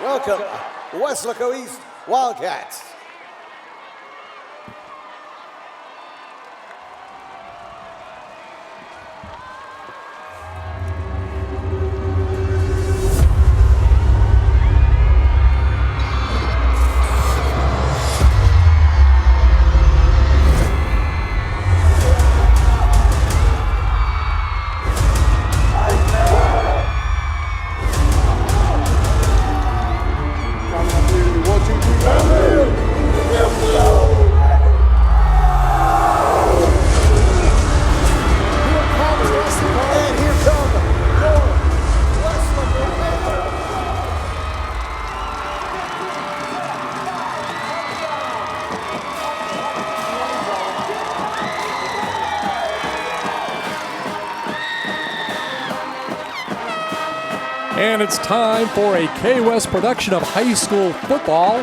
Welcome, Weslaco East Wildcats. And it's time for a K-West production of high school football,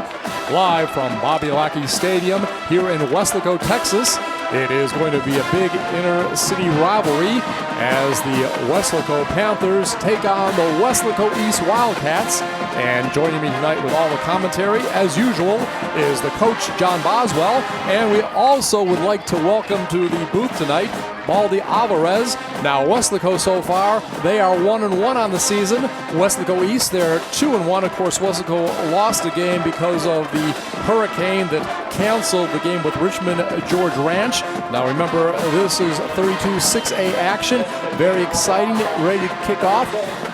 live from Bobby Lackey Stadium here in Weslaco, Texas. It is going to be a big inter-city rivalry as the Weslaco Panthers take on the Weslaco East Wildcats. And joining me tonight with all the commentary, as usual, is the coach, John Boswell. And we also would like to welcome to the booth tonight, Baldy Alvarez. Now, Weslaco so far, they are 1-1 on the season. Weslaco East, they're 2-1. Of course, Weslaco lost a game because of the hurricane that canceled the game with Richmond George Ranch. Now, remember, this is 32-6A action. Very exciting, ready to kick off.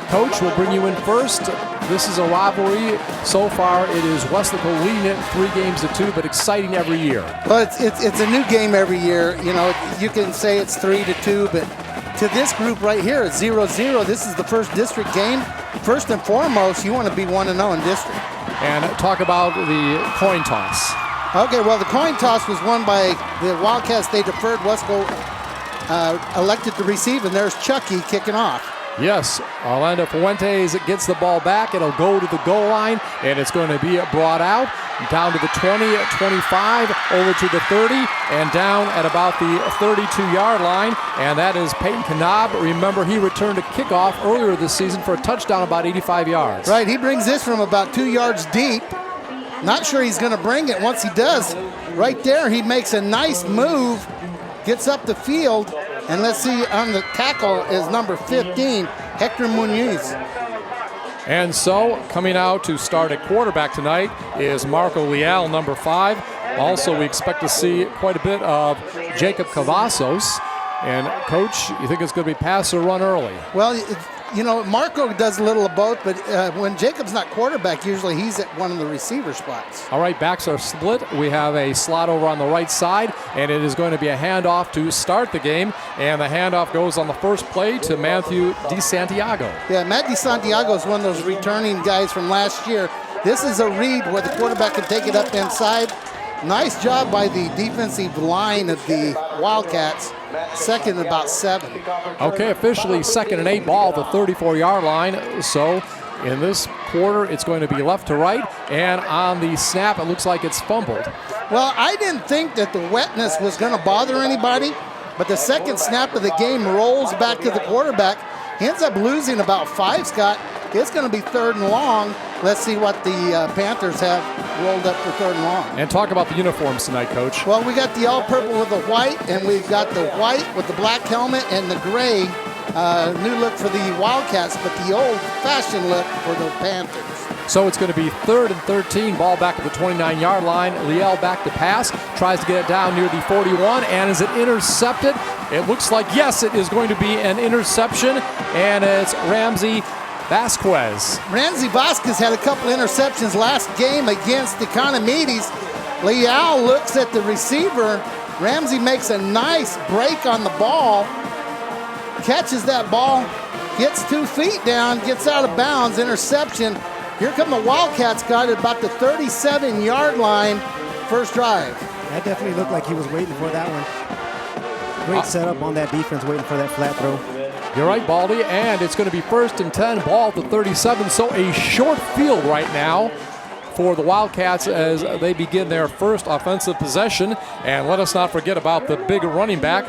Coach, we'll bring you in first. This is a rivalry. So far, it is Weslaco leading it 3-2, but exciting every year. Well, it's a new game every year. You know, you can say it's 3-2, but to this group right here, it's 0-0. This is the first district game. First and foremost, you want to be 1-0 in district. And talk about the coin toss. Okay, well, the coin toss was won by the Wildcats. They deferred. Weslaco elected to receive, and there's Chucky kicking off. Yes, Orlando Fuentes gets the ball back. It'll go to the goal line, and it's going to be brought out down to the 20, 25, over to the 30, and down at about the 32-yard line. And that is Peyton Knab. Remember, he returned a kickoff earlier this season for a touchdown about 85 yards. Right, he brings this from about 2 yards deep. Not sure he's going to bring it. Once he does, right there, he makes a nice move, gets up the field. And let's see, on the tackle is number 15, Hector Munoz. And so, coming out to start at quarterback tonight is Marco Leal, number 5. Also, we expect to see quite a bit of Jacob Cavazos. And, Coach, you think it's going to be pass or run early? Well, you know, Marco does a little of both, but when Jacob's not quarterback, usually he's at one of the receiver spots. All right, backs are split. We have a slot over on the right side, and it is going to be a handoff to start the game. And the handoff goes on the first play to Matthew DeSantiago. Yeah, Matt DeSantiago is one of those returning guys from last year. This is a read where the quarterback can take it up inside. Nice job by the defensive line of the Wildcats. Second and about 7. Okay, officially 2nd and 8 ball at the 34-yard line. So in this quarter, it's going to be left to right. And on the snap, it looks like it's fumbled. Well, I didn't think that the wetness was going to bother anybody. But the second snap of the game rolls back to the quarterback. He ends up losing about 5, Scott. It's going to be 3rd and long. Let's see what the Panthers have rolled up for 3rd and long. And talk about the uniforms tonight, Coach. Well, we got the all-purple with the white, and we've got the white with the black helmet and the gray. New look for the Wildcats, but the old-fashioned look for the Panthers. So it's going to be 3rd and 13, ball back at the 29-yard line. Liel back to pass, tries to get it down near the 41, and is it intercepted? It looks like, yes, it is going to be an interception, and it's Ramsey Vasquez. Ramsey Vasquez had a couple interceptions last game against the Economides. Leal looks at the receiver. Ramsey makes a nice break on the ball, catches that ball, gets 2 feet down, gets out of bounds, interception. Here come the Wildcats, got it about the 37-yard line, first drive. That definitely looked like he was waiting for that one. Great setup on that defense, waiting for that flat throw. You're right, Baldy, and it's going to be 1st and 10, ball at the 37, so a short field right now for the Wildcats as they begin their first offensive possession. And let us not forget about the big running back,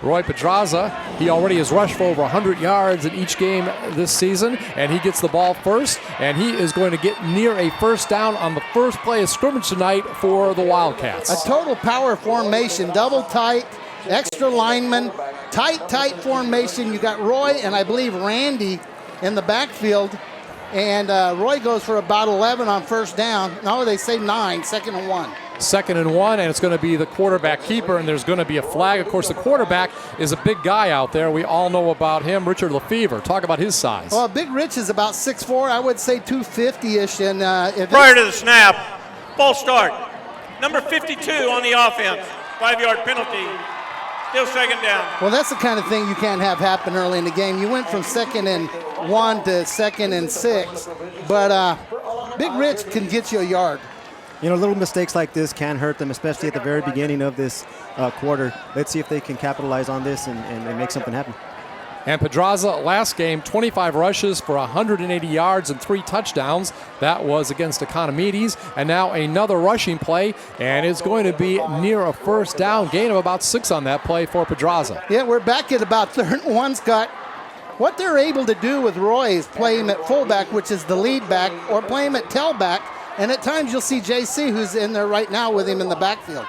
Roy Pedraza. He already has rushed for over 100 yards in each game this season, and he gets the ball first, and he is going to get near a first down on the first play of scrimmage tonight for the Wildcats. A total power formation, double tight, extra lineman, tight formation. You got Roy and I believe Randy in the backfield, and Roy goes for about 11 on first down. No, they say 9, 2nd and 1. 2nd and 1, and it's going to be the quarterback keeper, and there's going to be a flag. Of course, the quarterback is a big guy out there. We all know about him, Richard Lefevre. Talk about his size. Well, Big Rich is about 6'4", I would say 250-ish. And prior to the snap, false start. Number 52 on the offense, 5-yard penalty. Still 2nd down. Well, that's the kind of thing you can't have happen early in the game. You went from 2nd and 1 to 2nd and 6, but Big Rich can get you a yard. You know, little mistakes like this can hurt them, especially at the very beginning of this quarter. Let's see if they can capitalize on this and make something happen. And Pedraza, last game, 25 rushes for 180 yards and 3 touchdowns. That was against Economides. And now another rushing play, and it's going to be near a first down, gain of about 6 on that play for Pedraza. Yeah, we're back at about 3rd and 1, Scott. What they're able to do with Roy is play him at fullback, which is the lead back, or play him at tailback. And at times you'll see JC, who's in there right now with him in the backfield.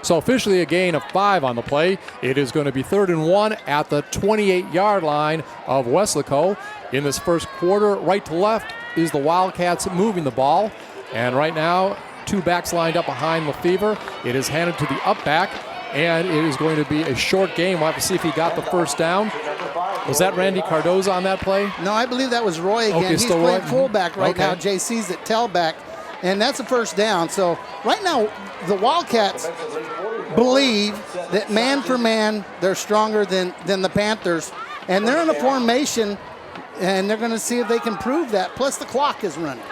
So officially a gain of 5 on the play. It is going to be 3rd and 1 at the 28-yard line of Weslaco. In this first quarter, right to left is the Wildcats moving the ball. And right now, 2 backs lined up behind Lefevre. It is handed to the up back, and it is going to be a short game. We'll have to see if he got the first down. Was that Randy Cardoza on that play? No, I believe that was Roy again. Okay, He's still playing Roy? fullback right Okay. now. JC's at tailback, and that's a first down. So right now, the Wildcats believe that man for man, they're stronger than the Panthers, and they're in a formation, and they're going to see if they can prove that. Plus, the clock is running.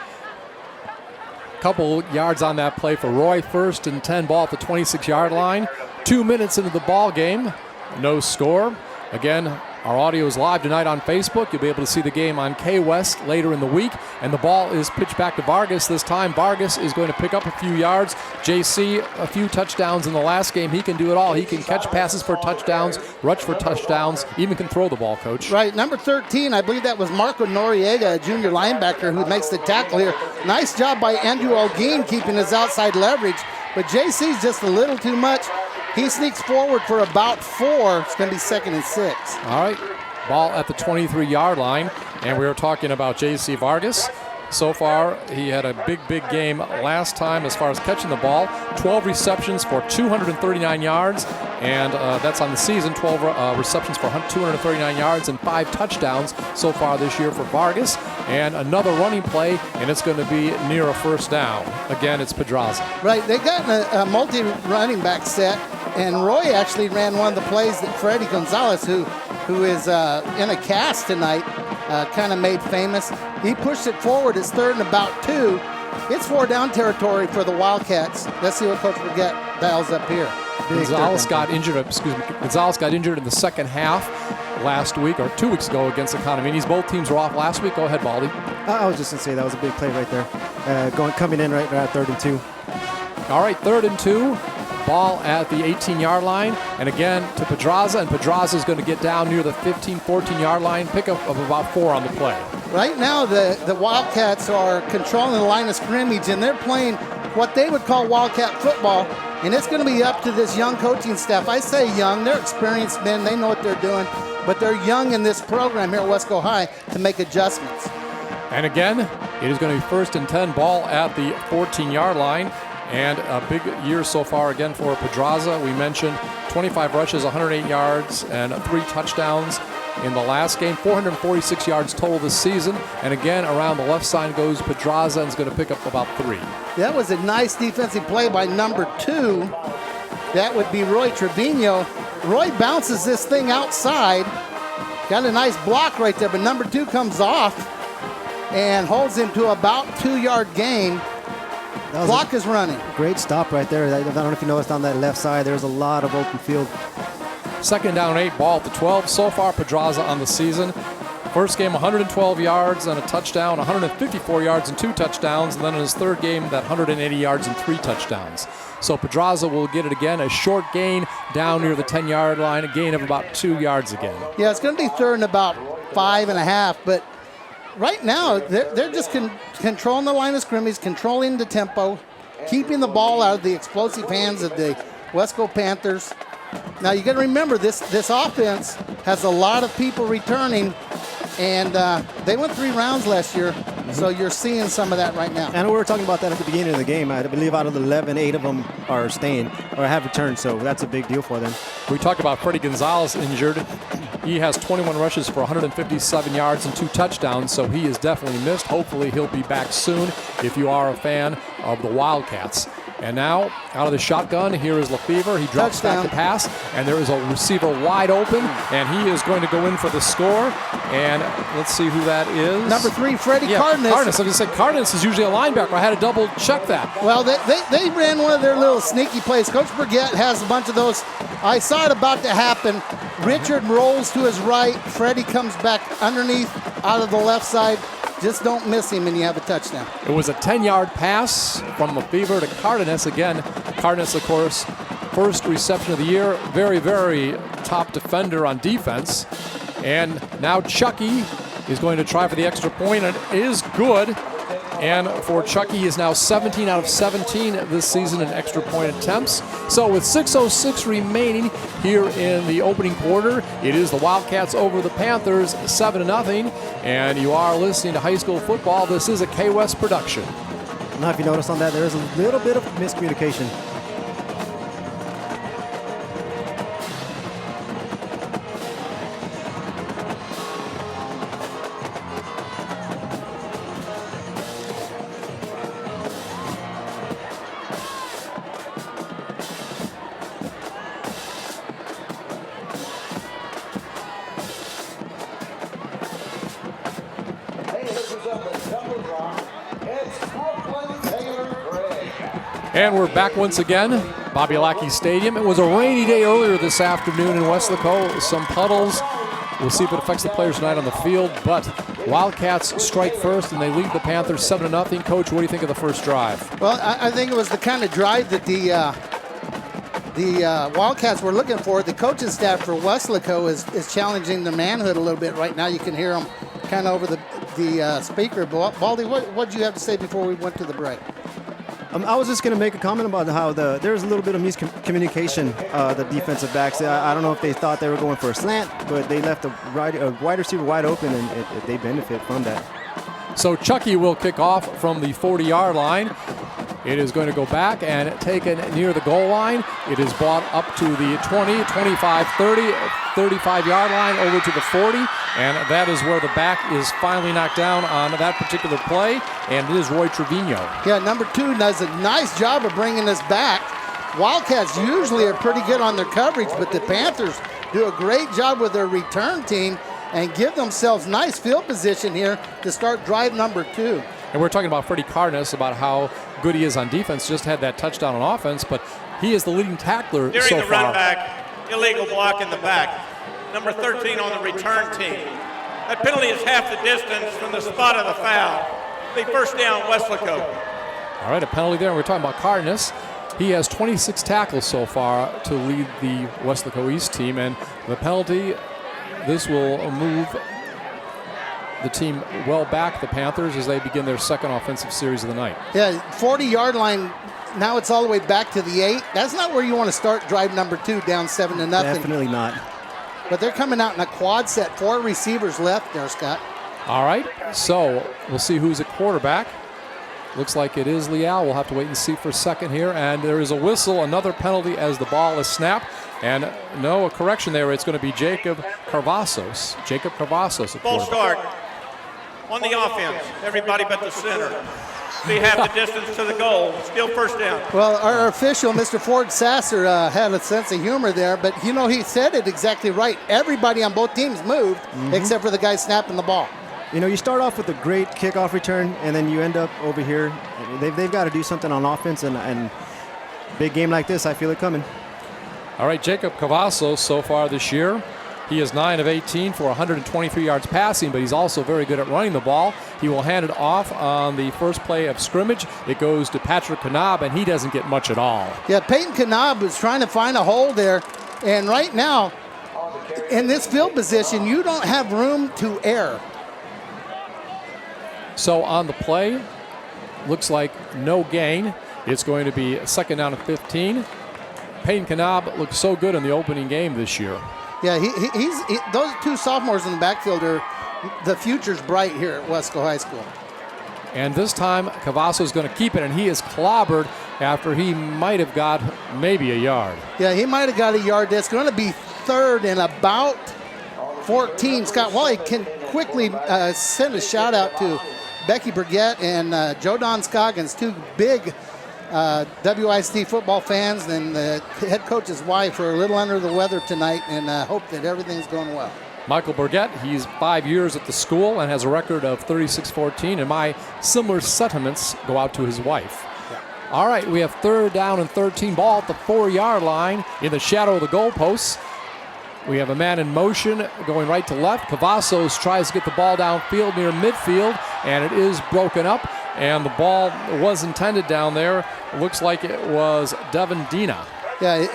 Couple yards on that play for Roy. 1st and 10, ball at the 26-yard line. 2 minutes into the ball game, no score. Again, our audio is live tonight on Facebook. You'll be able to see the game on K-West later in the week. And the ball is pitched back to Vargas. This time, Vargas is going to pick up a few yards. JC, a few touchdowns in the last game. He can do it all. He can catch passes for touchdowns, rush for touchdowns, even can throw the ball, Coach. Right, number 13, I believe that was Marco Noriega, a junior linebacker who makes the tackle here. Nice job by Andrew Olguin keeping his outside leverage, but JC's just a little too much. He sneaks forward for about 4. It's going to be 2nd and 6. All right, ball at the 23-yard line, and we were talking about J.C. Vargas. So far, he had a big game last time as far as catching the ball. 12 receptions for 239 yards, and that's on the season. 12 receptions for 239 yards and 5 touchdowns so far this year for Vargas. And another running play, and it's going to be near a first down. Again, it's Pedraza. Right, they got a multi-running back set, and Roy actually ran one of the plays that Freddie Gonzalez, who is in a cast tonight, kind of made famous. He pushed it forward. It's 3rd and about 2. It's 4-down territory for the Wildcats. Let's see what Coach Brigette dials up here. Gonzalez got injured in the second half last week, or 2 weeks ago against Economides. Both teams were off last week. Go ahead, Baldy. I was just going to say that was a big play right there. Coming in right at 3rd and 2. All right, 3rd and 2. Ball at the 18-yard line, and again to Pedraza, and Pedraza is going to get down near the 15, 14-yard line, pickup of about 4 on the play. Right now, the Wildcats are controlling the line of scrimmage, and they're playing what they would call Wildcat football, and it's going to be up to this young coaching staff. I say young, they're experienced men, they know what they're doing, but they're young in this program here at Wesco High to make adjustments. And again, it is going to be 1st and 10, ball at the 14-yard line. And a big year so far again for Pedraza. We mentioned 25 rushes, 108 yards, and 3 touchdowns in the last game. 446 yards total this season. And again, around the left side goes Pedraza, and is going to pick up about 3. That was a nice defensive play by number 2. That would be Roy Trevino. Roy bounces this thing outside. Got a nice block right there, but number 2 comes off and holds him to about 2-yard gain. Clock is running. Great stop right there. I don't know if you noticed on that left side, there's a lot of open field. 2nd down 8, ball at the 12. So far, Pedraza on the season, First game, 112 yards and a touchdown, 154 yards and 2 touchdowns, and then in his third game, that 180 yards and 3 touchdowns. So Pedraza will get it again, a short gain down near the 10-yard line, a gain of about 2 yards again. Yeah, it's going to be third and about 5.5, but right now they're just controlling the line of scrimmage, controlling the tempo, keeping the ball out of the explosive hands of the Weslaco Panthers. Now you got to remember this offense has a lot of people returning, and they went 3 rounds last year, so you're seeing some of that right now. And we were talking about that at the beginning of the game. I believe out of the 11, 8 of them are staying or have returned, so that's a big deal for them. We talked about Freddie Gonzalez injured. He has 21 rushes for 157 yards and 2 touchdowns, so he is definitely missed. Hopefully he'll be back soon if you are a fan of the Wildcats. And now, out of the shotgun, here is Lefevre. He drops back to pass, and there is a receiver wide open, and he is going to go in for the score. And let's see who that is. Number 3, Freddie Cardenas. Cardenas. I was going to say, Cardenas is usually a linebacker. I had to double check that. Well, they ran one of their little sneaky plays. Coach Burgett has a bunch of those. I saw it about to happen. Richard rolls to his right. Freddie comes back underneath out of the left side. Just don't miss him and you have a touchdown. It was a 10-yard pass from Lefevre to Cardenas. Again, Cardenas, of course, first reception of the year. Very, very top defender on defense. And now Chucky is going to try for the extra point, and it is good. And for Chucky, he is now 17 out of 17 this season in extra point attempts. So with 6:06 remaining here in the opening quarter, it is the Wildcats over the Panthers 7-0. And you are listening to high school football. This is a K-West production. Now, if you notice on that, there is a little bit of miscommunication. And we're back once again, Bobby Lackey Stadium. It was a rainy day earlier this afternoon in Weslaco. Some puddles. We'll see if it affects the players tonight on the field. But Wildcats strike first, and they lead the Panthers 7-0. Coach, what do you think of the first drive? Well, I think it was the kind of drive that the Wildcats were looking for. The coaching staff for Weslaco is challenging the manhood a little bit right now. You can hear them kind of over the speaker. Baldy, what did you have to say before we went to the break? I was just going to make a comment about how there's a little bit of miscommunication, the defensive backs. I don't know if they thought they were going for a slant, but they left a wide receiver wide open, and they benefit from that. So Chucky will kick off from the 40-yard line. It is going to go back and taken near the goal line. It is brought up to the 20, 25, 30, 35-yard line over to the 40. And that is where the back is finally knocked down on that particular play. And it is Roy Trevino. Yeah, number 2 does a nice job of bringing us back. Wildcats usually are pretty good on their coverage, but the Panthers do a great job with their return team and give themselves nice field position here to start drive number 2. And we're talking about Freddie Cardenas, about how good he is on defense. Just had that touchdown on offense, but he is the leading tackler During so the far. run back, illegal block in the back. Number 13 on the return team. That penalty is half the distance from the spot of the foul. Be first down, Weslaco. All right, a penalty there. We're talking about Cardenas. He has 26 tackles so far to lead the Weslaco East team, and the penalty, this will move the team well back, the Panthers, as they begin their second offensive series of the night. Yeah, 40-yard line, now it's all the way back to the 8. That's not where you want to start drive number 2, down 7-0. Definitely not. But they're coming out in a quad set. 4 receivers left there, Scott. All right, so we'll see who's at quarterback. Looks like it is Leal. We'll have to wait and see for a second here. And there is a whistle, another penalty as the ball is snapped. And no, a correction there. It's going to be Jacob Carvazos. Jacob Carvazos. Ball start on the offense. Everybody but the center. Be half the distance to the goal. Still first down. Well, our official, Mr. Ford Sasser, had a sense of humor there, but he said it exactly right. Everybody on both teams moved, except for the guy snapping the ball. You know, you start off with a great kickoff return, and then you end up over here. They've got to do something on offense, and big game like this, I feel it coming. All right, Jacob Cavazos so far this year He is 9 of 18 for 123 yards passing, but he's also very good at running the ball. He will hand it off on the first play of scrimmage. It goes to Patrick Knab, and he doesn't get much at all. Yeah, Peyton Knab was trying to find a hole there, and right now, in this field position, you don't have room to err. So on the play, looks like no gain. It's going to be a second down and 15. Peyton Knab looked so good in the opening game this year. Yeah, those two sophomores in the backfield are the future's bright here at Weslaco High School. And this time, Cavasso is going to keep it, and he is clobbered after he might have got maybe a yard. Yeah, he might have got a yard. That's going to be third and about 14. Scott Wally can quickly send a shout out to Becky Burgett and Joe Don Scoggins, two big WISD football fans, and the head coach's wife are a little under the weather tonight, and hope that everything's going well. Michael Burgett, he's 5 years at the school and has a record of 36-14, and my similar sentiments go out to his wife. Yeah. All right, we have third down and 13, ball at the 4-yard line in the shadow of the goalposts. We have a man in motion going right to left. Cavazos tries to get the ball downfield near midfield, and it is broken up, and the ball was intended down there. It looks like it was Devin Dina. Yeah,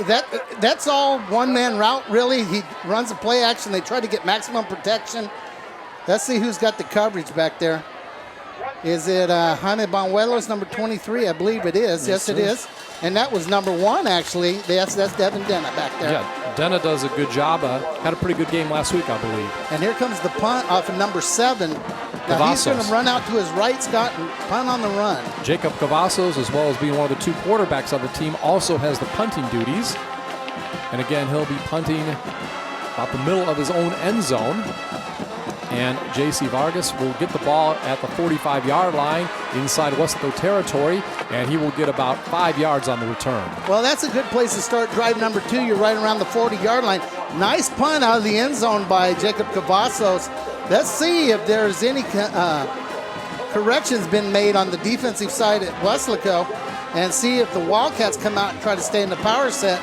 that's all one-man route, really. He runs a play action. They try to get maximum protection. Let's see who's got the coverage back there. Is it Jaime Banuelos, number 23? I believe it is. Yes, it is. And that was number 1, actually. That's Devin Dena back there. Yeah, Dena does a good job. Had a pretty good game last week, I believe. And here comes the punt off of number 7. Now he's going to run out to his right, Scott, and punt on the run. Jacob Cavazos, as well as being one of the 2 quarterbacks on the team, also has the punting duties. And again, he'll be punting about the middle of his own end zone. And J.C. Vargas will get the ball at the 45-yard line inside Weslaco territory, and he will get about 5 yards on the return. Well, that's a good place to start drive number 2. You're right around the 40-yard line. Nice punt out of the end zone by Jacob Cavazos. Let's see if there's any corrections been made on the defensive side at Weslaco, and see if the Wildcats come out and try to stay in the power set.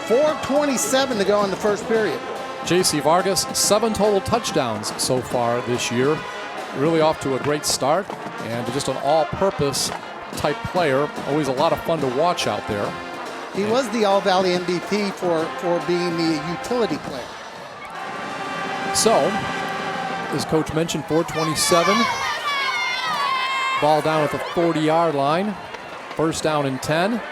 4:27 to go in the first period. J.C. Vargas, 7 total touchdowns so far this year. Really off to a great start, and just an all-purpose type player. Always a lot of fun to watch out there. He was the All-Valley MVP for being the utility player. So, as Coach mentioned, 4:27. Ball down at the 40-yard line. First down and 10.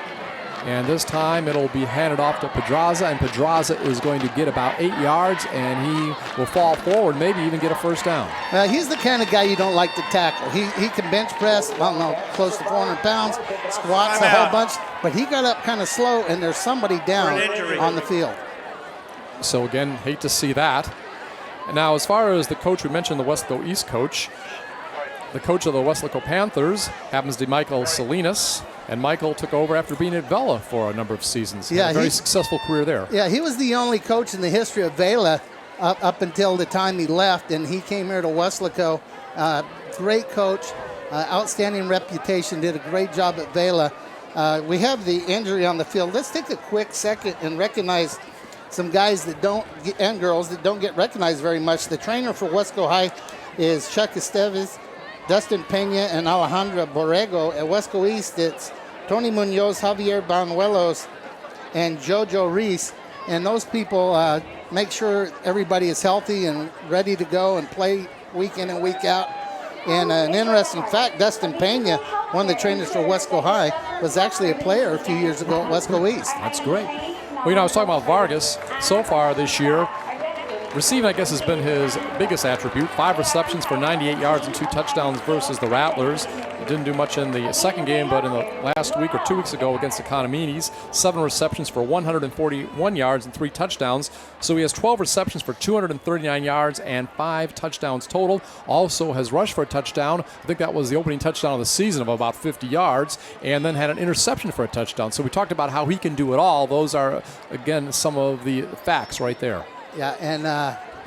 And this time it'll be handed off to Pedraza, and Pedraza is going to get about 8 yards, and he will fall forward, maybe even get a first down. He's the kind of guy you don't like to tackle. He can bench press, I don't know, close to 400 pounds, squats a whole bunch, but he got up kind of slow, and there's somebody down on the field. So again, hate to see that. Now, as far as the coach, we mentioned the Weslaco East coach. The coach of the Weslaco Panthers happens to be Michael Salinas. And Michael took over after being at Vela for a number of seasons. Yeah, had a very successful career there. Yeah, he was the only coach in the history of Vela up until the time he left, and he came here to Weslaco. Great coach, outstanding reputation, did a great job at Vela. We have the injury on the field. Let's take a quick second and recognize some guys that don't get, and girls that don't get recognized very much. The trainer for Weslaco High is Chuck Esteves, Dustin Pena, and Alejandra Borrego. At Weslaco East, it's Tony Munoz, Javier Banuelos, and Jojo Reese. And those people make sure everybody is healthy and ready to go and play week in and week out. And an interesting fact, Dustin Pena, one of the trainers for Weslaco High, was actually a player a few years ago at Weslaco East. That's great. Well, I was talking about Vargas. So far this year, receiving, I guess, has been his biggest attribute. 5 receptions for 98 yards and 2 touchdowns versus the Rattlers. Didn't do much in the second game, but in the last week or 2 weeks ago against the Econominis, 7 receptions for 141 yards and 3 touchdowns. So he has 12 receptions for 239 yards and 5 touchdowns total. Also has rushed for a touchdown. I think that was the opening touchdown of the season of about 50 yards, and then had an interception for a touchdown. So we talked about how he can do it all. Those are, again, some of the facts right there. Yeah, and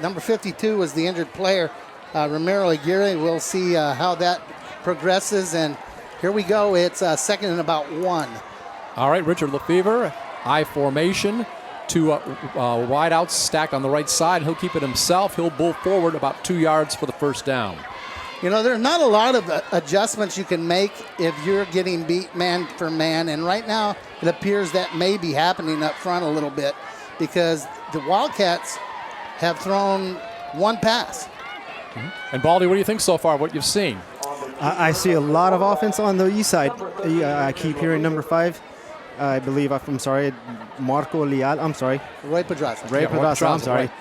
number 52 was the injured player, Ramiro Aguirre. We'll see how that progresses, and here we go. It's second and about 1. All right, Richard Lefevre, I formation. two wideouts stacked on the right side. He'll keep it himself. He'll bull forward about 2 yards for the first down. You know, there's not a lot of adjustments you can make if you're getting beat man for man. And right now, it appears that may be happening up front a little bit because the Wildcats have thrown one pass. And Baldy, what do you think so far, what you've seen? I see a lot of offense on the east side. I keep hearing number 5. I believe, Marco Leal. I'm sorry. Roy Pedraza. Pedraza, I'm sorry. Right.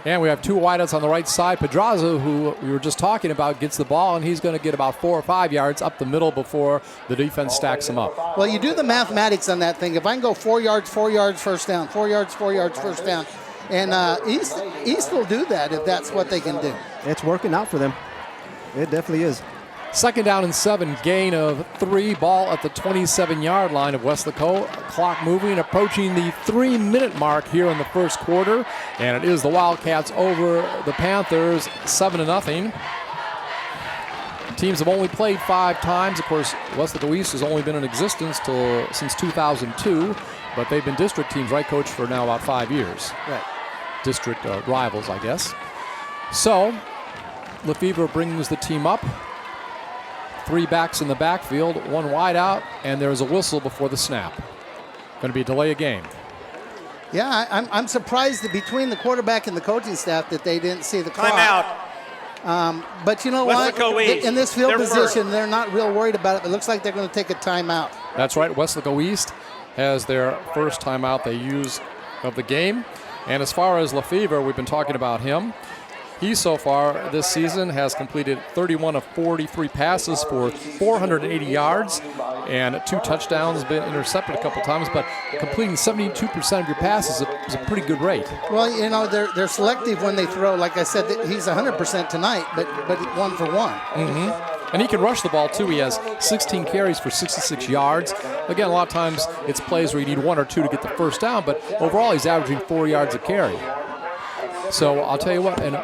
And we have two wideouts on the right side. Pedraza, who we were just talking about, gets the ball, and he's going to get about 4 or 5 yards up the middle before the defense stacks him up. Well, you do the mathematics on that thing. If I can go 4 yards, 4 yards, first down, 4 yards, 4 yards, first down, and East will do that if that's what they can do. It's working out for them. It definitely is. 2nd down and 7, gain of 3, ball at the 27-yard line of Weslaco. Clock moving, approaching the 3-minute mark here in the first quarter. And it is the Wildcats over the Panthers, 7-0. Teams have only played 5 times. Of course, Weslaco East has only been in existence since 2002, but they've been district teams, right, Coach, for now about 5 years. Right. District rivals, I guess. So, Lefevre brings the team up. 3 backs in the backfield, 1 wide out, and there's a whistle before the snap. Going to be a delay of game. Yeah, I'm surprised that between the quarterback and the coaching staff that they didn't see the clock. Timeout. But you know Weslaco what? East. In this field position, they're not real worried about it. It looks like they're going to take a timeout. That's right. Weslaco East has their first timeout they use of the game. And as far as Lefevre, we've been talking about him. He so far this season has completed 31 of 43 passes for 480 yards and 2 touchdowns, been intercepted a couple times, but completing 72% of your passes is a pretty good rate. Well, you know, they're selective when they throw. Like I said, he's 100% tonight, but 1 for 1. Mm-hmm. And he can rush the ball, too. He has 16 carries for 66 yards. Again, a lot of times it's plays where you need 1 or 2 to get the first down, but overall he's averaging 4 yards a carry. So I'll tell you what, and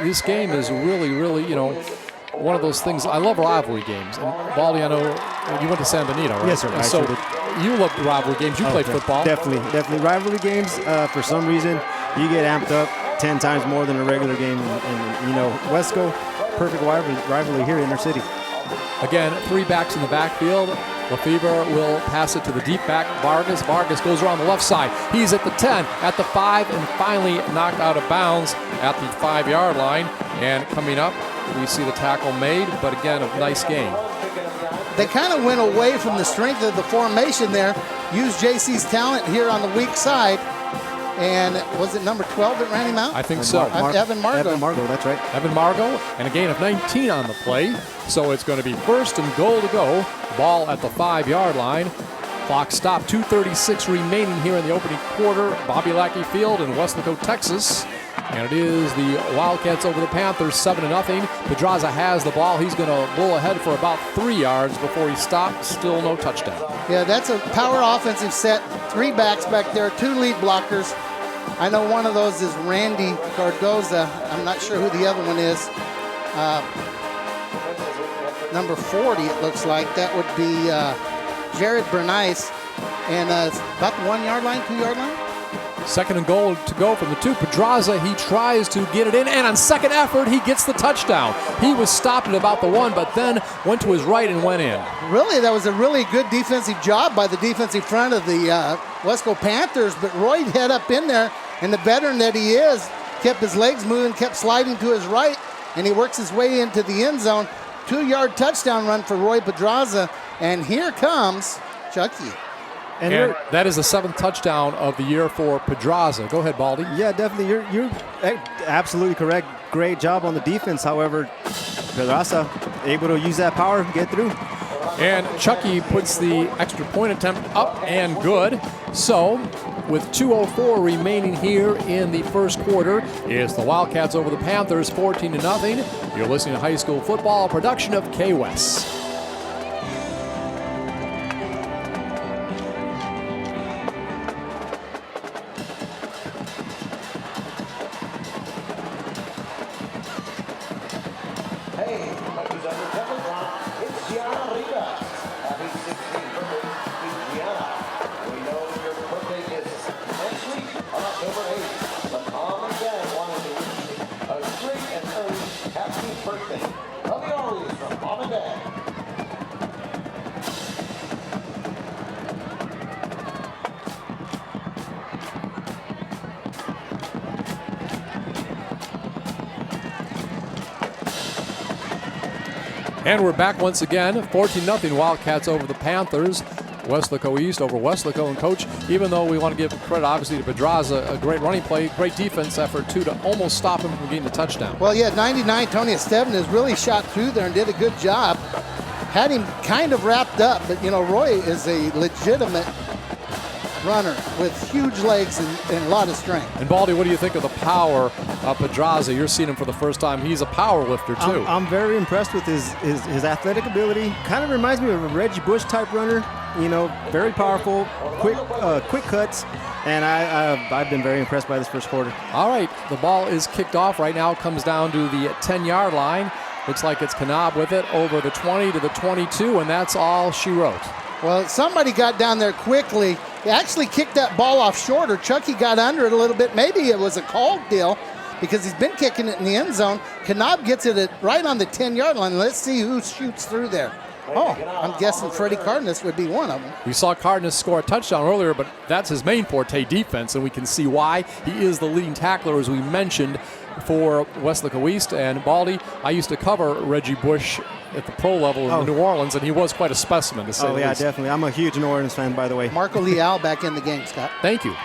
this game is really, really, you know, one of those things. I love rivalry games. And Baldy, I know you went to San Benito, right? Yes, sir. So you love rivalry games. You played football. Definitely. Rivalry games, for some reason, you get amped up 10 times more than a regular game. And you know, Wesco, perfect rivalry here in Inner City. Again, 3 backs in the backfield. Lefevre will pass it to the deep back, Vargas. Vargas goes around the left side. He's at the 10, at the 5, and finally knocked out of bounds at the 5-yard line. And coming up, we see the tackle made, but again, a nice game. They kind of went away from the strength of the formation there, used JC's talent here on the weak side. And was it number 12 that ran him out? I think so. Evan Margot. Evan Margot, that's right. Evan Margot, and a gain of 19 on the play. So it's going to be 1st and goal to go. Ball at the 5-yard line. Clock stopped. 2:36 remaining here in the opening quarter. Bobby Lackey Field in Weslaco, Texas. And it is the Wildcats over the Panthers, 7-0. Pedraza has the ball. He's going to bull ahead for about 3 yards before he stops. Still no touchdown. Yeah, that's a power offensive set. 3 backs back there, 2 lead blockers. I know one of those is Randy Cardoza. I'm not sure who the other one is. Number 40, it looks like. That would be Jared Bernice. And about the 1-yard line, 2-yard line? 2nd and goal to go from the 2. Pedraza, he tries to get it in, and on second effort, he gets the touchdown. He was stopped at about the 1, but then went to his right and went in. Really, that was a really good defensive job by the defensive front of the Weslaco Panthers, but Roy head up in there, and the veteran that he is, kept his legs moving, kept sliding to his right, and he works his way into the end zone. 2-yard touchdown run for Roy Pedraza, and here comes Chucky. And that is the 7th touchdown of the year for Pedraza. Go ahead, Baldy. Yeah, definitely. You're absolutely correct. Great job on the defense. However, Pedraza able to use that power and get through. And Chucky puts the extra point attempt up and good. So, with 2:04 remaining here in the first quarter, it's the Wildcats over the Panthers, 14-0. You're listening to High School Football, a production of K-West. And we're back once again, 14-0 Wildcats over the Panthers. Weslaco East over Weslaco. And Coach, even though we want to give credit obviously to Pedraza, a great running play, great defense effort too to almost stop him from getting the touchdown. Well, yeah, 99 Tony Esteban has really shot through there and did a good job. Had him kind of wrapped up, but you know, Roy is a legitimate runner with huge legs and a lot of strength. And Baldy, what do you think of the power of Pedraza? You're seeing him for the first time. He's a power lifter too. I'm very impressed with his athletic ability. Kind of reminds me of a Reggie Bush type runner. You know, very powerful, quick cuts, and I've been very impressed by this first quarter. All right, the ball is kicked off right now. It comes down to the 10-yard line. Looks like it's Kanab with it over the 20 to the 22, and that's all she wrote. Well, somebody got down there quickly. They actually kicked that ball off shorter. Chucky got under it a little bit. Maybe it was a called deal because he's been kicking it in the end zone. Kanab gets it right on the 10-yard line. Let's see who shoots through there. Oh, I'm guessing Freddie Cardenas would be one of them. We saw Cardenas score a touchdown earlier, but that's his main forte, defense, and we can see why. He is the leading tackler, as we mentioned, for Weslaco East. And Baldy, I used to cover Reggie Bush at the pro level in New Orleans, and he was quite a specimen, to say the least. Definitely. I'm a huge New Orleans fan, by the way. Marco Leal back in the game, Scott. Thank you.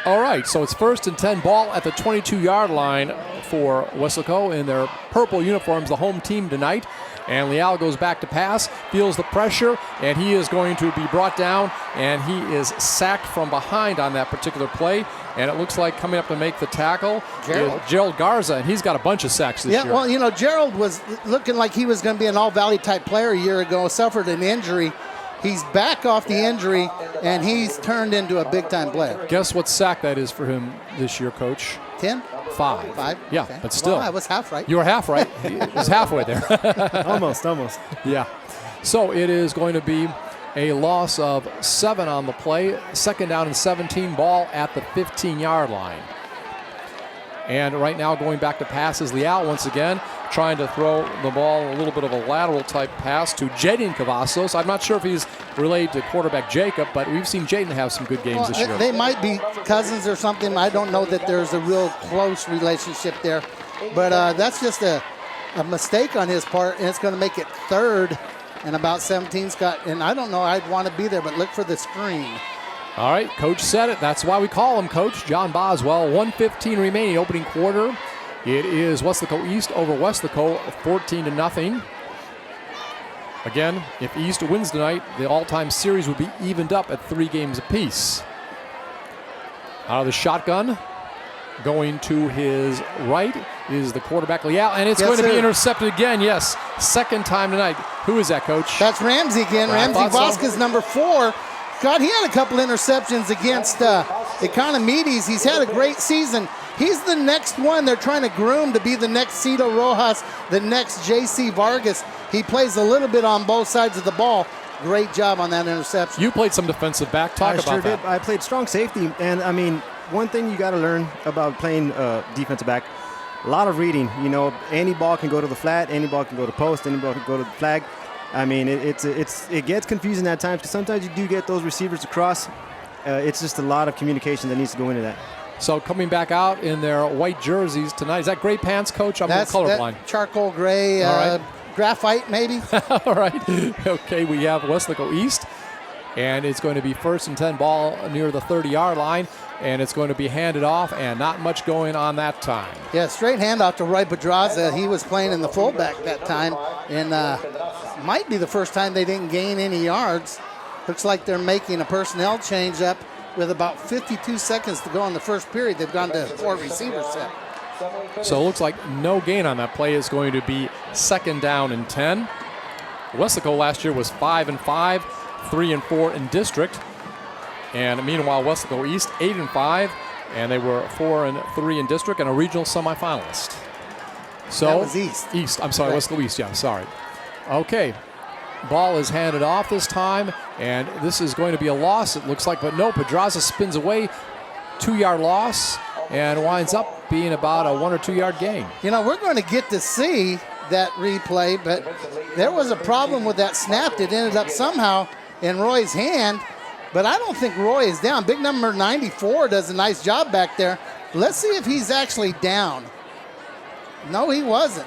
All right, so it's 1st and 10, ball at the 22-yard line for Weslaco in their purple uniforms, the home team tonight. And Leal goes back to pass, feels the pressure, and he is going to be brought down, and he is sacked from behind on that particular play. And it looks like coming up to make the tackle is Gerald Garza, and he's got a bunch of sacks this year. Yeah, well, you know, Gerald was looking like he was going to be an All-Valley type player a year ago, suffered an injury. He's back off the injury, and he's turned into a big-time player. Guess what sack that is for him this year, Coach? 10? 5. 5? Yeah, okay. but still. Well, I was half right. You were half right. It was halfway there. almost. Yeah. So it is going to be a loss of 7 on the play. 2nd down and 17, ball at the 15-yard line. And right now going back to pass is Leal once again, trying to throw the ball a little bit of a lateral type pass to Jaden Cavazos. I'm not sure if he's related to quarterback Jacob, but we've seen Jaden have some good games this year. They might be cousins or something. I don't know that there's a real close relationship there. But that's just a mistake on his part, and it's going to make it 3rd and about 17, Scott. And I don't know, I'd want to be there, but look for the screen. All right, Coach said it. That's why we call him Coach. John Boswell, 1:15 remaining, opening quarter. It is Weslaco East over Weslaco, 14-0. Again, if East wins tonight, the all-time series would be evened up at 3 games apiece. Out of the shotgun, going to his right is the quarterback, Leal, and it's going to be intercepted again. Yes, 2nd time tonight. Who is that, Coach? That's Ramsey again. Ramsey Vasquez, number 4. God, he had a couple interceptions against Economides. He's had a great season. He's the next one they're trying to groom to be the next Cito Rojas, the next J.C. Vargas. He plays a little bit on both sides of the ball. Great job on that interception. You played some defensive back. Talk about sure that. Did. I played strong safety, and I mean, one thing you got to learn about playing defensive back, a lot of reading. You know, any ball can go to the flat, any ball can go to post, any ball can go to the flag. I mean, it gets confusing at times because sometimes you do get those receivers across. It's just a lot of communication that needs to go into that. So coming back out in their white jerseys tonight, is that gray pants, Coach? I'm colorblind. Charcoal gray, graphite maybe. All right. Okay, we have Weslaco East, and it's going to be 1st and 10, ball near the 30-yard line, and it's going to be handed off, and not much going on that time. Yeah, straight handoff to Roy Pedraza. He was playing in the fullback that time, and might be the first time they didn't gain any yards. Looks like they're making a personnel change up with about 52 seconds to go in the first period. They've gone to 4 receiver set. So it looks like no gain on that play is going to be 2nd down and 10. Weslaco last year was 5-5, 3-4 in district. And meanwhile, Weslaco East 8-5, and they were 4-3 in district and a regional semifinalist. So that was East. East. I'm sorry, right. Weslaco East. Yeah, sorry. Okay. Ball is handed off this time, and this is going to be a loss, it looks like. But no, Pedraza spins away, 2-yard loss, and winds up being about a 1 or 2 yard gain. You know, we're going to get to see that replay, but there was a problem with that snap that ended up somehow in Roy's hand. But I don't think Roy is down. Big number 94 does a nice job back there. Let's see if he's actually down. No, he wasn't.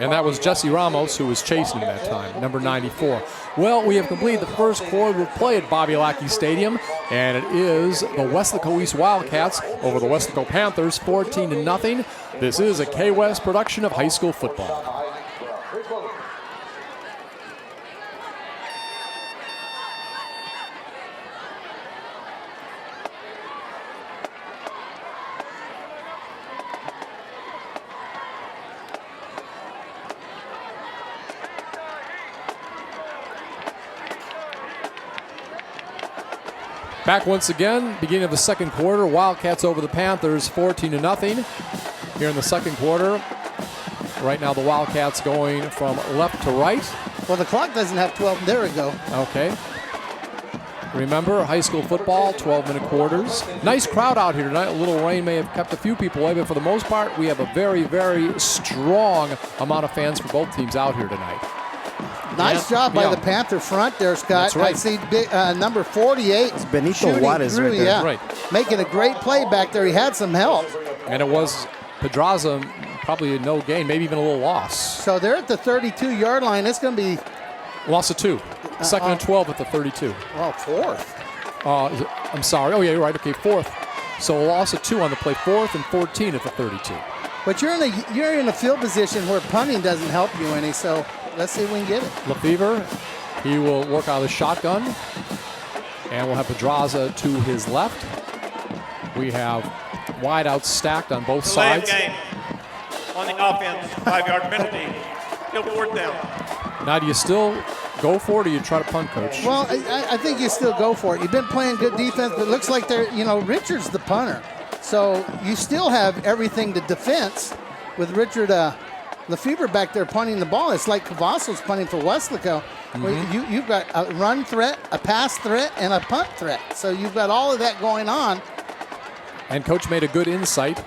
And that was Jesse Ramos who was chasing him that time, number 94. Well, we have completed the first quarter of play at Bobby Lackey Stadium, and it is the Weslaco East Wildcats over the Weslaco Panthers, 14-0. This is a K-West production of high school football. Back once again, beginning of the second quarter, Wildcats over the Panthers, 14-0. Here in the second quarter, right now the Wildcats going from left to right. Well, the clock doesn't have 12. There we go. Okay. Remember, high school football, 12-minute quarters. Nice crowd out here tonight. A little rain may have kept a few people away, but for the most part, we have a very, very strong amount of fans for both teams out here tonight. Nice job by the Panther front there, Scott. That's right. I see number 48. It's Benito Juarez right there. Yeah. Right. Making a great play back there. He had some help. And it was Pedraza, probably no gain, maybe even a little loss. So they're at the 32-yard line. It's going to be... Loss of 2. Second and 12 at the 32. Well, fourth. I'm sorry. Oh, yeah, you're right. Okay, fourth. So a loss of 2 on the play. 4th and 14 at the 32. But you're in a field position where punting doesn't help you any, so let's see if we can get it. Lefevre, he will work out of the shotgun. And we'll have Pedraza to his left. We have wideouts stacked on both Delay of sides. game on the offense, 5-yard penalty. Still 4th down. Now, do you still go for it, or do you try to punt, Coach? Well, I think you still go for it. You've been playing good defense, but it looks like Richard's the punter. So you still have everything to defense with Richard Lefevre back there punting the ball. It's like Cavazos punting for Weslaco. Mm-hmm. You've got a run threat, a pass threat, and a punt threat. So you've got all of that going on. And Coach made a good insight.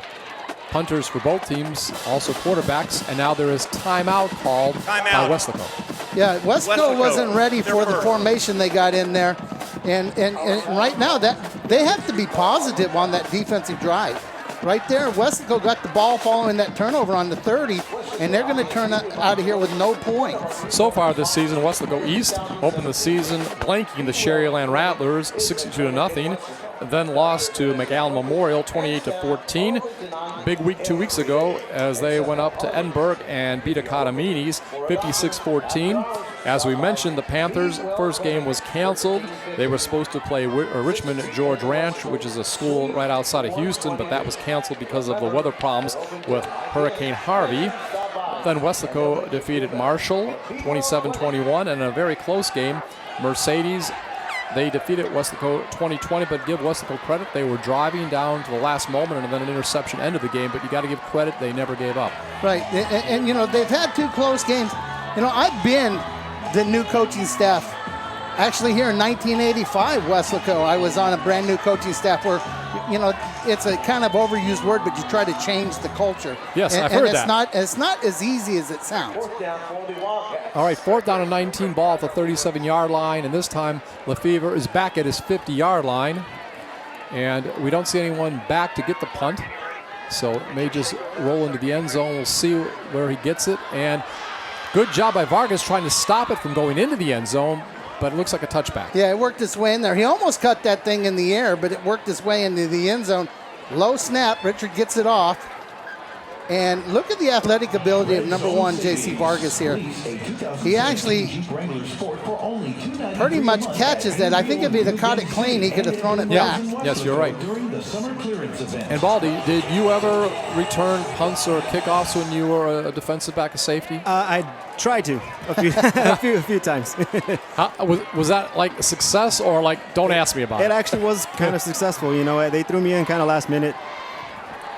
Punters for both teams, also quarterbacks, and now there is timeout called by Weslaco. Yeah, Weslaco wasn't ready for the first. formation they got in there. And right now, that they have to be positive on that defensive drive. Right there, Weslaco got the ball following that turnover on the 30, and they're going to turn out of here with no points. So far this season, Weslaco East opened the season blanking the Sherryland Rattlers 62-0, then lost to McAllen Memorial 28-14. Big week 2 weeks ago as they went up to Edinburgh and beat Academides 56-14. As we mentioned, the Panthers' first game was canceled. They were supposed to play Richmond at George Ranch, which is a school right outside of Houston, but that was canceled because of the weather problems with Hurricane Harvey. Then Weslaco defeated Marshall 27-21, and in a very close game, Mercedes, they defeated Weslaco 20-20, but give Weslaco credit. They were driving down to the last moment, and then an interception ended the game, but you got to give credit. They never gave up. Right, and they've had 2 close games. I've been the new coaching staff. Actually, here in 1985, Weslaco, I was on a brand new coaching staff where, it's a kind of overused word, but you try to change the culture. Yes, I've heard that. It's not as easy as it sounds. All right, 4th down and 19, ball at the 37-yard line, and this time Lefevre is back at his 50-yard line, and we don't see anyone back to get the punt, so it may just roll into the end zone. We'll see where he gets it, and good job by Vargas trying to stop it from going into the end zone, but it looks like a touchback. Yeah, it worked its way in there. He almost cut that thing in the air, but it worked its way into the end zone. Low snap, Richard gets it off. And look at the athletic ability of number 1, J.C. Vargas here. He actually pretty much catches that. I think if he'd have caught it clean, he could have thrown it back. Yes, you're right. And Baldy, did you ever return punts or kickoffs when you were a defensive back, a safety? I tried to a few times. Was that like a success or like, don't ask me about it? It actually was kind of successful. They threw me in kind of last minute.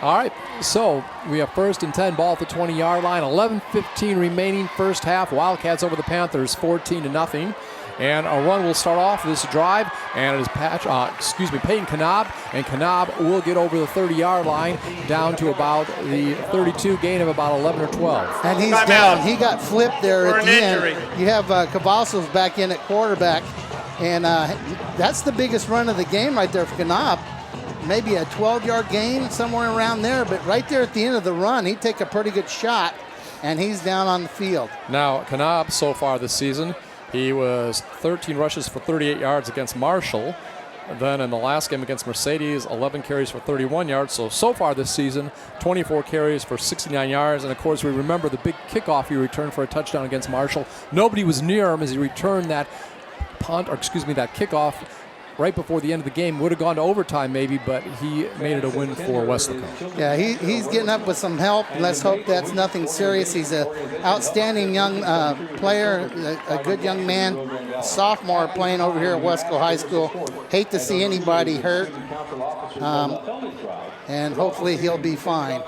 All right, so we have 1st and 10, ball at the 20-yard line. 11:15 remaining first half. Wildcats over the Panthers 14-0. And a run will start off this drive, and it is Peyton Knab, and Knab will get over the 30-yard line down to about the 32, gain of about 11 or 12. And he's down. He got flipped there at the end. You have Cavazos back in at quarterback, and that's the biggest run of the game right there for Knab. maybe a 12-yard gain, somewhere around there. But right there at the end of the run, he'd take a pretty good shot, and he's down on the field. Now, Kanab, so far this season, he was 13 rushes for 38 yards against Marshall. Then in the last game against Mercedes, 11 carries for 31 yards. So far this season, 24 carries for 69 yards. And, of course, we remember the big kickoff he returned for a touchdown against Marshall. Nobody was near him as he returned that that kickoff right before the end of the game. Would have gone to overtime maybe, but he made it a win for Weslaco. Yeah, he's getting up with some help. Let's hope that's nothing serious. He's an outstanding young player, a good young man, sophomore playing over here at Weslaco High School. Hate to see anybody hurt, and hopefully he'll be fine.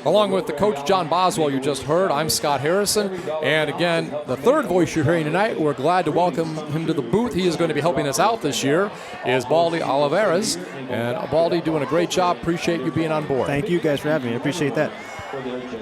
Along with the coach, John Boswell, you just heard, I'm Scott Harrison. And again, the third voice you're hearing tonight, we're glad to welcome him to the booth. He is going to be helping us out this year, is Baldy Oliveras. And Baldy, doing a great job. Appreciate you being on board. Thank you guys for having me. I appreciate that.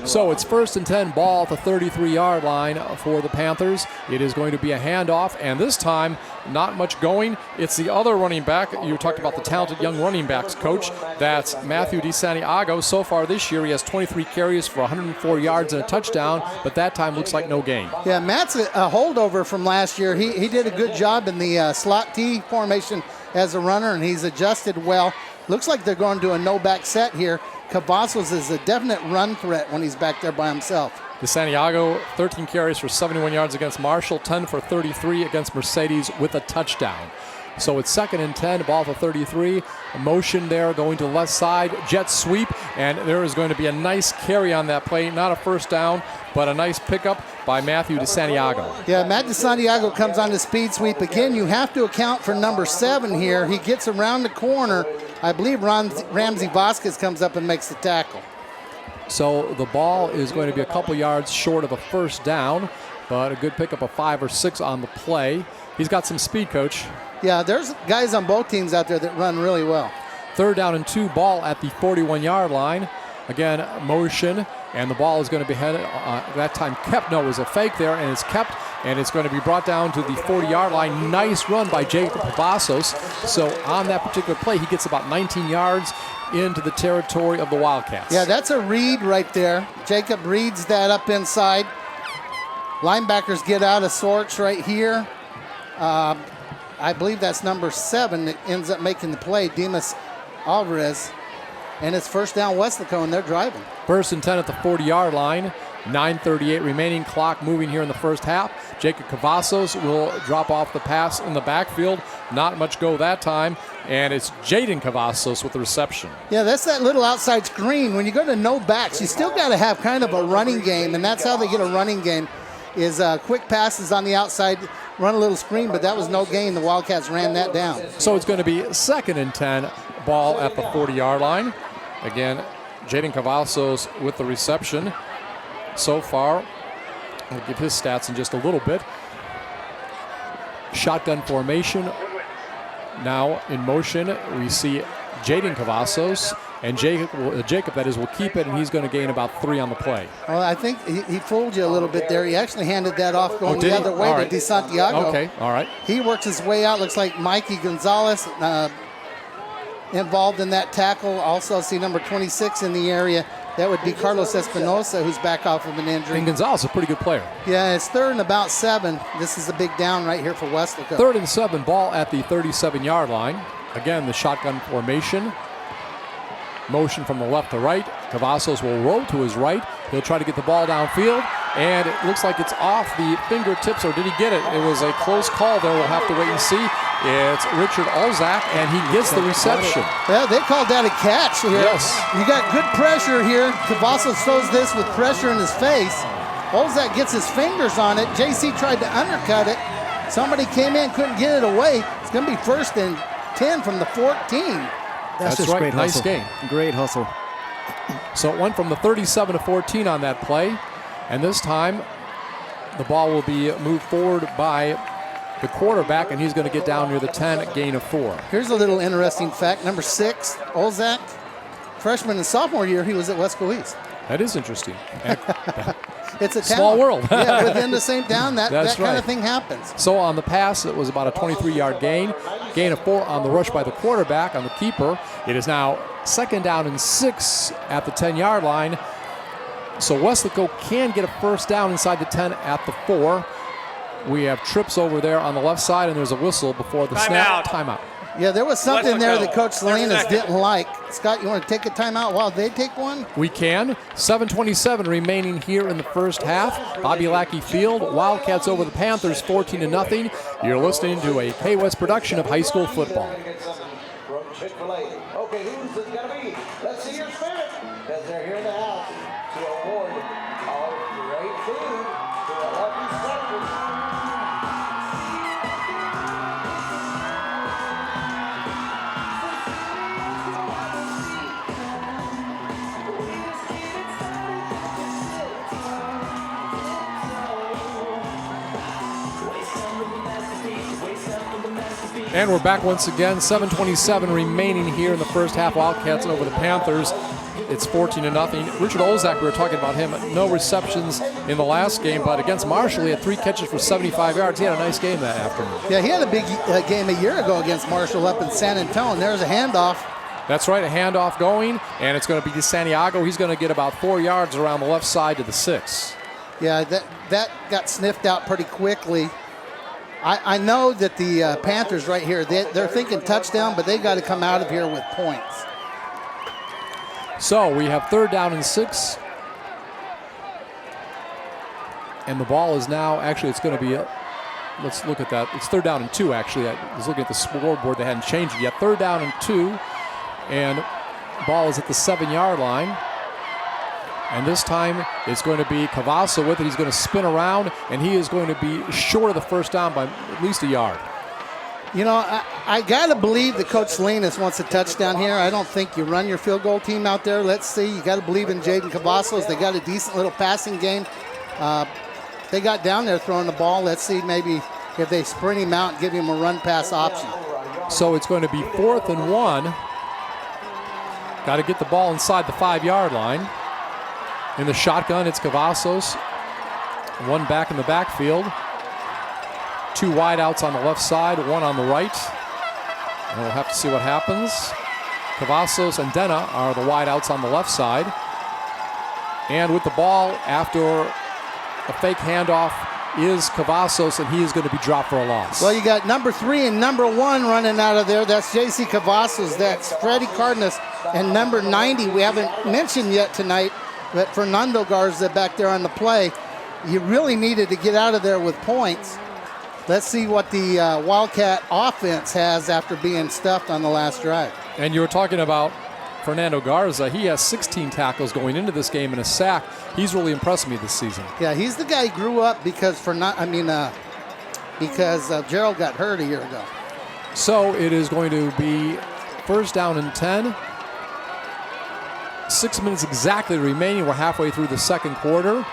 So it's 1st and 10, ball at the 33-yard line for the Panthers. It is going to be a handoff, and this time, not much going. It's the other running back. You talked about the talented young running backs, Coach. That's Matthew DeSantiago. So far this year, he has 23 carries for 104 yards and a touchdown, but that time looks like no gain. Yeah, Matt's a holdover from last year. He did a good job in the slot T formation as a runner, and he's adjusted well. Looks like they're going to a no-back set here. Cavazos is a definite run threat when he's back there by himself. DeSantiago, 13 carries for 71 yards against Marshall, 10 for 33 against Mercedes with a touchdown. So it's 2nd and 10, ball for 33. A motion there going to the left side, jet sweep, and there is going to be a nice carry on that play. Not a first down, but a nice pickup by Matthew DeSantiago. Yeah, Matt DeSantiago comes on the speed sweep. Again, you have to account for number 7 here. He gets around the corner. I believe Ramsey Vasquez comes up and makes the tackle. So the ball is going to be a couple yards short of a first down, but a good pickup of 5 or 6 on the play. He's got some speed, Coach. Yeah, there's guys on both teams out there that run really well. 3rd down and 2, ball at the 41-yard line. Again, motion, and the ball is going to be headed, that time kept. No, it was a fake there, and it's kept, and it's going to be brought down to the 40-yard line. Nice run by Jacob Cavazos. So on that particular play, he gets about 19 yards into the territory of the Wildcats. Yeah, that's a read right there. Jacob reads that up inside. Linebackers get out of sorts right here. I believe that's number 7 that ends up making the play, Dimas Alvarez. And it's 1st down Weslaco, and they're driving. 1st and 10 at the 40-yard line. 9:38 remaining, clock moving here in the first half. Jacob Cavazos will drop off the pass in the backfield. Not much go that time, and it's Jaden Cavazos with the reception. Yeah, that's that little outside screen. When you go to no backs, you still got to have kind of a running game, and that's how they get a running game, is quick passes on the outside, run a little screen, but that was no gain. The Wildcats ran that down. So it's going to be 2nd and 10, ball at the 40-yard line. Again, Jaden Cavazos with the reception. So far, I'll give his stats in just a little bit. Shotgun formation. Now in motion, we see Jaden Cavazos, and Jacob, that is, will keep it, and he's going to gain about 3 on the play. Well, I think he fooled you a little bit there. He actually handed that off going the other way to DeSantiago. Okay, all right. He works his way out. Looks like Mikey Gonzalez involved in that tackle. Also see number 26 in the area. That would be Carlos Espinosa, who's back off of an injury. And Gonzalez is a pretty good player. Yeah, it's 3rd and about 7. This is a big down right here for Weslaco. 3rd and 7, ball at the 37-yard line. Again, the shotgun formation. Motion from the left to right. Cavazos will roll to his right. He'll try to get the ball downfield, and it looks like it's off the fingertips, or did he get it? It was a close call there. We'll have to wait and see. It's Richard Olzak, and he gets the reception. Yeah, they called that a catch here. Yes. You got good pressure here. Cavazos throws this with pressure in his face. Olzak gets his fingers on it. JC tried to undercut it. Somebody came in, couldn't get it away. It's going to be 1st and 10 from the 14. That's just right. Great Nice hustle. game. Great hustle. So it went from the 37 to 14 on that play, and this time the ball will be moved forward by the quarterback, and he's going to get down near the 10, gain of 4. Here's a little interesting fact. Number 6, Olzak, freshman and sophomore year, he was at Weslaco East. That is interesting. It's a town. Small world. Yeah, within the same town, that kind right. of thing happens. So on the pass, it was about a 23-yard gain of 4 on the rush by the quarterback on the keeper. It is now 2nd down and 6 at the 10-yard line. So Weslaco can get a first down inside the 10 at the 4. We have trips over there on the left side, and there's a whistle before the snap. Timeout. Yeah, there was something there that Coach Salinas second. didn't like. Scott, you want to take a timeout while they take one? We can. 7:27 remaining here in the first half. Bobby Lackey Field. Wildcats over the Panthers 14-0. You're listening to a K-West production of high school football. From Chick-fil-A. Okay, who's it going to be? Let's see your spirit, because they're here in the house to award all great food to the lucky celebrants. And we're back once again. 7:27 remaining here in the first half. Wildcats over the Panthers. It's 14-0. Richard Olzak, we were talking about him. No receptions in the last game, but against Marshall, he had 3 catches for 75 yards. He had a nice game that afternoon. Yeah, he had a big game a year ago against Marshall up in San Antonio. There's a handoff. That's right, a handoff going, and it's going to be to Santiago. He's going to get about 4 yards around the left side to the 6. Yeah, that got sniffed out pretty quickly. I know that the Panthers right here, they're thinking touchdown, but they got to come out of here with points. So we have 3rd down and 6. And the ball is now, actually it's going to be, let's look at that. It's 3rd down and 2 actually. I was looking at the scoreboard, they hadn't changed it yet. 3rd down and 2. And ball is at the 7-yard line. And this time it's going to be Cavasso with it. He's going to spin around, and he is going to be short of the first down by at least a yard. You know, I got to believe that Coach Salinas wants a touchdown here. I don't think you run your field goal team out there. Let's see. You got to believe in Jaden Cavazos. They got a decent little passing game. They got down there throwing the ball. Let's see maybe if they sprint him out and give him a run-pass option. So it's going to be 4th and 1. Got to get the ball inside the 5-yard line. In the shotgun, it's Cavazos. 1 back in the backfield. 2 wideouts on the left side, 1 on the right. And we'll have to see what happens. Cavazos and Denna are the wideouts on the left side. And with the ball after a fake handoff is Cavazos, and he is going to be dropped for a loss. Well, you got number 3 and number 1 running out of there. That's J.C. Cavazos. That's Freddie Cardenas. And number 90, we haven't mentioned yet tonight, but Fernando Garza back there on the play. You really needed to get out of there with points. Let's see what the Wildcat offense has after being stuffed on the last drive. And you were talking about Fernando Garza. He has 16 tackles going into this game and a sack. He's really impressed me this season. Yeah, he's the guy who grew up because Gerald got hurt a year ago. So it is going to be 1st down and 10. 6 minutes exactly remaining. We're halfway through the second quarter.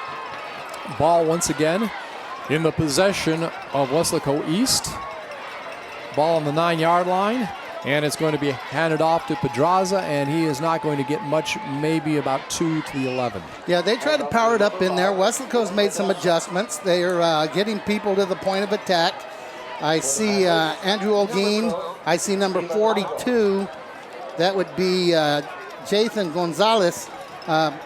Ball once again in the possession of Weslaco East. Ball on the 9-yard line, and it's going to be handed off to Pedraza, and he is not going to get much, maybe about 2 to the 11. Yeah, they tried to power it up in there. Weslaco's made some adjustments. They are getting people to the point of attack. I see Andrew Olguin. I see number 42. That would be Jathan Gonzalez.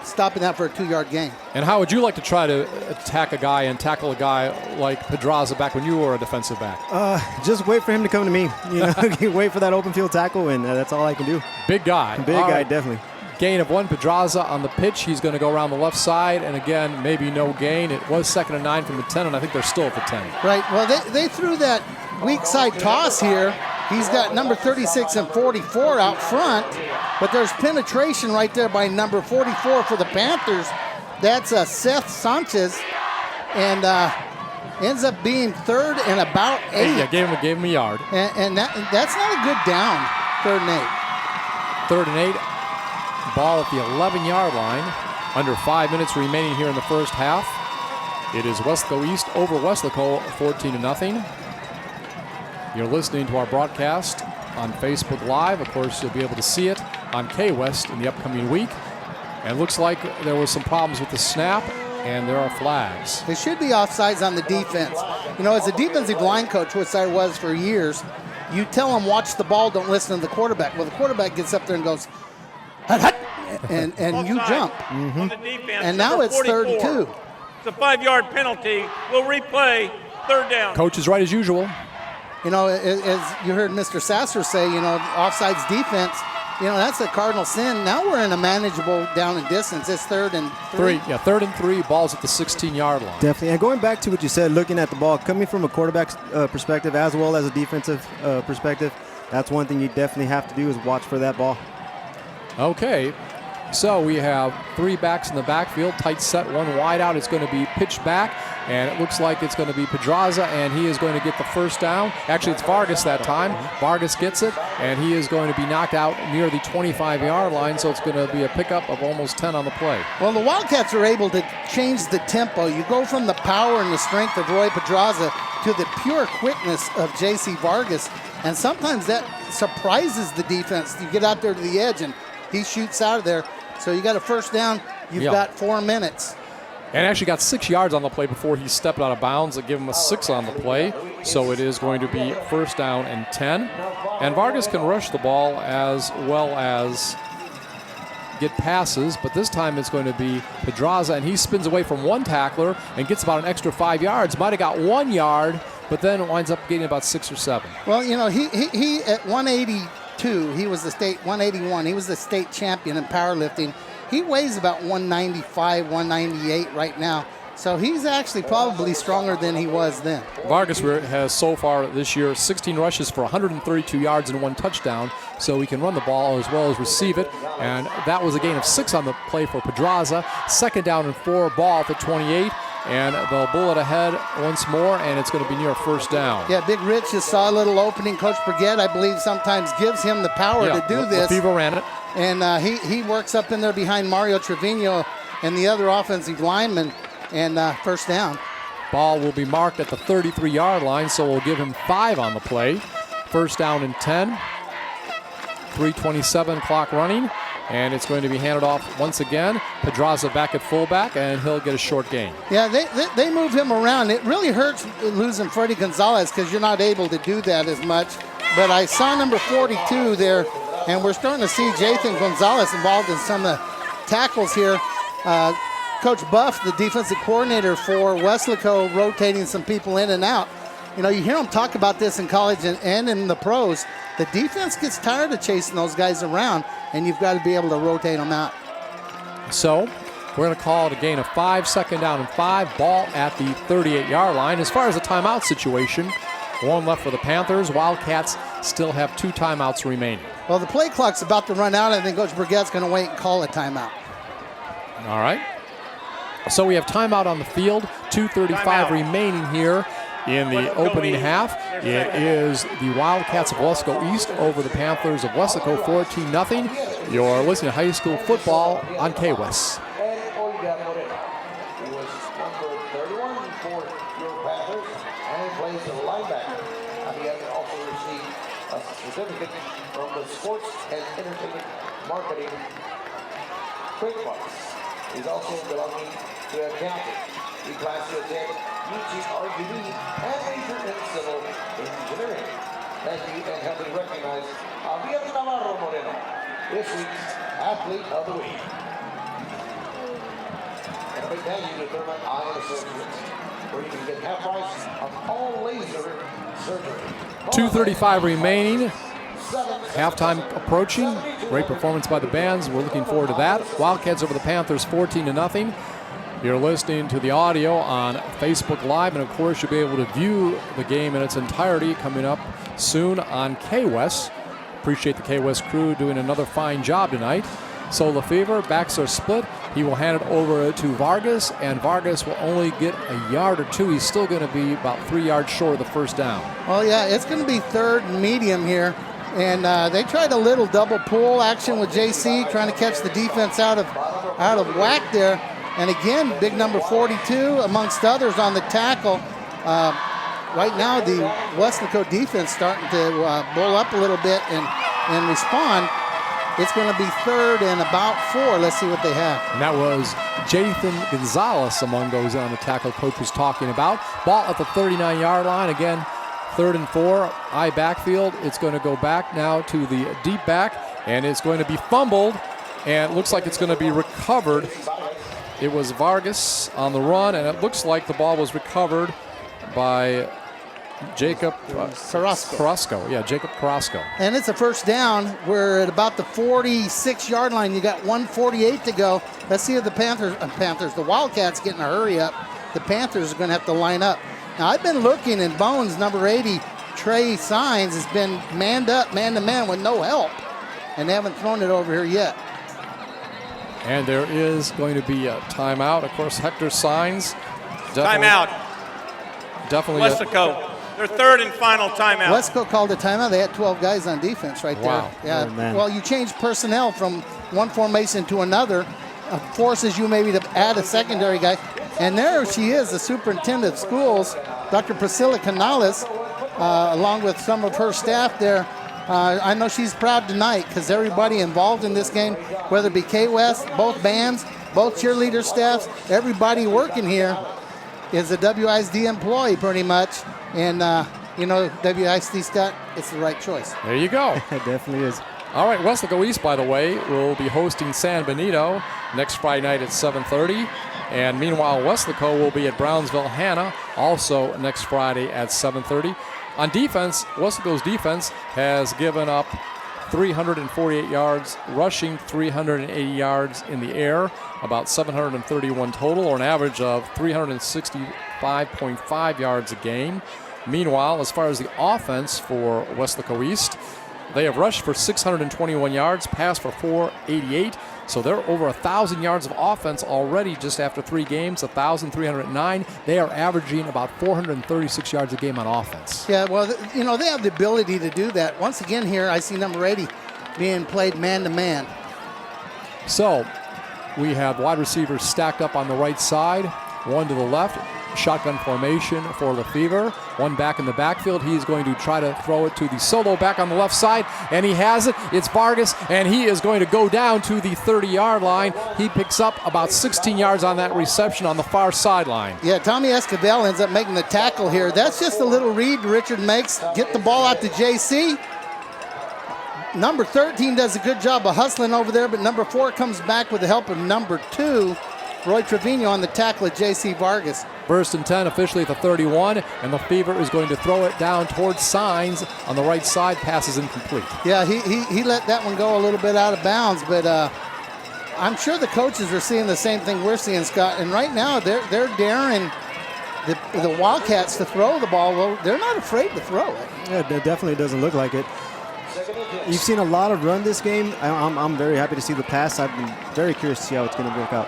Stopping that for a 2-yard gain. And how would you like to try to attack a guy and tackle a guy like Pedraza back when you were a defensive back? Just wait for him to come to me. You know, wait for that open field tackle, and that's all I can do. Big guy. Big guy, definitely. Gain of 1, Pedraza on the pitch. He's going to go around the left side, and again, maybe no gain. It was 2nd and 9 from the 10, and I think they're still at the 10. Right. Well, they threw that weak side toss here. He's got number 36 and 44 out front, but there's penetration right there by number 44 for the Panthers. That's Seth Sanchez, and ends up being 3rd and about 8. Yeah, gave him a yard. And that's not a good down, 3rd and 8. 3rd and 8. Ball at the 11-yard line. Under 5 minutes remaining here in the first half. It is Weslaco East over Weslaco, 14-0. You're listening to our broadcast on Facebook Live. Of course, you'll be able to see it on K-West in the upcoming week. And looks like there was some problems with the snap, and there are flags. There should be offsides on the defense. You know, as a defensive line coach, which I was for years, you tell them watch the ball, don't listen to the quarterback. Well, the quarterback gets up there and goes, hut, hut, and you jump. On the defense, And now it's 44. 3rd and 2. It's a 5-yard penalty. We'll replay 3rd down. Coach is right as usual. You know, as you heard Mr. Sasser say, you know, offsides defense, you know, that's a cardinal sin. Now we're in a manageable down and distance. It's 3rd and 3. Yeah, 3rd and 3, ball's at the 16-yard line. Definitely. And going back to what you said, looking at the ball, coming from a quarterback's perspective as well as a defensive perspective, that's one thing you definitely have to do is watch for that ball. Okay, so we have 3 backs in the backfield, tight set, 1 wide out. It's going to be pitched back, and it looks like it's going to be Pedraza, and he is going to get the first down. Actually, it's Vargas that time. Vargas gets it, and he is going to be knocked out near the 25-yard line, so it's going to be a pickup of almost 10 on the play. Well, the Wildcats are able to change the tempo. You go from the power and the strength of Roy Pedraza to the pure quickness of J.C. Vargas, and sometimes that surprises the defense. You get out there to the edge, and he shoots out of there. So you got a first down. You've got 4 minutes. And actually got 6 yards on the play before he stepped out of bounds. They give him a 6 on the play. So it is going to be first down and 10. And Vargas can rush the ball as well as get passes, but this time it's going to be Pedraza, and he spins away from 1 tackler and gets about an extra 5 yards. Might have got 1 yard, but then winds up getting about 6 or 7. Well, you know, he at 182, he was the state 181. He was the state champion in powerlifting. He weighs about 195, 198 right now. So he's actually probably stronger than he was then. Vargas has so far this year 16 rushes for 132 yards and 1 touchdown, so he can run the ball as well as receive it. And that was a gain of 6 on the play for Pedraza. 2nd down and 4, ball at the 28. And they'll bullet ahead once more, and it's going to be near first down. Yeah, Big Rich just saw a little opening. Coach Brigette, I believe, sometimes gives him the power to do this. Lefevre ran it. And he works up in there behind Mario Trevino and the other offensive lineman, and first down. Ball will be marked at the 33-yard line, so we'll give him 5 on the play. First down and 10. 3:27 clock running. And it's going to be handed off once again. Pedraza back at fullback, and he'll get a short gain. Yeah, they move him around. It really hurts losing Freddie Gonzalez because you're not able to do that as much. But I saw number 42 there, and we're starting to see Jathan Gonzalez involved in some of the tackles here. Coach Buff, the defensive coordinator for Weslaco, rotating some people in and out. You know, you hear them talk about this in college and in the pros. The defense gets tired of chasing those guys around, and you've got to be able to rotate them out. So we're going to call it a gain of 5, 2nd down and 5, ball at the 38-yard line. As far as the timeout situation, 1 left for the Panthers. Wildcats still have 2 timeouts remaining. Well, the play clock's about to run out. I think Coach Brigette's going to wait and call a timeout. All right. So we have timeout on the field, 2:35 remaining here in the opening half. It is the Wildcats of Weslaco East over the Panthers of Weslaco, 14-0. You're listening to high school football on KWES. And Olga Moreno, who was number 31 for your Panthers, and he plays the linebacker. And he has also received a certificate from the Sports and Entertainment Marketing QuickBooks. He's also belonging to accounting. He plans to attend UTRGV and major in civil engineering. Thank you, and helping recognize Javier Navarro Moreno, this week's Athlete of the Week. And a big thank you to Thurman Eye Associates, where you can get half price on all laser surgery. 2:35 remaining. Halftime approaching. Great performance by the bands. We're looking forward to that. Wildcats over the Panthers 14-0. You're listening to the audio on Facebook Live, and of course you'll be able to view the game in its entirety coming up soon on KWES. Appreciate the KWES crew doing another fine job tonight. So Lefevre, backs are split. He will hand it over to Vargas, and Vargas will only get a yard or 2. He's still going to be about 3 yards short of the first down. Well, yeah, it's going to be 3rd and medium here. And they tried a little double pull action with JC, trying to catch the defense out of whack there. And again, big number 42, amongst others, on the tackle. Right now, the Weslaco defense starting to bull up a little bit and respond. It's going to be 3rd and about 4. Let's see what they have. And that was Jathan Gonzalez among those on the tackle coach was talking about. Ball at the 39-yard line. Again, 3rd and 4. I backfield. It's going to go back now to the deep back, and it's going to be fumbled, and it looks like it's going to be recovered. It was Vargas on the run, and it looks like the ball was recovered by Jacob Carrasco. Yeah, Jacob Carrasco. And it's a first down. We're at about the 46-yard line. You got 1:48 to go. Let's see if the the Wildcats getting a hurry up. The Panthers are going to have to line up. Now, I've been looking, and Bones, number 80, Trey Signs, has been manned up, man-to-man with no help, and they haven't thrown it over here yet. And there is going to be a timeout. Of course, Hector Signs. Timeout. Definitely. Weslaco. Their 3rd and final timeout. Weslaco called a timeout. They had 12 guys on defense right Wow. there. Yeah. Oh, man. Well, you change personnel from one formation to another, forces you maybe to add a secondary guy. And there she is, the superintendent of schools, Dr. Priscilla Canales, along with some of her staff there. I know she's proud tonight because everybody involved in this game, whether it be K-West, both bands, both cheerleader staffs, everybody working here is a WISD employee pretty much. And, WISD, Scott, it's the right choice. There you go. It definitely is. All right, Weslaco East, by the way, will be hosting San Benito next Friday night at 7:30. And meanwhile, Weslaco will be at Brownsville Hanna also next Friday at 7:30. On defense, Weslaco's defense has given up 348 yards rushing, 380 yards in the air, about 731 total, or an average of 365.5 yards a game. Meanwhile, as far as the offense for Weslaco East, they have rushed for 621 yards, passed for 488. So they're over 1,000 yards of offense already just after 3 games, 1,309. They are averaging about 436 yards a game on offense. Yeah, well, they have the ability to do that. Once again here, I see number 80 being played man-to-man. So we have wide receivers stacked up on the right side, one to the left. Shotgun formation for Lefevre. One back in the backfield. He's going to try to throw it to the solo back on the left side, and he has it. It's Vargas, and he is going to go down to the 30-yard line. He picks up about 16 yards on that reception on the far sideline. Yeah, Tommy Esquivel ends up making the tackle here. That's just a little read Richard makes. Get the ball out to JC. Number 13 does a good job of hustling over there, but number 4 comes back with the help of number 2, Roy Trevino, on the tackle of JC Vargas. 1st and 10 officially at the 31, and Lefevre is going to throw it down towards Signs on the right side. Pass is incomplete. Yeah, he let that one go a little bit out of bounds, but I'm sure the coaches are seeing the same thing we're seeing, Scott. And right now they're daring the Wildcats to throw the ball. Well, they're not afraid to throw it. Yeah, it definitely doesn't look like it. You've seen a lot of run this game. I'm very happy to see the pass. I've been very curious to see how it's going to work out.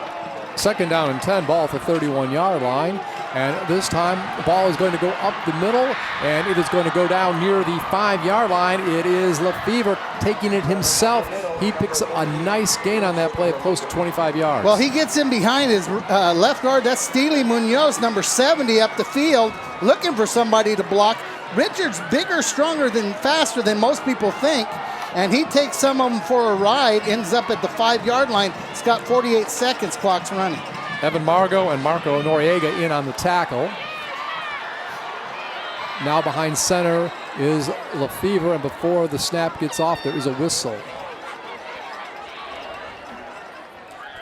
2nd down and 10, ball at the 31-yard line. And this time, the ball is going to go up the middle, and it is going to go down near the 5-yard line. It is Lefevre taking it himself. He picks up a nice gain on that play, close to 25 yards. Well, he gets in behind his left guard. That's Steely Munoz, number 70, up the field, looking for somebody to block. Richard's bigger, stronger, faster than most people think. And he takes some of them for a ride, ends up at the 5-yard line. It's got 48 seconds, clock's running. Evan Margot and Marco Noriega in on the tackle. Now behind center is Lefevre, and before the snap gets off, there is a whistle.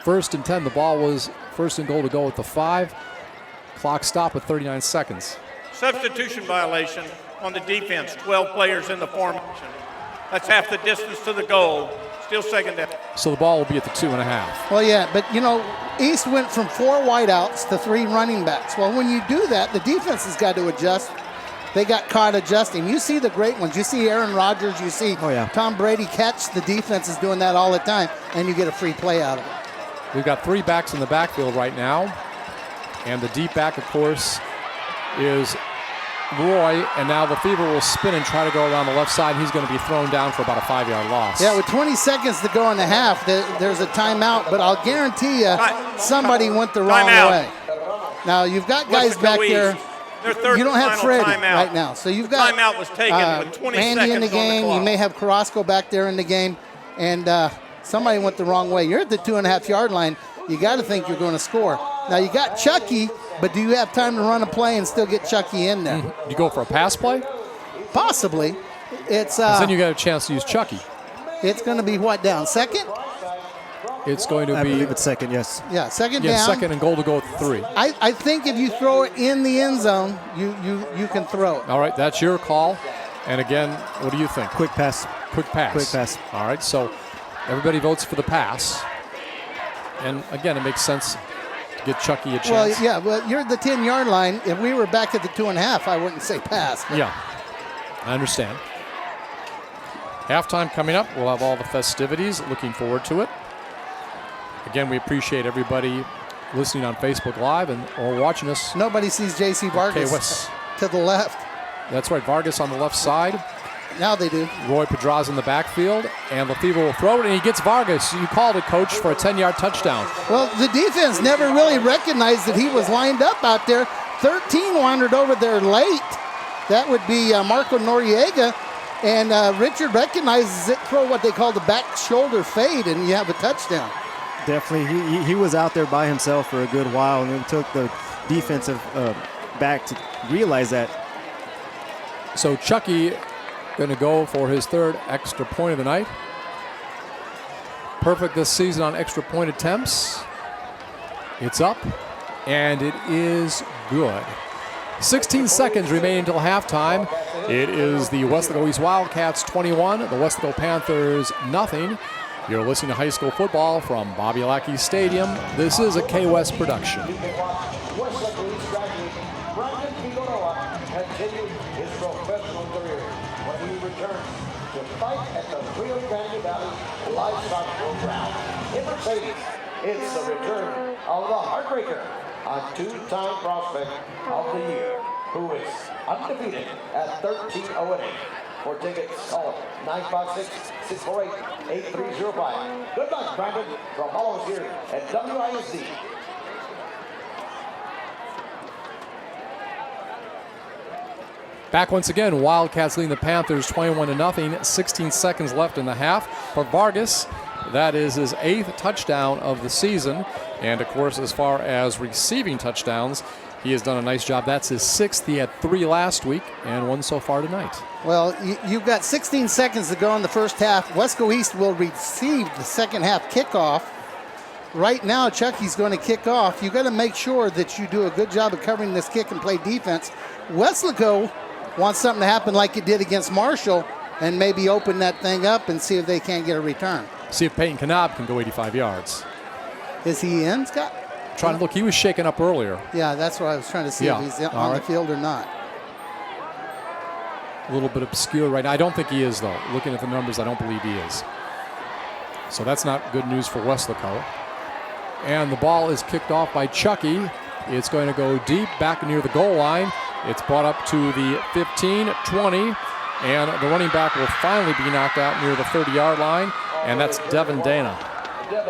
1st and 10, the ball was 1st and goal to go at the 5. Clock stop at 39 seconds. Substitution violation on the defense, 12 players in the formation. That's half the distance to the goal. Still 2nd down. So the ball will be at the 2.5. Well, yeah, but, East went from 4 wideouts to 3 running backs. Well, when you do that, the defense has got to adjust. They got caught adjusting. You see the great ones. You see Aaron Rodgers. You see Tom Brady catch. The defense is doing that all the time, and you get a free play out of it. We've got 3 backs in the backfield right now. And the deep back, of course, is Roy, and now Lefevre will spin and try to go around the left side. He's going to be thrown down for about a 5-yard loss. Yeah, with 20 seconds to go in the half, there's a timeout, but I'll guarantee you somebody went the wrong way. Now, you've got guys back there. You don't have Freddie right now. So you've got timeout was taken with 20 Randy seconds in the game. on the clock. You may have Carrasco back there in the game. and somebody went the wrong way. You're at the 2.5-yard line. You got to think you're going to score. Now, you got Chucky, but do you have time to run a play and still get Chucky in there? You go for a pass play? Possibly. It's then you got a chance to use Chucky. It's going to be what, down? Second? It's going to I be... believe it's second, yes. Yeah, second Yeah, down. second and goal to go with 3. I think if you throw it in the end zone, you can throw it. All right, that's your call. And again, what do you think? Quick pass. Quick pass. Quick pass. All right, so everybody votes for the pass. And again, it makes sense to get Chucky a chance. Well, yeah, well, you're at the 10-yard line. If we were back at the 2.5, I wouldn't say pass. Yeah, I understand. Halftime coming up. We'll have all the festivities. Looking forward to it. Again, we appreciate everybody listening on Facebook Live or watching us. Nobody sees J.C. Vargas to the left. That's right, Vargas on the left side. Now they do. Roy Pedraza in the backfield, and Lefebvre will throw it, and he gets Vargas. You called it, Coach, for a 10-yard touchdown. Well, the defense never really recognized that he was lined up out there. 13 wandered over there late. That would be Marco Noriega, and Richard recognizes it, throw what they call the back shoulder fade, and you have a touchdown. Definitely. He was out there by himself for a good while, and it took the defensive back to realize that. So Chucky going to go for his 3rd extra point of the night. Perfect this season on extra point attempts. It's up, and it is good. 16 seconds remain until halftime. It is the Weslaco East Wildcats 21, the Weslaco Panthers nothing. You're listening to high school football from Bobby Lackey Stadium. This is a K-West production. Weslaco East graduate Brandon Figueroa continued his professional career when he returned to fight at the Rio Grande Valley Livestock Ground. In Mercedes, it's the return of the Heartbreaker, a 2-time prospect of the year, who is undefeated at 13-0-8. For tickets, call 956-648-8305. Good luck, Brandon, from all of us here at WISD. Back once again, Wildcats leading the Panthers 21-0. 16 seconds left in the half. For Vargas, that is his 8th touchdown of the season. And of course, as far as receiving touchdowns, he has done a nice job. That's his 6th. He had 3 last week and 1 so far tonight. Well, you've got 16 seconds to go in the first half. Weslaco East will receive the second half kickoff. Right now, Chucky's going to kick off. You've got to make sure that you do a good job of covering this kick and play defense. Weslaco wants something to happen like it did against Marshall and maybe open that thing up and see if they can't get a return. See if Peyton Knob can go 85 yards. Is he in, Scott? Trying to look. He was shaken up earlier. Yeah, that's what I was trying to see if he's on the field or not. A little bit obscure right now. I don't think he is, though. Looking at the numbers, I don't believe he is. So that's not good news for Weslaco. And the ball is kicked off by Chucky. It's going to go deep back near the goal line. It's brought up to the 15, 20, and the running back will finally be knocked out near the 30-yard line, and that's Devin Dana.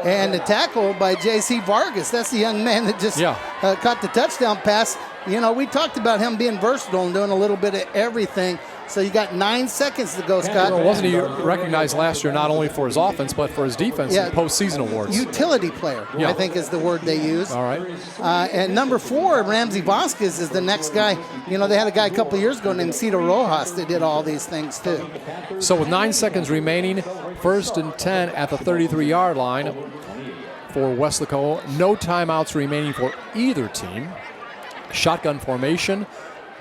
And the tackle by J.C. Vargas. That's the young man that just caught the touchdown pass. You know, we talked about him being versatile and doing a little bit of everything. So you got 9 seconds to go, Scott. Well, wasn't he recognized last year not only for his offense but for his defense in postseason awards? Utility player, I think is the word they use. All right. And number 4, Ramsey Vasquez, is the next guy. You know, they had a guy a couple of years ago named Cito Rojas that did all these things too. So with 9 seconds remaining, 1st and 10 at the 33-yard line for Weslaco. No timeouts remaining for either team. Shotgun formation,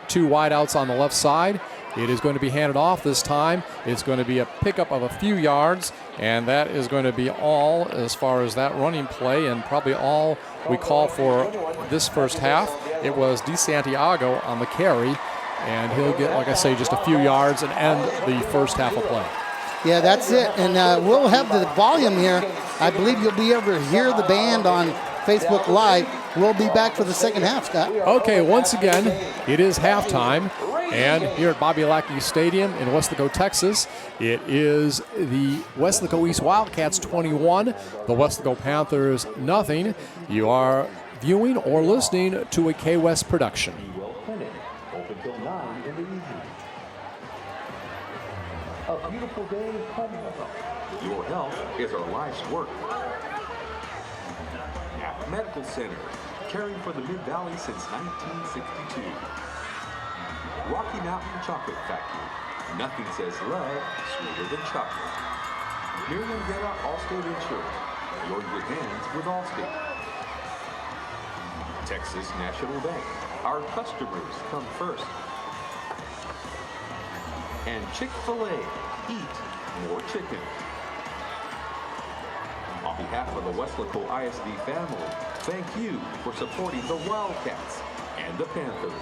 2 wideouts on the left side. It is going to be handed off this time. It's going to be a pickup of a few yards, and that is going to be all as far as that running play, and probably all we call for this first half. It was DeSantiago on the carry, and he'll get, like I say, just a few yards and end the first half of play. Yeah, that's it. And we'll have the volume here. I believe you'll be able to hear the band on Facebook Live. We'll be back for the second half, Scott. Okay, once again, it is halftime. And here at Bobby Lackey Stadium in Weslaco, Texas, it is the Weslaco East Wildcats 21, the Weslaco Panthers nothing. You are viewing or listening to a K-West production. A beautiful day coming up. Your health is our life's work. At Medical Center, caring for the Mid-Valley since 1962. Rocky Mountain Chocolate Factory. Nothing says love sweeter than chocolate. Miriam Guerra Allstate Insurance. You're in good hands with Allstate. Texas National Bank. Our customers come first. And Chick-fil-A. Eat more chicken. On behalf of the Weslaco ISD family, thank you for supporting the Wildcats and the Panthers.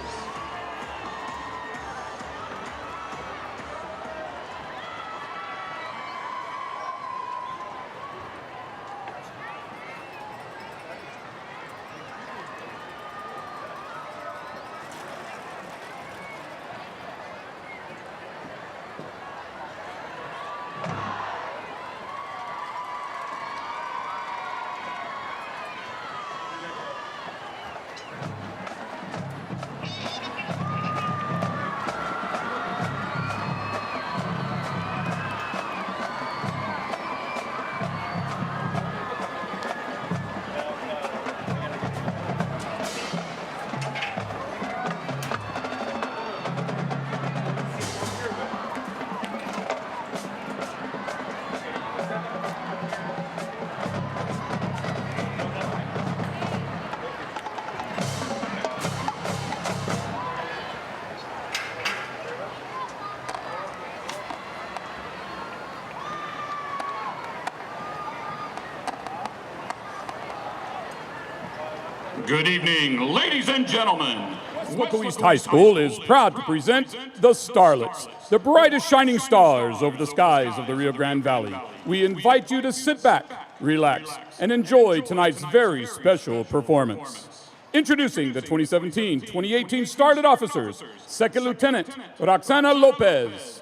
Good evening, ladies and gentlemen. Weslaco East High School is proud to present the Starlets, the brightest shining stars over the skies of the Rio Grande Valley. We invite you to sit back, relax, and enjoy tonight's very special performance. Introducing the 2017-2018 Starlet officers, Second Lieutenant Roxana Lopez,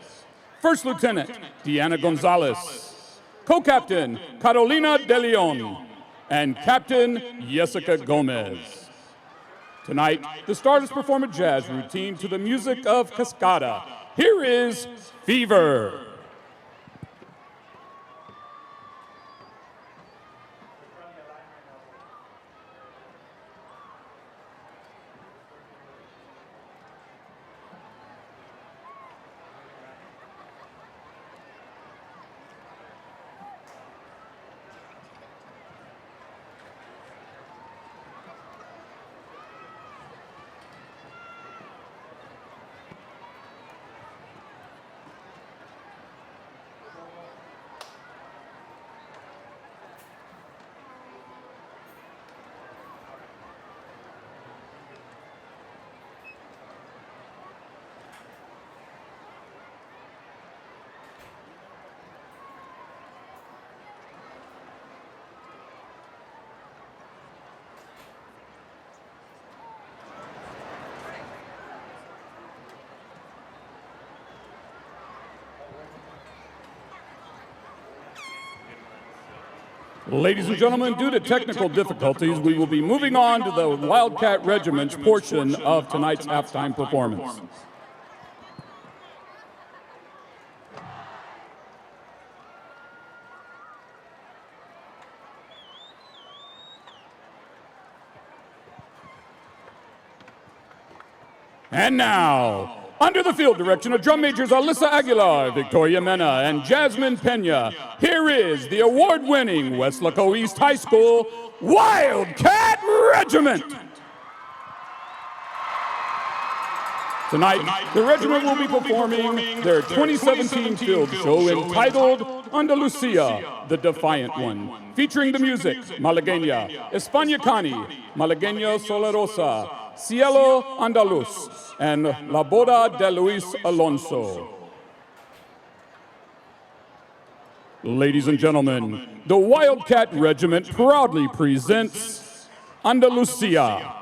First Lieutenant Diana Gonzalez, Co-Captain Carolina De Leon, and Captain Jessica Gomez. Tonight, the Starlets perform a jazz routine to the music of Cascada. Here is Fever. Ladies and gentlemen, due to technical difficulties, we will be moving on to the Wildcat Regiment's portion of tonight's halftime performance. And now, under the field direction of drum majors Alyssa Aguilar, Victoria Mena, and Jasmine Pena, here is the award-winning Weslaco East High School Wildcat Regiment. Tonight, the regiment will be performing their 2017 field show entitled Andalusia, the Defiant One, featuring the music Malagueña, España Cani, Malagueño Solarosa, Cielo Andaluz, and La Boda de Luis Alonso. Ladies and gentlemen, the Wildcat Regiment proudly presents Andalusia.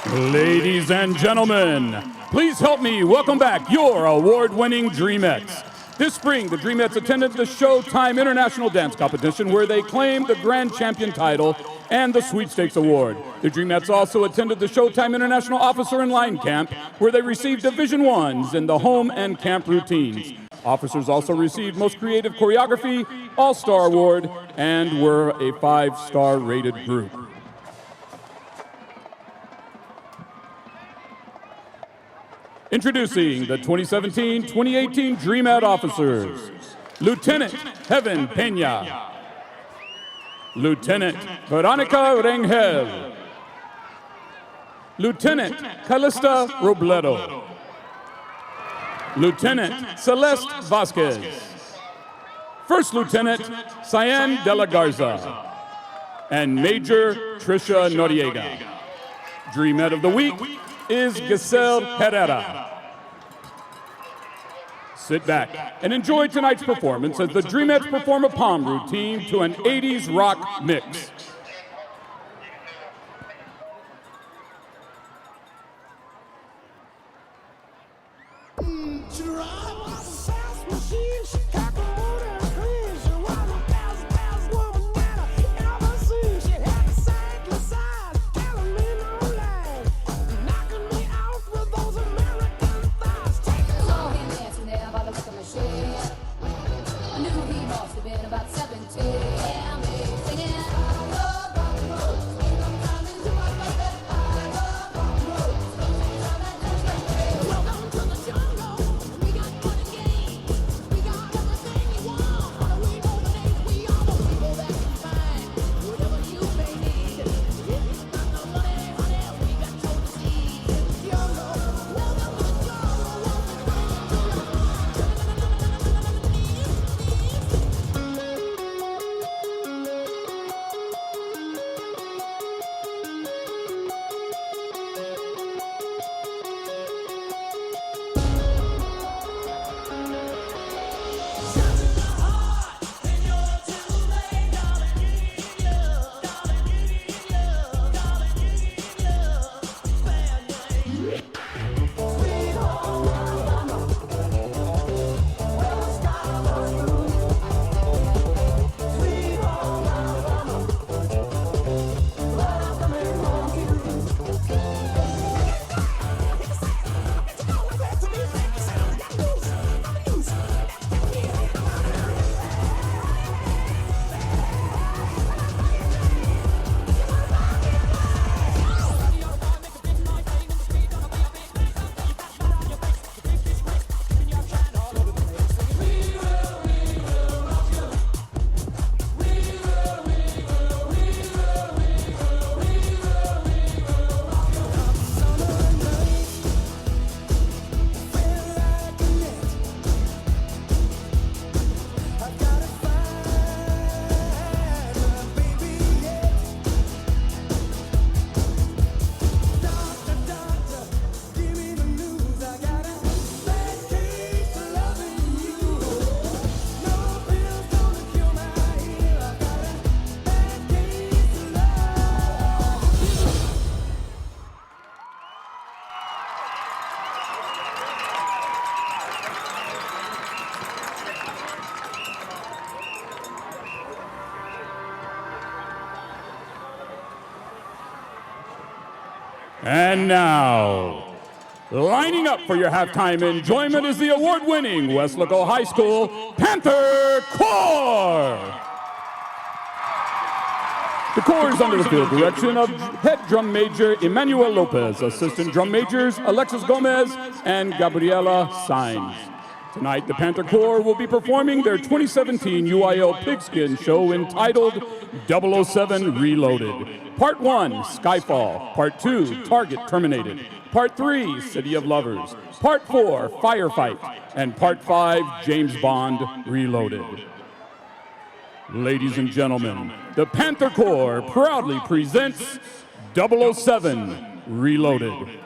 Ladies and gentlemen, please help me welcome back your award-winning Dreamettes. This spring, the Dreamettes attended the Showtime International Dance Competition where they claimed the Grand Champion title and the Sweepstakes Award. The Dreamettes also attended the Showtime International Officer in Line Camp where they received Division Is in the home and camp routines. Officers also received Most Creative Choreography, All-Star Award, and were a 5-star rated group. Introducing the 2017-2018 Dreamette officers. Lieutenant Heaven Peña. Lieutenant Veronica Rengel. Lieutenant Calista Robledo. Lieutenant Celeste Vasquez. First Lieutenant Cyan de la Garza. And Major Trisha Noriega. Dreamette of the Week is Giselle Herrera. Sit back and enjoy tonight's performance as the Dreamettes perform a palm routine to an 80s rock mix. And now, lining up for your halftime enjoyment is the award-winning Weslaco High School Panther Corps. The Corps is under the field direction of head drum major Emmanuel Lopez, assistant drum majors Alexis Gomez and Gabriela Sainz. Tonight, the Panther Corps will be performing their 2017 UIL Pigskin show entitled 007 Reloaded. Part 1, Skyfall. Part 2, Target Terminated. Part 3, City of Lovers. Part 4, Firefight. And Part 5, James Bond Reloaded. Ladies and gentlemen, the Panther Corps proudly presents 007 Reloaded.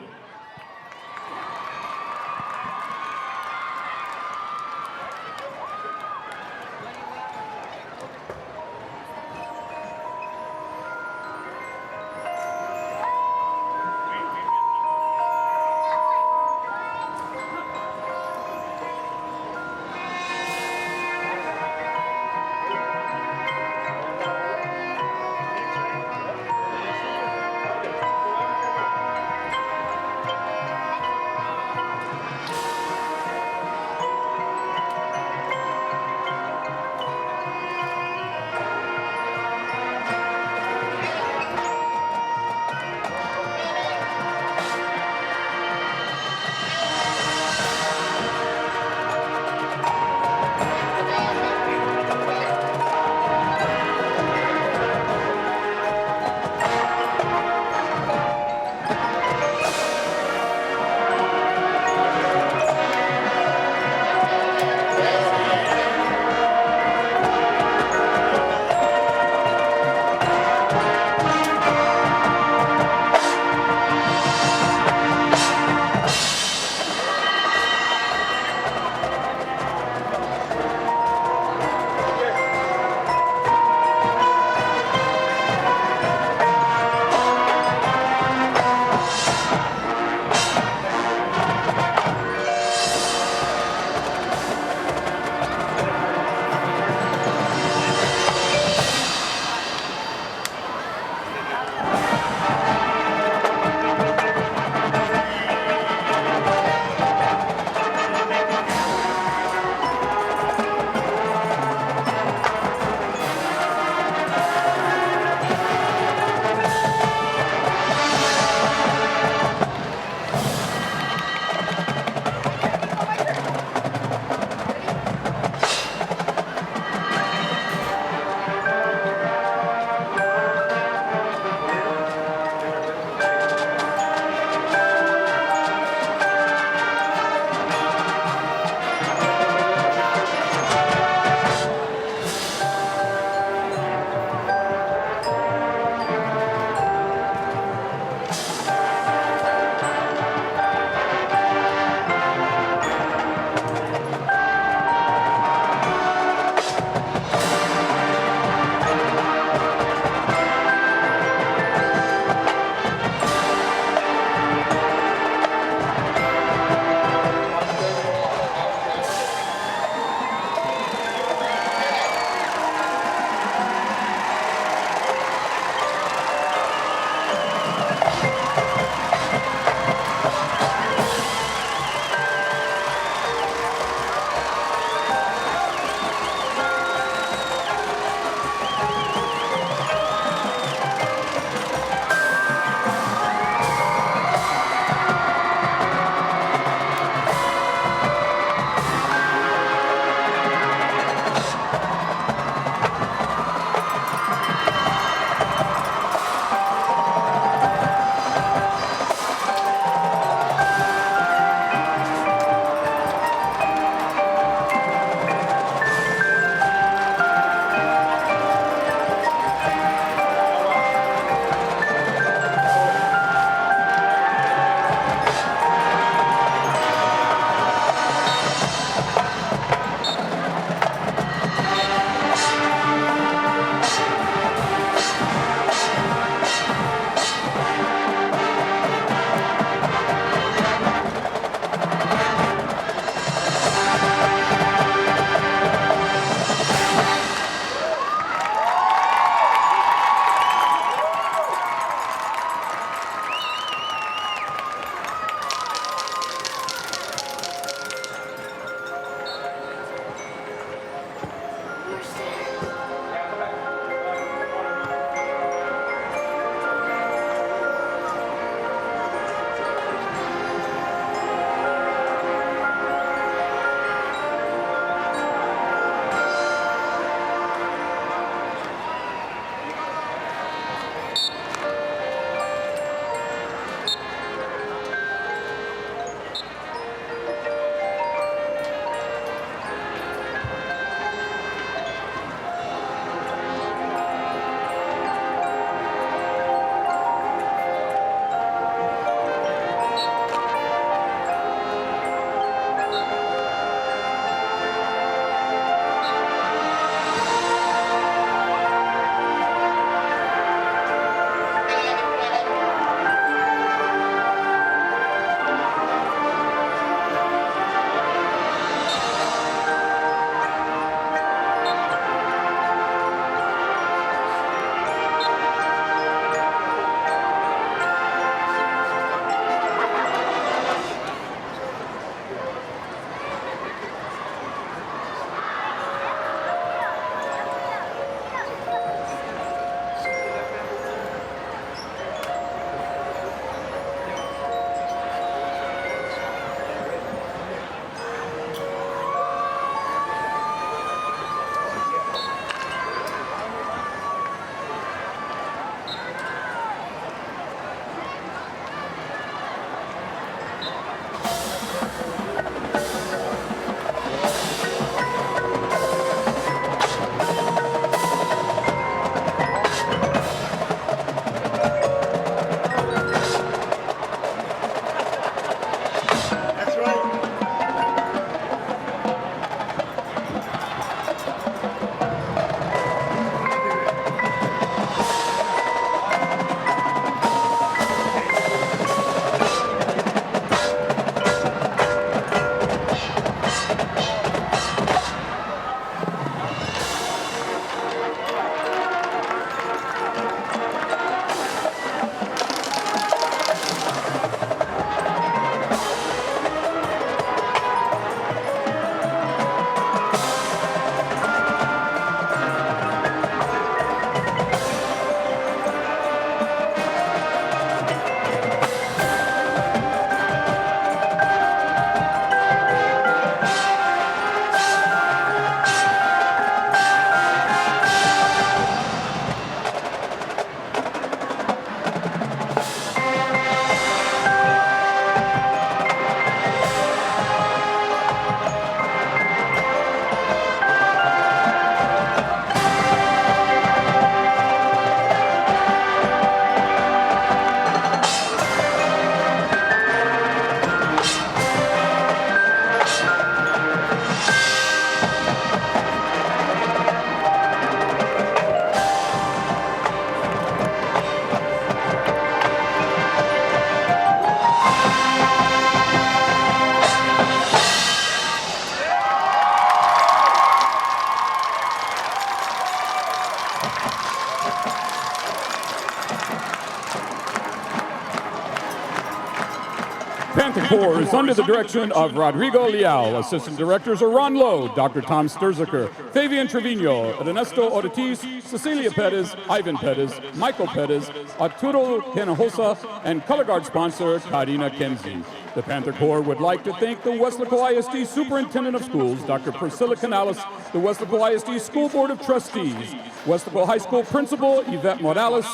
Panther Corps is under the direction of Rodrigo Leal. Assistant directors are Ron Lowe, Dr. Tom Sturzaker, Fabian Trevino, Ernesto Ortiz, Cecilia Perez, Ivan Perez, Michael Perez, Arturo Hinojosa, and color guard sponsor Karina Kenzie. The Panther Corps would like to thank the Weslaco ISD Superintendent of Schools, Dr. Priscilla Canales, the Weslaco ISD School Board of Trustees, Weslaco High School Principal Yvette Morales,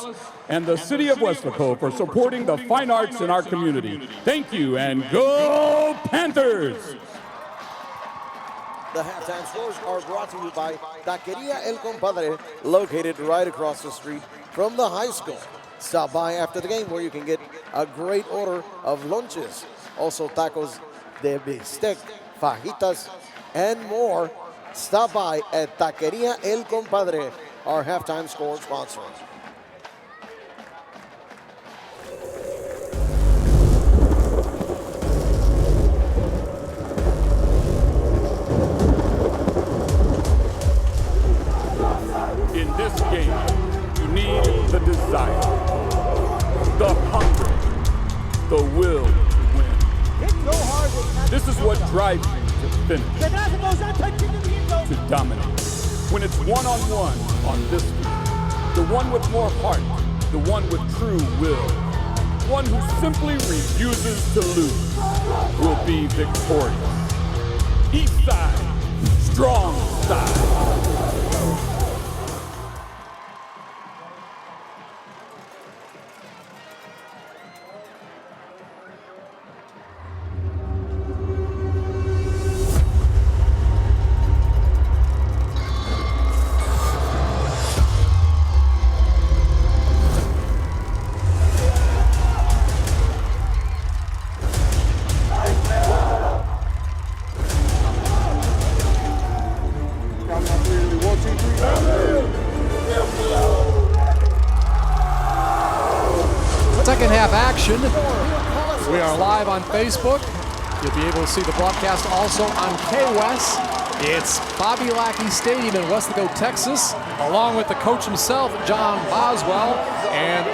and the City of Weslaco for supporting the fine arts in our community. Thank you, and go Panthers! The halftime scores are brought to you by Taqueria El Compadre, located right across the street from the high school. Stop by after the game where you can get a great order of lunches. Also tacos de bistec, fajitas, and more. Stop by at Taqueria El Compadre, our halftime score sponsor. In this game, you need the desire, the hunger, the will to win. This is what drives you to finish, to dominate. When it's one-on-one on this field, the one with more heart, the one with true will, one who simply refuses to lose, will be victorious. East side, strong side. Second half action. We are live on Facebook. You'll be able to see the broadcast also on KWES. It's Bobby Lackey Stadium in Weslaco, Texas, along with the coach himself, John Boswell, and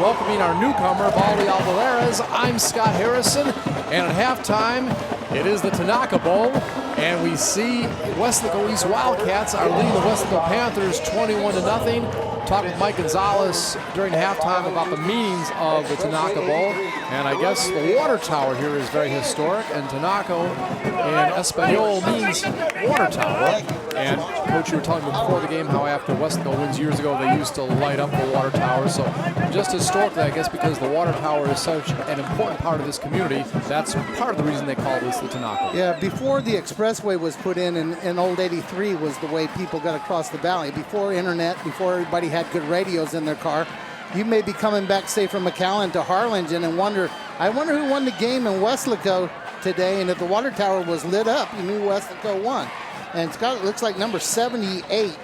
welcoming our newcomer, Baldy Alvarez. I'm Scott Harrison, and at halftime, it is the Tinaco Bowl, and we see Weslaco East Wildcats are leading the Weslaco Panthers 21-0. Talked with Mike Gonzalez during halftime about the meanings of the Tinaco Bowl, and I guess the water tower here is very historic, and Tinaco in Espanol means water tower. And Coach, you were telling me before the game how after Weslaco wins years ago, they used to light up the water tower. So just historically, I guess because the water tower is such an important part of this community, that's part of the reason they call this the Tinaco. Yeah, before the expressway was put in old 83 was the way people got across the valley. Before internet, before everybody had good radios in their car, you may be coming back, say, from McAllen to Harlingen and I wonder who won the game in Weslaco today, and if the water tower was lit up, you knew Weslaco won. And Scott, it looks like number 78,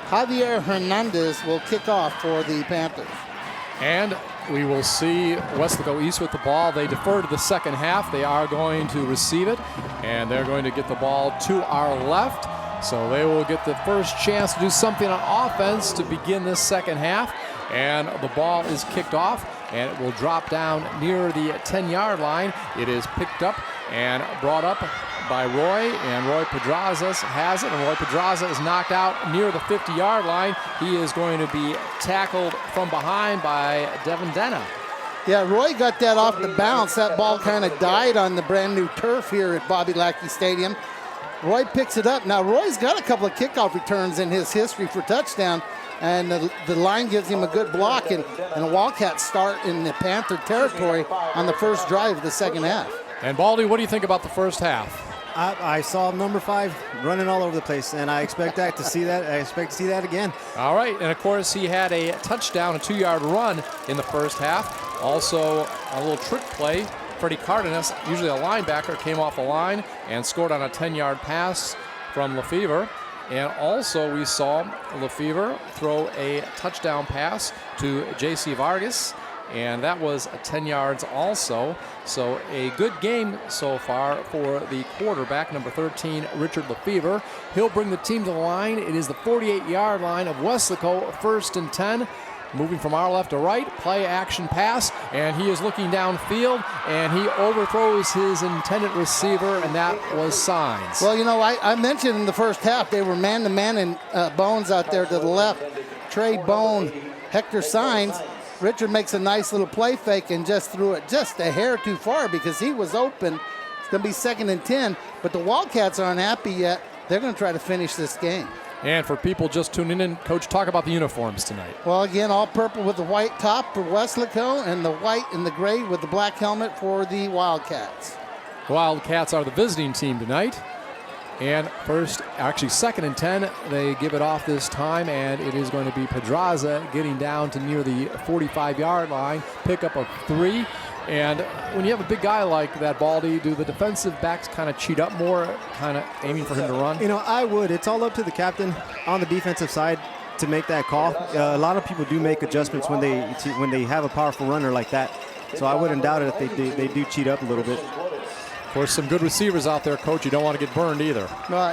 Javier Hernandez, will kick off for the Panthers. And we will see Weslaco East with the ball. They defer to the second half. They are going to receive it, and they're going to get the ball to our left. So they will get the first chance to do something on offense to begin this second half. And the ball is kicked off, and it will drop down near the 10-yard line. It is picked up and brought up by Roy, and Roy Pedraza has it, and Roy Pedraza is knocked out near the 50-yard line. He is going to be tackled from behind by Devin Denna. Yeah, Roy got that off the bounce. That ball kind of died on the brand new turf here at Bobby Lackey Stadium. Roy picks it up. Now, Roy's got a couple of kickoff returns in his history for touchdown, and the line gives him a good block, and the Wildcats start in the Panther territory on the first drive of the second half. And Baldy, what do you think about the first half? I saw number 5 running all over the place, and I expect to see that. I expect to see that again. All right, and of course he had a touchdown, a 2-yard run in the first half. Also a little trick play. Freddie Cardenas, usually a linebacker, came off the line and scored on a 10-yard pass from Lefevre. And also we saw Lefevre throw a touchdown pass to J.C. Vargas, and that was 10 yards also. So a good game so far for the quarterback, number 13, Richard Lefevre. He'll bring the team to the line. It is the 48-yard line of Weslaco, 1st and 10. moving from our left to right, play action pass, and he is looking downfield, and he overthrows his intended receiver, and that was Signs. Well, you know, I mentioned in the first half they were man-to-man and Bones out there to the left. Trey Bone, Hector Signs. Richard makes a nice little play fake and just threw it just a hair too far because he was open. It's going to be 2nd and 10, but the Wildcats aren't happy yet. They're going to try to finish this game. And for people just tuning in, Coach, talk about the uniforms tonight. Well, again, all purple with the white top for Weslaco and the white and the gray with the black helmet for the Wildcats. The Wildcats are the visiting team tonight. And second and 10, they give it off this time, and it is going to be Pedraza getting down to near the 45-yard line, pick up a 3. And when you have a big guy like that, Baldy, do the defensive backs kind of cheat up more, kind of aiming for him to run? You know, I would. It's all up to the captain on the defensive side to make that call. A lot of people do make adjustments when they have a powerful runner like that. So I wouldn't doubt it if they do cheat up a little bit. Of course, some good receivers out there, Coach. You don't want to get burned either.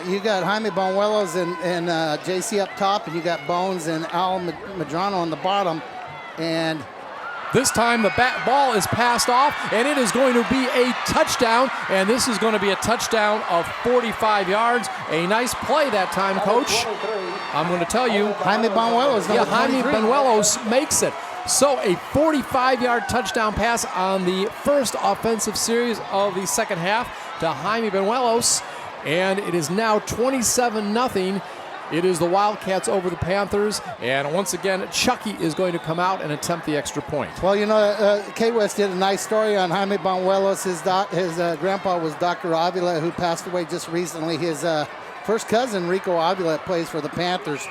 You got Jaime Bonuelos and JC up top, and you got Bones and Al Medrano on the bottom. And this time the ball is passed off, and it is going to be a touchdown. And this is going to be a touchdown of 45 yards. A nice play that time, Coach. I'm going to tell you. Jaime Bonuelos. Yeah, Jaime Bonuelos makes it. So a 45-yard touchdown pass on the first offensive series of the second half to Jaime Bonuelos. And it is now 27-0. It is the Wildcats over the Panthers. And once again, Chucky is going to come out and attempt the extra point. Well, you know, K-West did a nice story on Jaime Bonuelos. His grandpa was Dr. Avila, who passed away just recently. His first cousin, Rico Avila, plays for the Panthers.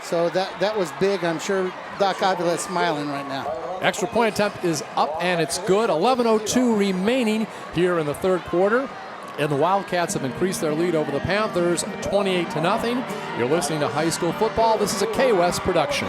So that was big. I'm sure Doc Avila is smiling right now. Extra point attempt is up, and it's good. 11:02 remaining here in the third quarter. And the Wildcats have increased their lead over the Panthers 28-0. You're listening to High School Football. This is a K-West production.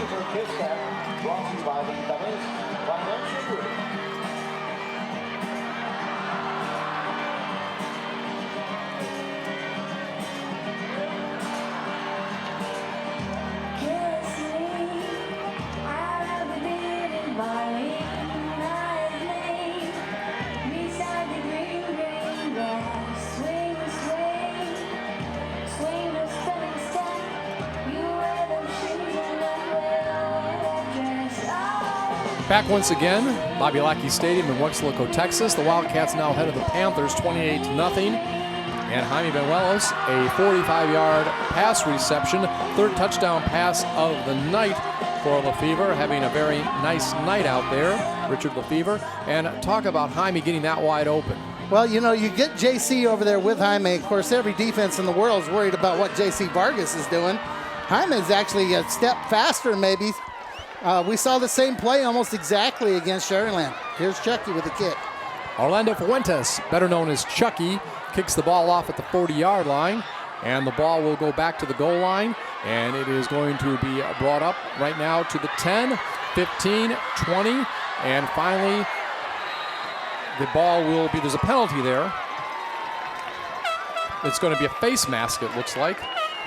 Back once again, Bobby Lackey Stadium in Weslaco, Texas. The Wildcats now ahead of the Panthers 28-0. And Jaime Bonuelos, a 45-yard pass reception, third touchdown pass of the night for Lefevre, having a very nice night out there, Richard Lefevre. And talk about Jaime getting that wide open. Well, you know, you get JC over there with Jaime. Of course, every defense in the world is worried about what JC Vargas is doing. Jaime is actually a step faster, maybe. We saw the same play almost exactly against Sherryland. Here's Chucky with the kick. Orlando Fuentes, better known as Chucky, kicks the ball off at the 40-yard line, and the ball will go back to the goal line, and it is going to be brought up right now to the 10, 15, 20, and finally the ball will be, there's a penalty there. It's going to be a face mask, it looks like.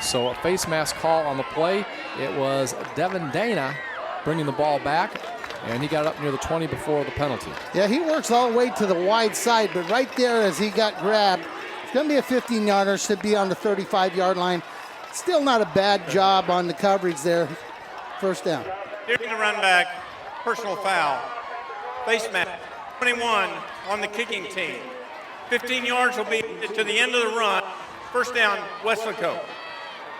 So a face mask call on the play. It was Devin Dana bringing the ball back, and he got up near the 20 before the penalty. Yeah, he works all the way to the wide side, but right there as he got grabbed, it's going to be a 15-yarder, should be on the 35-yard line. Still not a bad job on the coverage there. First down. During the run back, personal foul. Face mask, 21 on the kicking team. 15 yards will be to the end of the run. First down, Weslaco.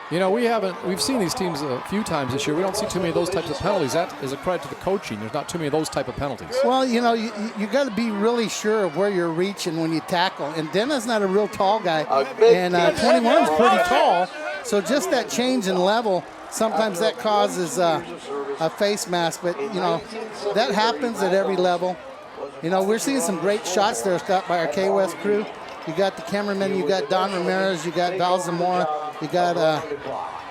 You know, we've seen these teams a few times this year. We don't see too many of those types of penalties. That is a credit to the coaching. There's not too many of those type of penalties. Well, you know, you got to be really sure of where you're reaching when you tackle. And Dena's not a real tall guy, and 21 is pretty tall. So just that change in level, sometimes that causes a face mask. But, you know, that happens at every level. You know, we're seeing some great shots there, Scott, by our K-West crew. You got the cameraman, you got Don Ramirez, you got Val Zamora, you got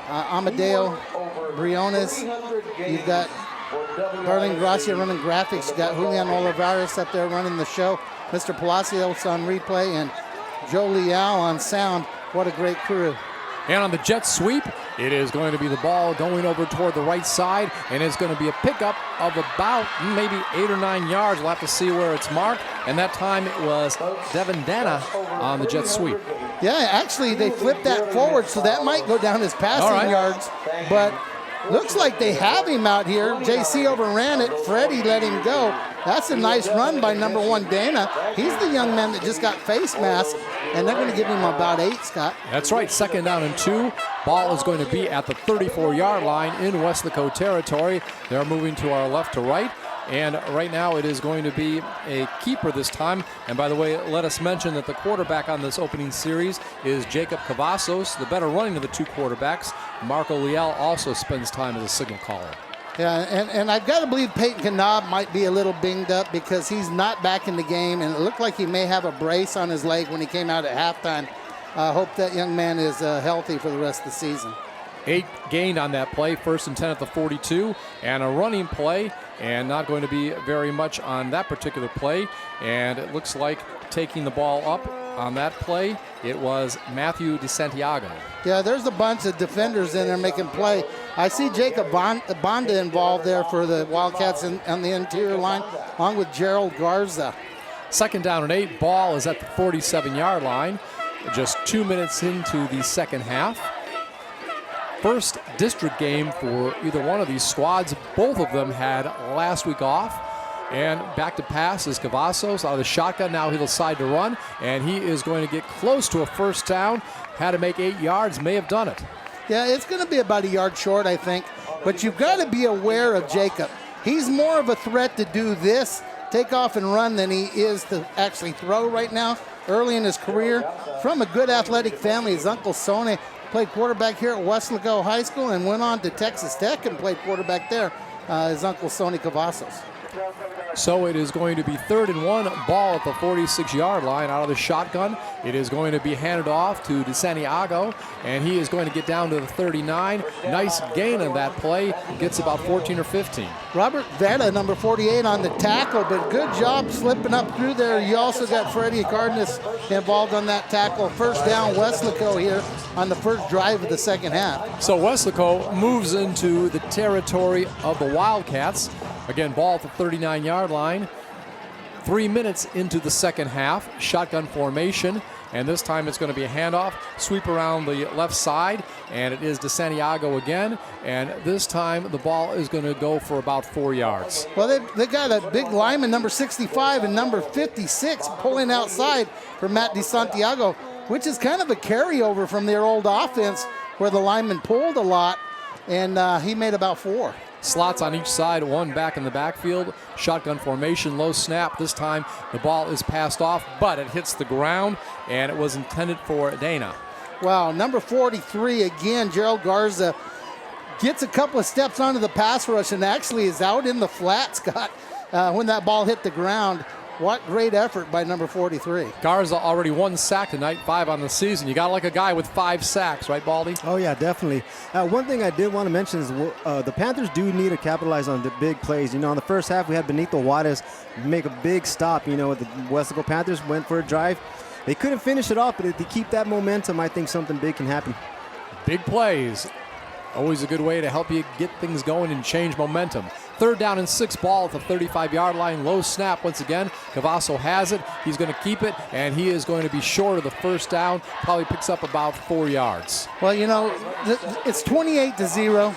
Amadeo Briones, you've got Darlene Gracia running graphics, you got Julian Olivares up there running the show, Mr. Palacios on replay, and Joe Leal on sound. What a great crew. And on the jet sweep, It is going to be the ball going over toward the right side, and it's going to be a pickup of about maybe 8 or 9 yards. We'll have to see where it's marked. And that time it was Devin Dana on the jet sweep. Yeah, actually they flipped that forward, so that might go down as passing yards. But looks like they have him out here. JC overran it. Freddie let him go. That's a nice run by number 1 Dana. He's the young man that just got face mask, and they're going to give him about 8, Scott. That's right, 2nd down and 2. Ball is going to be at the 34-yard line in Weslaco territory. They're moving to our left to right. And right now it is going to be a keeper this time. And by the way, let us mention that the quarterback on this opening series is Jacob Cavazos, the better running of the 2 quarterbacks. Marco Leal also spends time as a signal caller. Yeah, and I've got to believe Peyton Knob might be a little binged up because he's not back in the game, and it looked like he may have a brace on his leg when he came out at halftime. I hope that young man is healthy for the rest of the season. 8 gained on that play, 1st and 10 at the 42, and a running play, and not going to be very much on that particular play. And it looks like taking the ball up on that play, it was Matthew DeSantiago. Yeah, there's a bunch of defenders in there making play. I see Jacob Bonda involved there for the Wildcats on the interior line, along with Gerald Garza. 2nd down and 8, ball is at the 47-yard line, just 2 minutes into the second half. First district game for either one of these squads. Both of them had last week off. And back to pass is Cavazos out of the shotgun. Now he'll decide to run, and he is going to get close to a 1st down. Had to make 8 yards, may have done it. Yeah, it's going to be about a yard short, I think. But you've got to be aware of Jacob. He's more of a threat to do this, take off and run, than he is to actually throw right now, early in his career. From a good athletic family, his uncle Sonny played quarterback here at Weslaco High School and went on to Texas Tech and played quarterback there, his uncle Sonny Cavazos. So it is going to be 3rd and 1, ball at the 46-yard line out of the shotgun. It is going to be handed off to DeSantiago, and he is going to get down to the 39. Nice gain on that play. Gets about 14 or 15. Robert Vetta, number 48 on the tackle, but good job slipping up through there. You also got Freddie Cardenas involved on that tackle. 1st down Weslaco here on the first drive of the second half. So Weslaco moves into the territory of the Wildcats. Again, ball at the 39-yard line. 3 minutes into the second half, shotgun formation, and this time it's going to be a handoff, sweep around the left side, and it is DeSantiago again, and this time the ball is going to go for about 4 yards. Well, they got a big lineman, number 65 and number 56, pulling outside for Matt DeSantiago, which is kind of a carryover from their old offense where the lineman pulled a lot, and he made about 4. Slots on each side, 1 back in the backfield. Shotgun formation, low snap. This time the ball is passed off, but it hits the ground, and it was intended for Dana. Wow, number 43 again, Gerald Garza gets a couple of steps onto the pass rush and actually is out in the flat, Scott, when that ball hit the ground. What great effort by number 43. Garza already 1 sack tonight, 5 on the season. You got to like a guy with 5 sacks, right, Baldy? Oh, yeah, definitely. One thing I did want to mention is the Panthers do need to capitalize on the big plays. You know, in the first half, we had Benito Juarez make a big stop. You know, the Weslaco Panthers went for a drive. They couldn't finish it off, but if they keep that momentum, I think something big can happen. Big plays. Always a good way to help you get things going and change momentum. 3rd down and 6, ball at the 35-yard line. Low snap once again. Cavasso has it. He's going to keep it, and he is going to be short of the 1st down. Probably picks up about 4 yards. Well, you know, it's 28-0.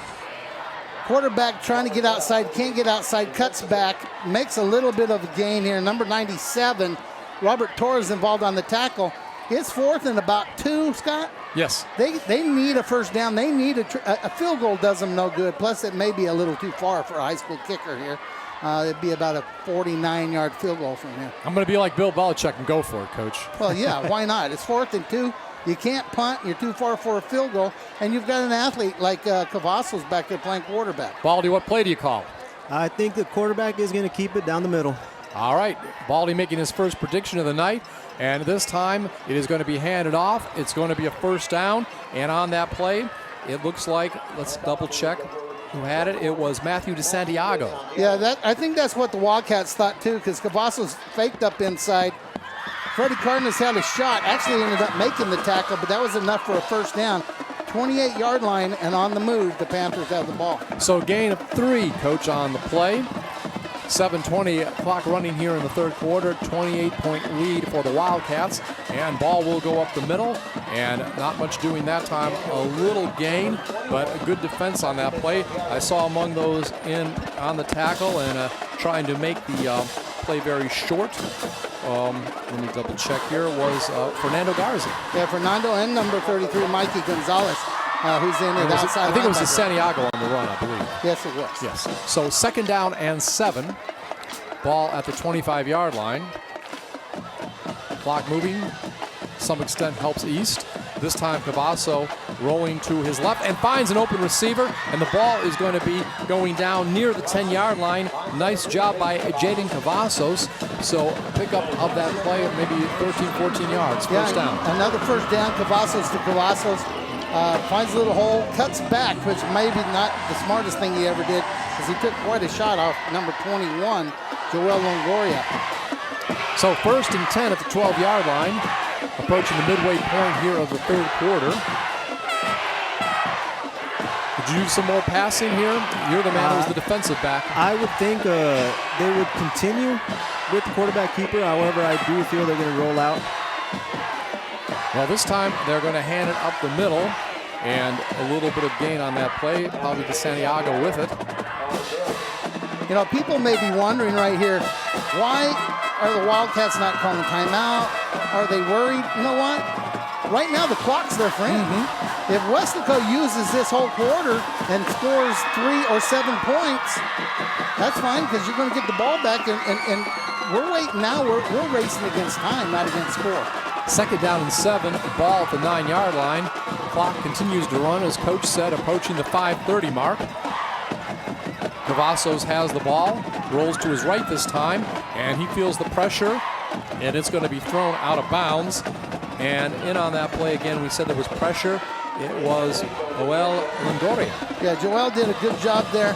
Quarterback trying to get outside, can't get outside, cuts back, makes a little bit of a gain here. Number 97, Robert Torres involved on the tackle. It's 4th and about 2, Scott. Yes. They need a 1st down. They need a field goal does them no good. Plus, it may be a little too far for a high school kicker here. It'd be about a 49-yard field goal from here. I'm going to be like Bill Belichick and go for it, Coach. Well, yeah, why not? It's 4th and 2. You can't punt. You're too far for a field goal. And you've got an athlete like Cavazos back there playing quarterback. Baldy, what play do you call? I think the quarterback is going to keep it down the middle. All right, Baldy making his first prediction of the night, and this time it is going to be handed off. It's going to be a 1st down, and on that play, it looks like, let's double check who had it. It was Matthew DeSantiago. Yeah, I think that's what the Wildcats thought too, because Cavazos faked up inside. Freddie Cardenas had a shot, actually ended up making the tackle, but that was enough for a 1st down. 28-yard line, and on the move, the Panthers have the ball. So gain of 3, Coach, on the play. 7:20 clock running here in the third quarter. 28-point lead for the Wildcats. And ball will go up the middle. And not much doing that time. A little gain, but a good defense on that play. I saw among those in on the tackle and trying to make the play very short. Let me double check here. Was Fernando Garza. Yeah, Fernando and number 33, Mikey Gonzalez, who's in it outside. I think it was the Santiago on the run, I believe. Yes, it was. Yes. So 2nd down and 7. Ball at the 25-yard line. Clock moving. Some extent helps East. This time Cavasso rolling to his left and finds an open receiver, and the ball is going to be going down near the 10-yard line. Nice job by Jaden Cavazos. So pickup of that play of maybe 13, 14 yards. First down. Another first down. Cavazos to Cavazos. Finds a little hole, cuts back, which maybe not the smartest thing he ever did, because he took quite a shot off number 21, Joel Longoria. So 1st and 10 at the 12-yard line, approaching the midway point here of the third quarter. Did you do some more passing here? You're the man who's the defensive back. I would think they would continue with the quarterback keeper. However, I do feel they're going to roll out. Well, this time they're going to hand it up the middle, and a little bit of gain on that play. Probably the Santiago with it. You know, people may be wondering right here, why are the Wildcats not calling timeout? Are they worried? You know what? Right now the clock's their friend. If Weslaco uses this whole quarter and scores 3 or 7 points, that's fine, because you're going to get the ball back, and we're waiting now. We're racing against time, not against score. 2nd down and 7, ball at the 9-yard line. Clock continues to run, as Coach said, approaching the 5:30 mark. Cavazos has the ball, rolls to his right this time, and he feels the pressure, and it's going to be thrown out of bounds. And in on that play again, we said there was pressure. It was Joel Longoria. Yeah, Joel did a good job there.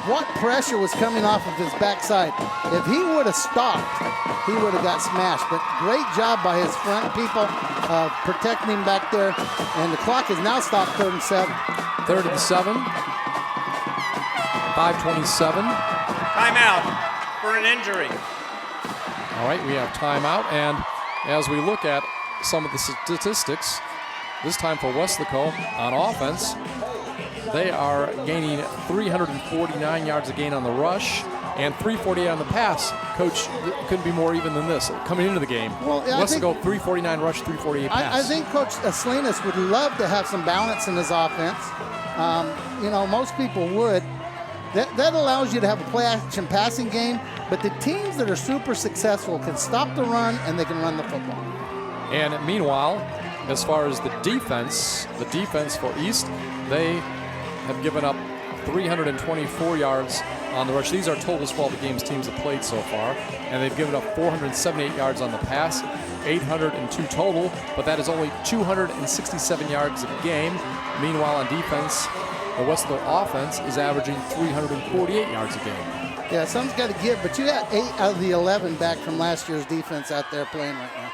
What pressure was coming off of his backside? If he would have stopped, he would have got smashed. But great job by his front people protecting him back there. And the clock is now stopped. 3rd and 7. 3rd and 7. 5:27. Timeout for an injury. All right, we have timeout. And as we look at some of the statistics, this time for Weslaco on offense, they are gaining 349 yards a gain on the rush and 348 on the pass. Coach, it couldn't be more even than this coming into the game. Well, Weslaco 349 rush, 348 pass. I think Coach Salinas would love to have some balance in his offense. You know, most people would. That allows you to have a play-action passing game, but the teams that are super successful can stop the run and they can run the football. And meanwhile, as far as the defense for East, they have given up 324 yards on the rush. These are totals for all the games teams have played so far, and they've given up 478 yards on the pass, 802 total, but that is only 267 yards a game. Meanwhile, on defense, the Weslaco offense is averaging 348 yards a game. Yeah, something's got to give, but you got 8 out of the 11 back from last year's defense out there playing right now.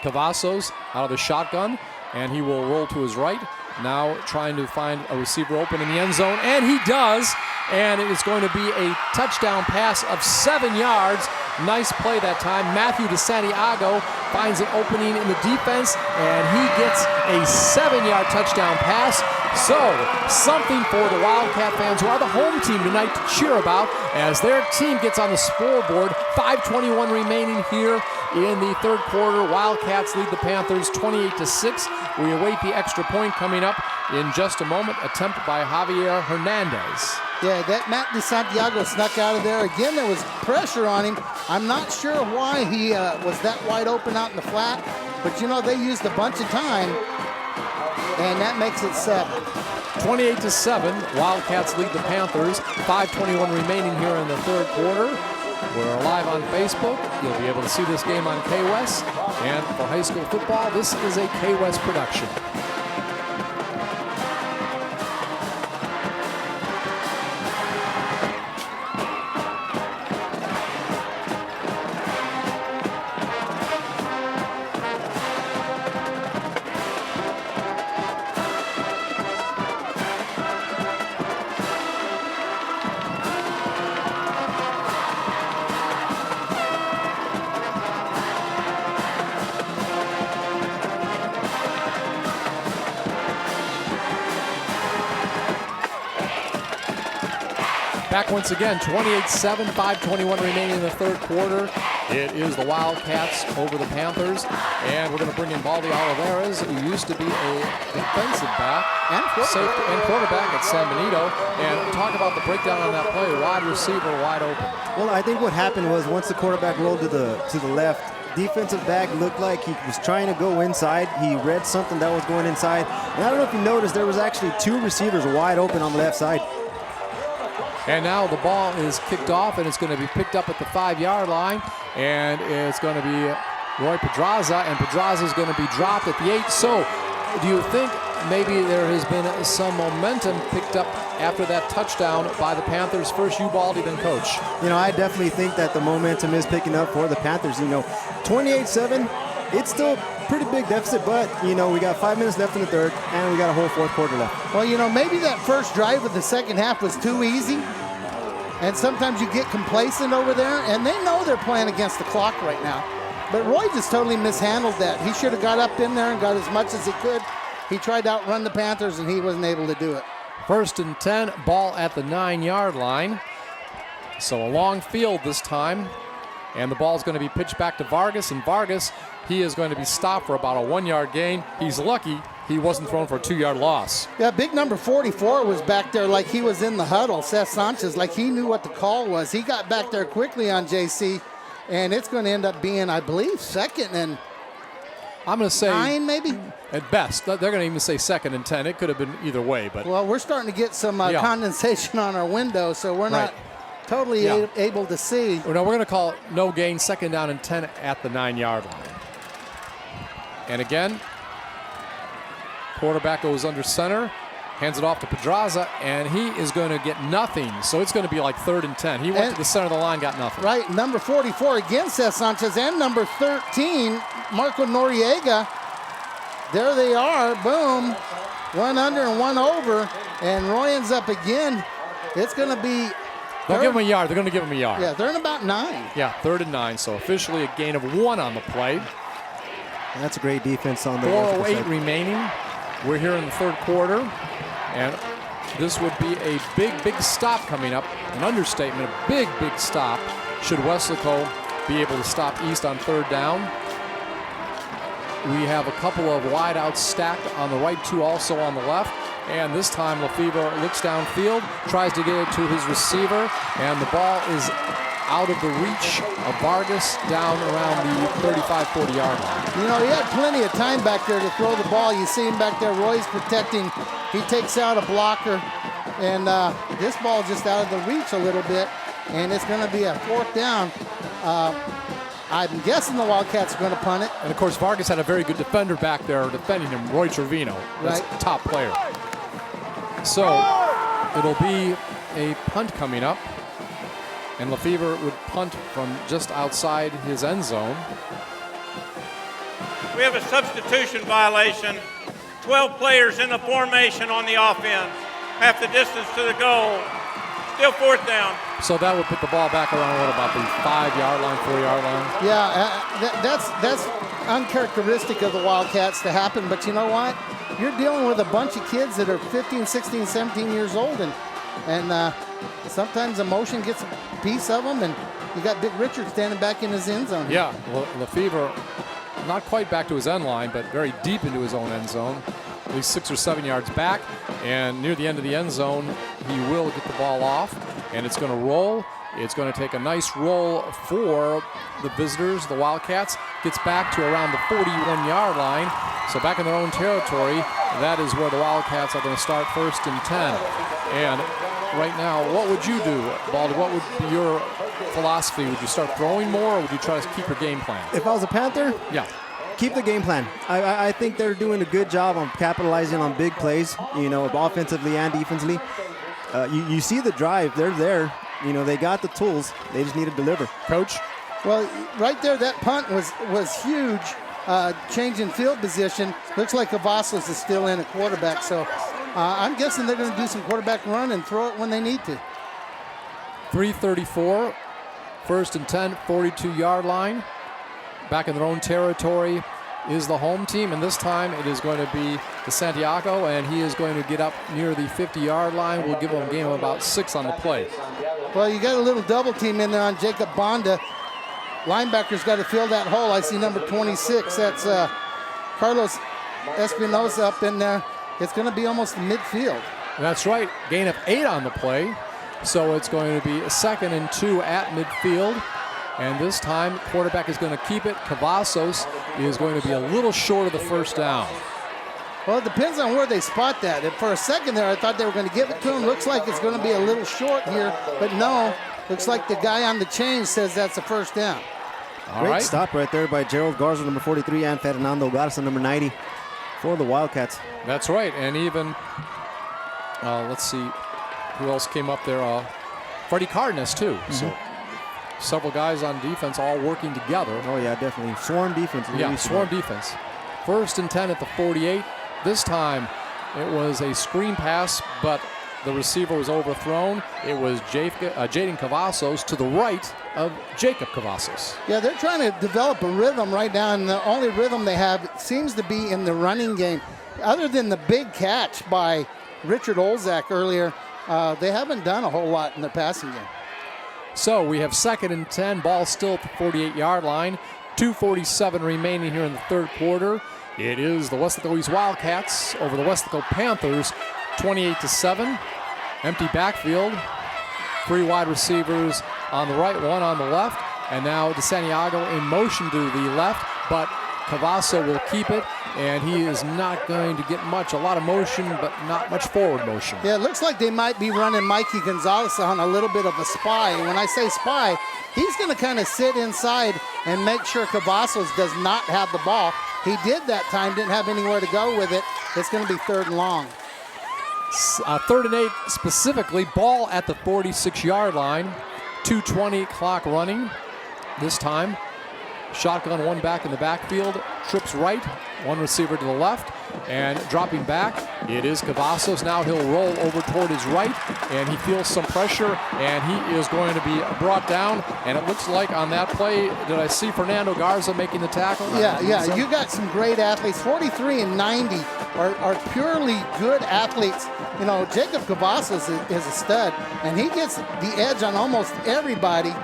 Cavazos out of the shotgun, and he will roll to his right. Now trying to find a receiver open in the end zone, and he does. And it is going to be a touchdown pass of 7 yards. Nice play that time. Matthew de Santiago finds an opening in the defense, and he gets a 7-yard touchdown pass. So, something for the Wildcat fans who are the home team tonight to cheer about as their team gets on the scoreboard. 5:21 remaining here in the third quarter. Wildcats lead the Panthers 28-6. We await the extra point coming up in just a moment. Attempt by Javier Hernandez. Yeah, that Matt de Santiago snuck out of there. Again, there was pressure on him. I'm not sure why he was that wide open out in the flat, but you know, they used a bunch of time, and that makes it 7. 28-7, Wildcats lead the Panthers. 5:21 remaining here in the third quarter. We're live on Facebook. You'll be able to see this game on K-West. And for high school football, this is a K-West production. Back once again, 28-7, 5:21 remaining in the third quarter. It is the Wildcats over the Panthers, and we're going to bring in Baldy Olivares, who used to be a defensive back and quarterback at San Benito, and talk about the breakdown on that play. Wide receiver wide open. Well, I think what happened was once the quarterback rolled to the left, defensive back looked like he was trying to go inside. He read something that was going inside, and I don't know if you noticed, there was actually 2 receivers wide open on the left side. And now the ball is kicked off, and it's going to be picked up at the 5-yard line, and it's going to be Roy Pedraza, and Pedraza is going to be dropped at the 8. So do you think maybe there has been some momentum picked up after that touchdown by the Panthers? First you, Baldy, then Coach. You know, I definitely think that the momentum is picking up for the Panthers. You know, 28-7, it's still pretty big deficit, but, you know, we got 5 minutes left in the third, and we got a whole fourth quarter left. Well, you know, maybe that first drive of the second half was too easy, and sometimes you get complacent over there, and they know they're playing against the clock right now. But Roy just totally mishandled that. He should have got up in there and got as much as he could. He tried to outrun the Panthers, and he wasn't able to do it. 1st and 10, ball at the 9-yard line. So a long field this time. And the ball's going to be pitched back to Vargas, and Vargas, he is going to be stopped for about a 1-yard gain. He's lucky he wasn't thrown for a 2-yard loss. Yeah, big number 44 was back there like he was in the huddle. Seth Sanchez, like he knew what the call was. He got back there quickly on JC, and it's going to end up being, I believe, 2nd and I'm going to say 9 maybe? At best. They're going to even say 2nd and 10. It could have been either way. But well, we're starting to get some condensation on our window, so we're not totally able to see. Well, no, we're going to call it no gain, 2nd down and 10 at the 9-yard line. And again, quarterback goes under center, hands it off to Pedraza, and he is going to get nothing. So it's going to be like 3rd and 10. He went to the center of the line, got nothing. Right, number 44 again, Seth Sanchez, and number 13, Marco Noriega. There they are, boom. 1 under and 1 over, and Roy ends up again. It's going to be... They'll give him a yard. They're going to give him a yard. Yeah, they're in about 9. Yeah, 3rd and 9. So officially a gain of 1 on the play. And that's a great defense on the 4:08 remaining. We're here in the third quarter, and this would be a big stop coming up. An understatement, a big stop. Should Weslaco be able to stop East on 3rd down? We have a couple of wideouts stacked on the right, 2 also on the left. And this time Lefevre looks downfield, tries to get it to his receiver, and the ball is out of the reach of Vargas down around the 35-40 yard line. You know, he had plenty of time back there to throw the ball. You see him back there, Roy's protecting. He takes out a blocker, and this ball just out of the reach a little bit, and it's going to be a 4th down. I'm guessing the Wildcats are going to punt it. And of course, Vargas had a very good defender back there defending him, Roy Trevino. That's right. Top player. So it'll be a punt coming up, and Lefevre would punt from just outside his end zone. We have a substitution violation. 12 players in the formation on the offense. Half the distance to the goal. Still 4th down. So that would put the ball back around, what, about the 5-yard line, 4-yard line? Yeah, that's uncharacteristic of the Wildcats to happen, but you know what? You're dealing with a bunch of kids that are 15, 16, 17 years old, and sometimes emotion gets a piece of them, and you got Big Richard standing back in his end zone. Yeah, Lefevre not quite back to his end line, but very deep into his own end zone, at least 6 or 7 yards back, and near the end of the end zone, he will get the ball off, and it's going to roll. It's going to take a nice roll for the visitors, the Wildcats. Gets back to around the 41-yard line. So back in their own territory, that is where the Wildcats are going to start 1st and 10. And right now, what would you do, Baldy? What would be your philosophy? Would you start throwing more, or would you try to keep your game plan? If I was a Panther? Yeah. Keep the game plan. I think they're doing a good job on capitalizing on big plays, you know, offensively and defensively. You see the drive. They're there. You know, they got the tools. They just need to deliver. Coach? Well, right there, that punt was huge. Change in field position. Looks like Cavazos is still in at quarterback. So I'm guessing they're going to do some quarterback run and throw it when they need to. 3:34, 1st and 10, 42-yard line. Back in their own territory. is the home team, and this time it is going to be the Santiago, and he is going to get up near the 50-yard line. We'll give him a game of about 6 on the play. Well, you got a little double team in there on Jacob Bonda. Linebacker's got to fill that hole. I see number 26. That's Carlos Espinosa up in there. It's going to be almost midfield. That's right. Gain of 8 on the play. So it's going to be a 2nd and 2 at midfield. And this time, quarterback is going to keep it. Cavazos is going to be a little short of the first down. Well, it depends on where they spot that. And for a second there, I thought they were going to give it to him. Looks like it's going to be a little short here, but no. Looks like the guy on the chain says that's a first down. Great stop right there by Gerald Garza, number 43, and Fernando Garza, number 90, for the Wildcats. That's right. And even, let's see, who else came up there? Freddie Cardenas, too. So several guys on defense all working together. Oh, yeah, definitely. Swarm defense. Yeah, swarm defense. 1st and 10 at the 48. This time it was a screen pass, but the receiver was overthrown. It was Jaden Cavazos to the right of Jacob Cavazos. Yeah, they're trying to develop a rhythm right now, and the only rhythm they have seems to be in the running game. Other than the big catch by Richard Olzak earlier, they haven't done a whole lot in the passing game. So we have 2nd and 10, ball still at the 48-yard line. 2:47 remaining here in the third quarter. It is the Weslaco East Wildcats over the Weslaco Panthers, 28-7. Empty backfield. 3 wide receivers on the right, 1 on the left. And now DeSantiago in motion to the left, but Cavasso will keep it, and he is not going to get much. A lot of motion, but not much forward motion. Yeah, it looks like they might be running Mikey Gonzalez on a little bit of a spy. And when I say spy, he's going to kind of sit inside and make sure Cavazos does not have the ball. He did that time, didn't have anywhere to go with it. It's going to be 3rd and long. 3rd and 8 specifically, ball at the 46-yard line. 2:20 clock running this time. Shotgun, 1 back in the backfield, trips right, 1 receiver to the left, and dropping back, it is Cavazos. Now he'll roll over toward his right, and he feels some pressure, and he is going to be brought down. And it looks like on that play, did I see Fernando Garza making the tackle? Yeah, you got some great athletes. 43 and 90 are purely good athletes. You know, Jacob Cavazos is a stud, and he gets the edge on almost everybody.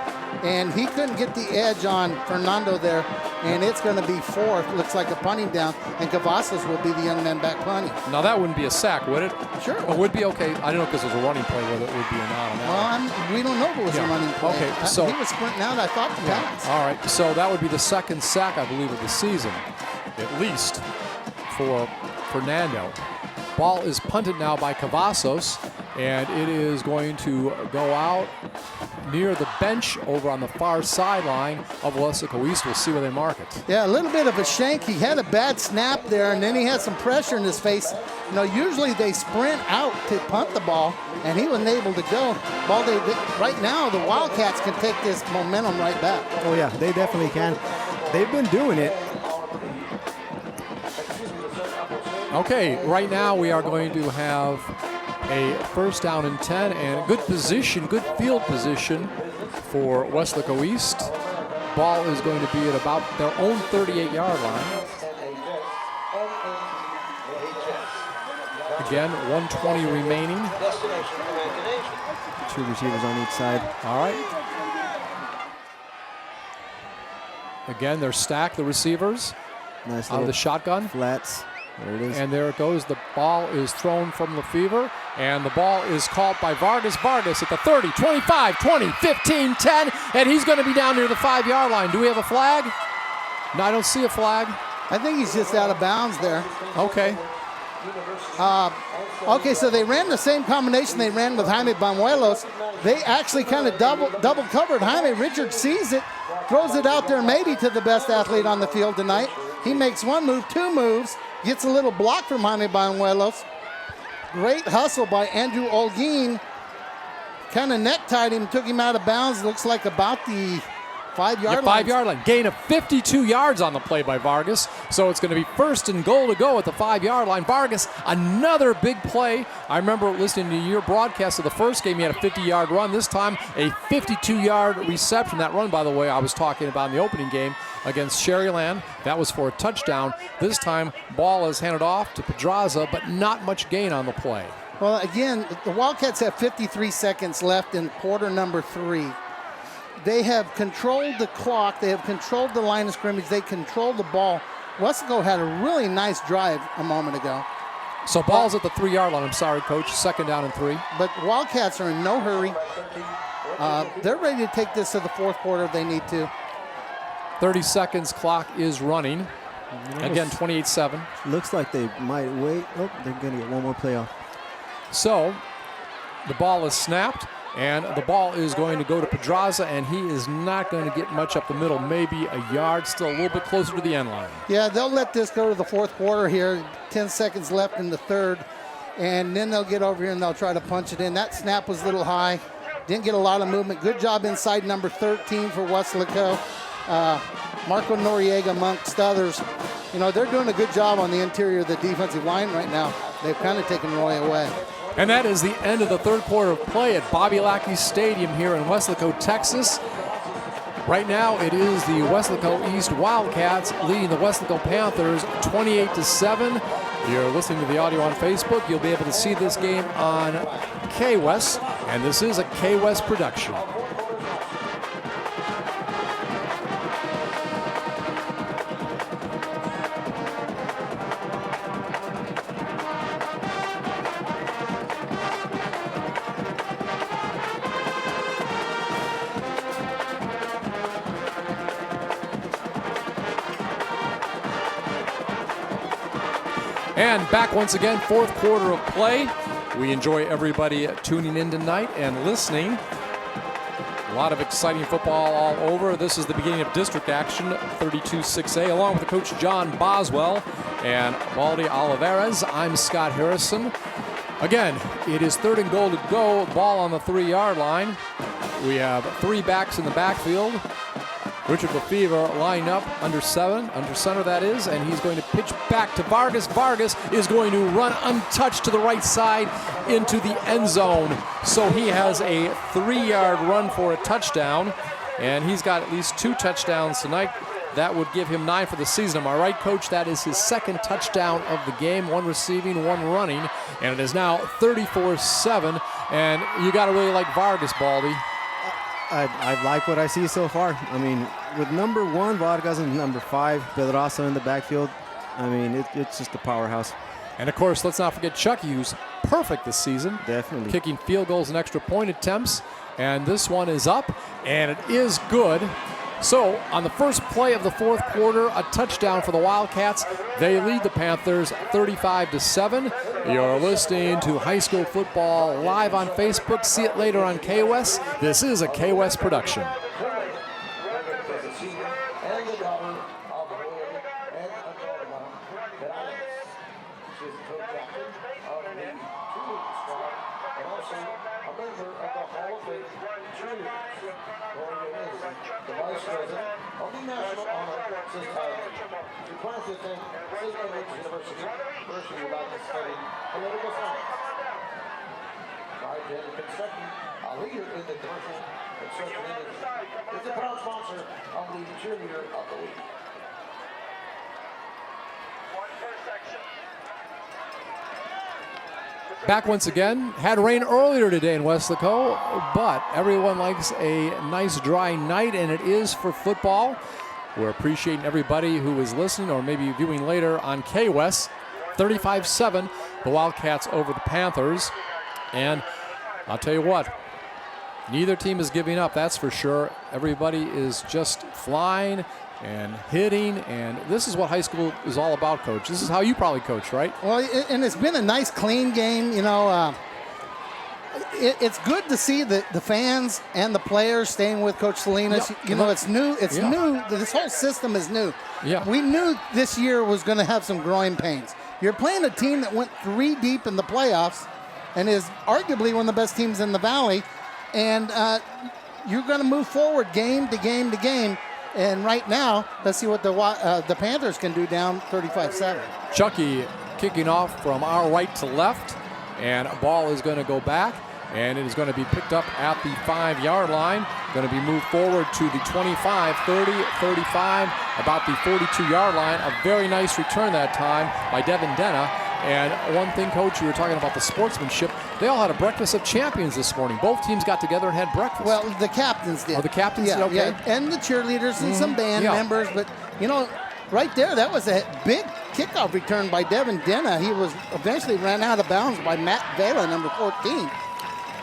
And he couldn't get the edge on Fernando there, and it's going to be 4th. Looks like a punting down, and Cavazos will be the young man back punting. Now that wouldn't be a sack, would it? Sure. It would be okay. I don't know because it was a running play whether it would be or not on that. Well, we don't know if it was a running play. Okay, so he was sprinting out. I thought the pass. All right, so that would be the 2nd sack, I believe, of the season, at least for Fernando. Ball is punted now by Cavazos, and it is going to go out near the bench over on the far sideline of Weslaco East. We'll see where they mark it. Yeah, a little bit of a shank. He had a bad snap there, and then he had some pressure in his face. You know, usually they sprint out to punt the ball, and he wasn't able to go. Right now, the Wildcats can take this momentum right back. Oh, yeah, they definitely can. They've been doing it. Okay, right now we are going to have a 1st down and 10, and good position, good field position for Weslaco East. Ball is going to be at about their own 38-yard line. Again, 1:20 remaining. 2 receivers on each side. All right. Again, they're stacked, the receivers. Nice out of the shotgun. Flats. There it is. And there it goes. The ball is thrown from Lefevre, and the ball is caught by Vargas. Vargas at the 30, 25, 20, 15, 10, and he's going to be down near the 5-yard line. Do we have a flag? No, I don't see a flag. I think he's just out of bounds there. Okay. Okay, so they ran the same combination they ran with Jaime Banuelos. They actually kind of double covered Jaime. Richard sees it, throws it out there maybe to the best athlete on the field tonight. He makes 1 move, 2 moves, gets a little block from Jaime Banuelos. Great hustle by Andrew Olguin. Kind of necktied him, took him out of bounds. Looks like about the 5-yard line. 5-yard line. Gain of 52 yards on the play by Vargas. So it's going to be 1st and goal to go at the 5-yard line. Vargas, another big play. I remember listening to your broadcast of the first game. He had a 50-yard run. This time, a 52-yard reception. That run, by the way, I was talking about in the opening game against Sherryland. That was for a touchdown. This time, ball is handed off to Pedraza, but not much gain on the play. Well, again, the Wildcats have 53 seconds left in quarter number 3. They have controlled the clock. They have controlled the line of scrimmage. They controlled the ball. Weslaco had a really nice drive a moment ago. So ball's at the 3-yard line. I'm sorry, Coach. 2nd down and 3. But Wildcats are in no hurry. They're ready to take this to the 4th quarter if they need to. 30 seconds, clock is running. Again, 28-7. Looks like they might wait. Oh, they're going to get one more play off. So the ball is snapped, and the ball is going to go to Pedraza, and he is not going to get much up the middle, maybe a yard, still a little bit closer to the end line. Yeah, they'll let this go to the 4th quarter here. 10 seconds left in the 3rd, and then they'll get over here and they'll try to punch it in. That snap was a little high. Didn't get a lot of movement. Good job inside number 13 for Weslaco. Marco Noriega, amongst others. You know, they're doing a good job on the interior of the defensive line right now. They've kind of taken Roy away. And that is the end of the 3rd quarter of play at Bobby Lackey Stadium here in Weslaco, Texas. Right now, it is the Weslaco East Wildcats leading the Weslaco Panthers 28-7. You're listening to the audio on Facebook. You'll be able to see this game on K-West, and this is a K-West production. And back once again, 4th quarter of play. We enjoy everybody tuning in tonight and listening. A lot of exciting football all over. This is the beginning of district action, 32-6A, along with the coach John Boswell and Baldy Olivares. I'm Scott Harrison. Again, it is 3rd and goal to go, ball on the 3-yard line. We have 3 backs in the backfield. Richard Lefevre lining up under center that is, and he's going to pitch back to Vargas. Vargas is going to run untouched to the right side into the end zone. So he has a 3-yard run for a touchdown, and he's got at least 2 touchdowns tonight. That would give him 9 for the season. Am I right, Coach? That is his 2nd touchdown of the game, 1 receiving, 1 running, and it is now 34-7, and you got to really like Vargas, Baldy. I like what I see so far. I mean, with number 1, Vargas, and number 5, Pedraza in the backfield, I mean, it's just a powerhouse. And, of course, let's not forget Chucky, who's perfect this season. Definitely. Kicking field goals and extra point attempts. And this one is up, and it is good. So, on the first play of the 4th quarter, a touchdown for the Wildcats. They lead the Panthers 35-7. You're listening to high school football live on Facebook. See it later on K-West. This is a K-West production. A leader in the commercial construction industry. It's a proud sponsor of the cheerleader of the week. Back once again. Had rain earlier today in Weslaco, but everyone likes a nice dry night, and it is for football. We're appreciating everybody who is listening or maybe viewing later on K-West. 35-7, the Wildcats over the Panthers. And I'll tell you what, neither team is giving up, that's for sure. Everybody is just flying and hitting, and this is what high school is all about, Coach. This is how you probably coach, right? Well, and it's been a nice, clean game. You know, it's good to see the fans and the players staying with Coach Salinas. Yeah. You know, it's new. It's new. This whole system is new. Yeah. We knew this year was going to have some growing pains. You're playing a team that went 3 deep in the playoffs and is arguably one of the best teams in the Valley. And you're going to move forward game to game to game. And right now, let's see what the Panthers can do down 35-7. Chucky kicking off from our right to left, and a ball is going to go back, and it is going to be picked up at the 5-yard line. Going to be moved forward to the 25, 30, 35, about the 42-yard line. A very nice return that time by Devin Denna. And one thing, Coach, you were talking about the sportsmanship. They all had a breakfast of champions this morning. Both teams got together and had breakfast. Well, the captains did. Oh, the captains did? Okay. Yeah, and the cheerleaders and some band members. But, you know, right there, that was a big kickoff return by Devin Denna. He was eventually ran out of bounds by Matt Vela, number 14.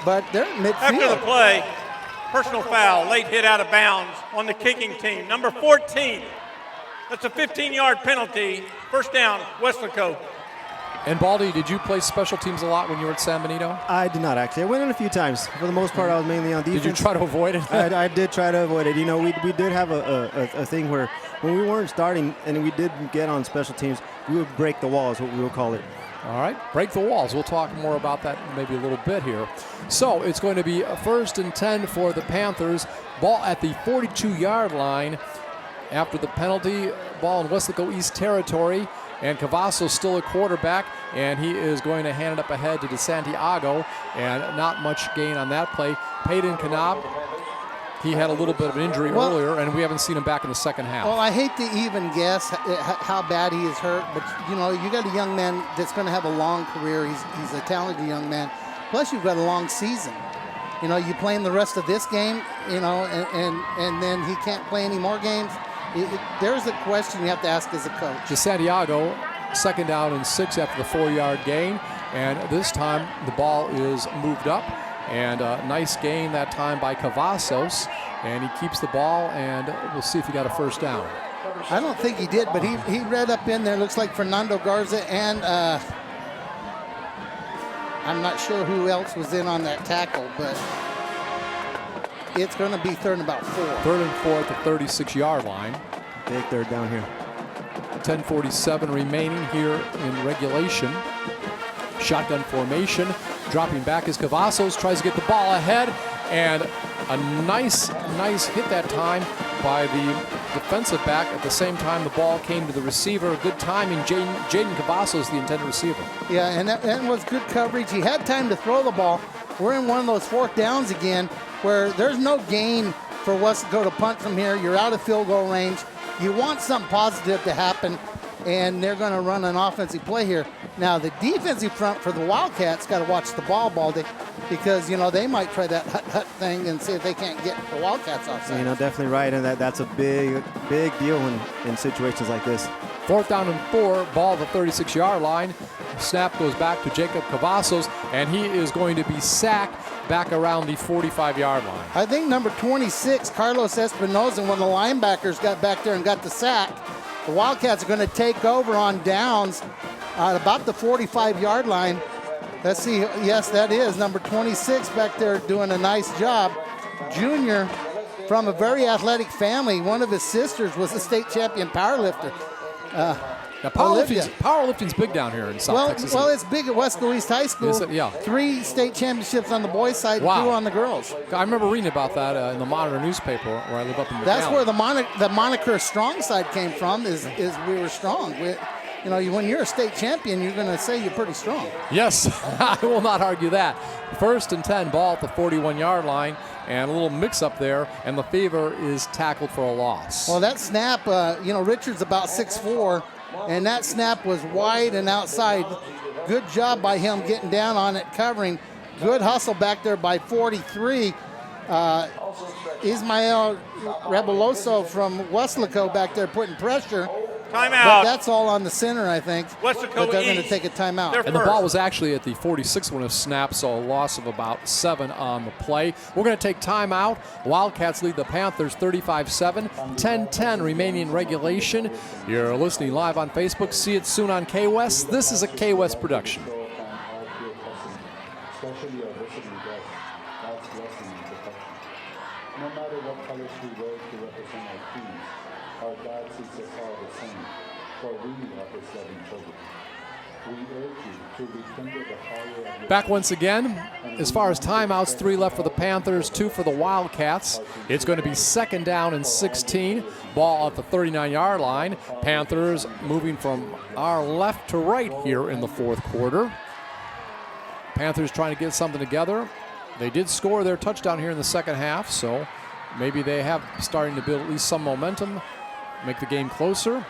But they're midfield. After the play, personal foul, late hit out of bounds on the kicking team. Number 14. That's a 15-yard penalty. First down, Weslaco. And Baldy, did you play special teams a lot when you were at San Benito? I did not actually. I went in a few times. For the most part, I was mainly on defense. Did you try to avoid it? I did try to avoid it. You know, we did have a thing where when we weren't starting and we did get on special teams, we would break the wall is what we would call it. All right, break the walls. We'll talk more about that maybe a little bit here. So it's going to be a 1st and 10 for the Panthers. Ball at the 42-yard line after the penalty. Ball in Weslaco East territory. And Cavazos still a quarterback, and he is going to hand it up ahead to DeSantiago, and not much gain on that play. Peyton Kanab, he had a little bit of an injury earlier, and we haven't seen him back in the second half. Well, I hate to even guess how bad he is hurt, but, you know, you got a young man that's going to have a long career. He's a talented young man. Plus, you've got a long season. You know, you play him the rest of this game, you know, and then he can't play any more games. There's a question you have to ask as a coach. DeSantiago, 2nd down and 6 after the 4-yard gain. And this time the ball is moved up. And a nice gain that time by Cavazos. And he keeps the ball, and we'll see if he got a first down. I don't think he did, but he read up in there. Looks like Fernando Garza and I'm not sure who else was in on that tackle, but it's going to be 3rd and about 4. 3rd and 4 at the 36-yard line. Big 3rd down here. 10:47 remaining here in regulation. Shotgun formation. Dropping back as Cavazos tries to get the ball ahead. And a nice hit that time by the defensive back. At the same time, the ball came to the receiver. Good timing. Jaden Cavazos, the intended receiver. Yeah, and that was good coverage. He had time to throw the ball. We're in one of those 4th downs again where there's no gain for us to go to punt from here. You're out of field goal range. You want something positive to happen, and they're going to run an offensive play here. Now, the defensive front for the Wildcats got to watch the ball, Baldy, because, you know, they might try that hut thing and see if they can't get the Wildcats offside. You know, definitely right, and that's a big deal in situations like this. 4th down and 4, ball at the 36-yard line. Snap goes back to Jacob Cavazos, and he is going to be sacked back around the 45-yard line. I think number 26, Carlos Espinoza, one of the linebackers, got back there and got the sack. The Wildcats are going to take over on downs at about the 45-yard line. Let's see. Yes, that is number 26 back there doing a nice job. Junior from a very athletic family. One of his sisters was a state champion powerlifter. Now, powerlifting's big down here in South Texas. Well, it's big at Weslaco East High School. Yeah. 3 state championships on the boys' side, 2 on the girls. I remember reading about that in the Monitor newspaper where I live up in McAllen. That's where the moniker Strong Side came from, is we were strong. You know, when you're a state champion, you're going to say you're pretty strong. Yes, I will not argue that. 1st and 10, ball at the 41-yard line, and a little mix-up there, and the Fever is tackled for a loss. Well, that snap, you know, Richard's about 6'4", and that snap was wide and outside. Good job by him getting down on it, covering. Good hustle back there by 43. Ismael Rebeloso from Weslaco back there putting pressure. Timeout. But that's all on the center, I think. Weslaco but they're going to East. take a timeout. And the ball was actually at the 46 when it snapped, so a loss of about 7 on the play. We're going to take timeout. Wildcats lead the Panthers 35-7. 10-10 remaining in regulation. You're listening live on Facebook. See it soon on K-West. This is a K-West production. Especially our listening guests. God's blessing and protection. No matter what colors we wear to represent our teams, our God sees us all the same, for we are His loving children. we urge you to rekindle the fire of your Back once again, as far as timeouts, 3 left for the Panthers, 2 for the Wildcats. It's going to be second down and 16. Ball at the 39-yard line. Panthers moving from our left to right here in the fourth quarter. Panthers trying to get something together. They did score their touchdown here in the second half, so maybe they have starting to build at least some momentum, make the game closer.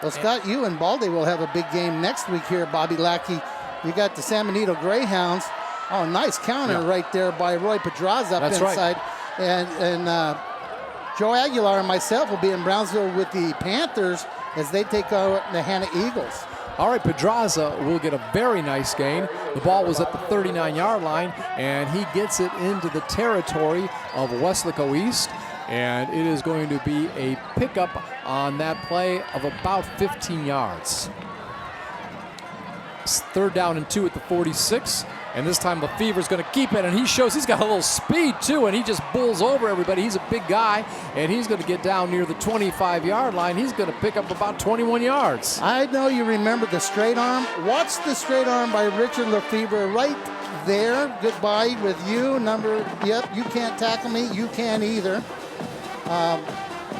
Well, Scott, you and Baldy will have a big game next week here at Bobby Lackey. You got the San Benito Greyhounds. Oh, nice counter right there by Roy Pedraza up inside. Right. And Joe Aguilar and myself will be in Brownsville with the Panthers as they take out the Hanna Eagles. All right, Pedraza will get a very nice gain. The ball was at the 39-yard line, and he gets it into the territory of Weslaco East, and it is going to be a pickup on that play of about 15 yards. It's third down and 2 at the 46. And this time Lefevre's going to keep it, and he shows he's got a little speed too, and he just bulls over everybody. He's a big guy, and he's going to get down near the 25-yard line. He's going to pick up about 21 yards. I know you remember the straight arm. Watch the straight arm by Richard Lefevre right there. Goodbye with you. Yep, you can't tackle me. You can't either.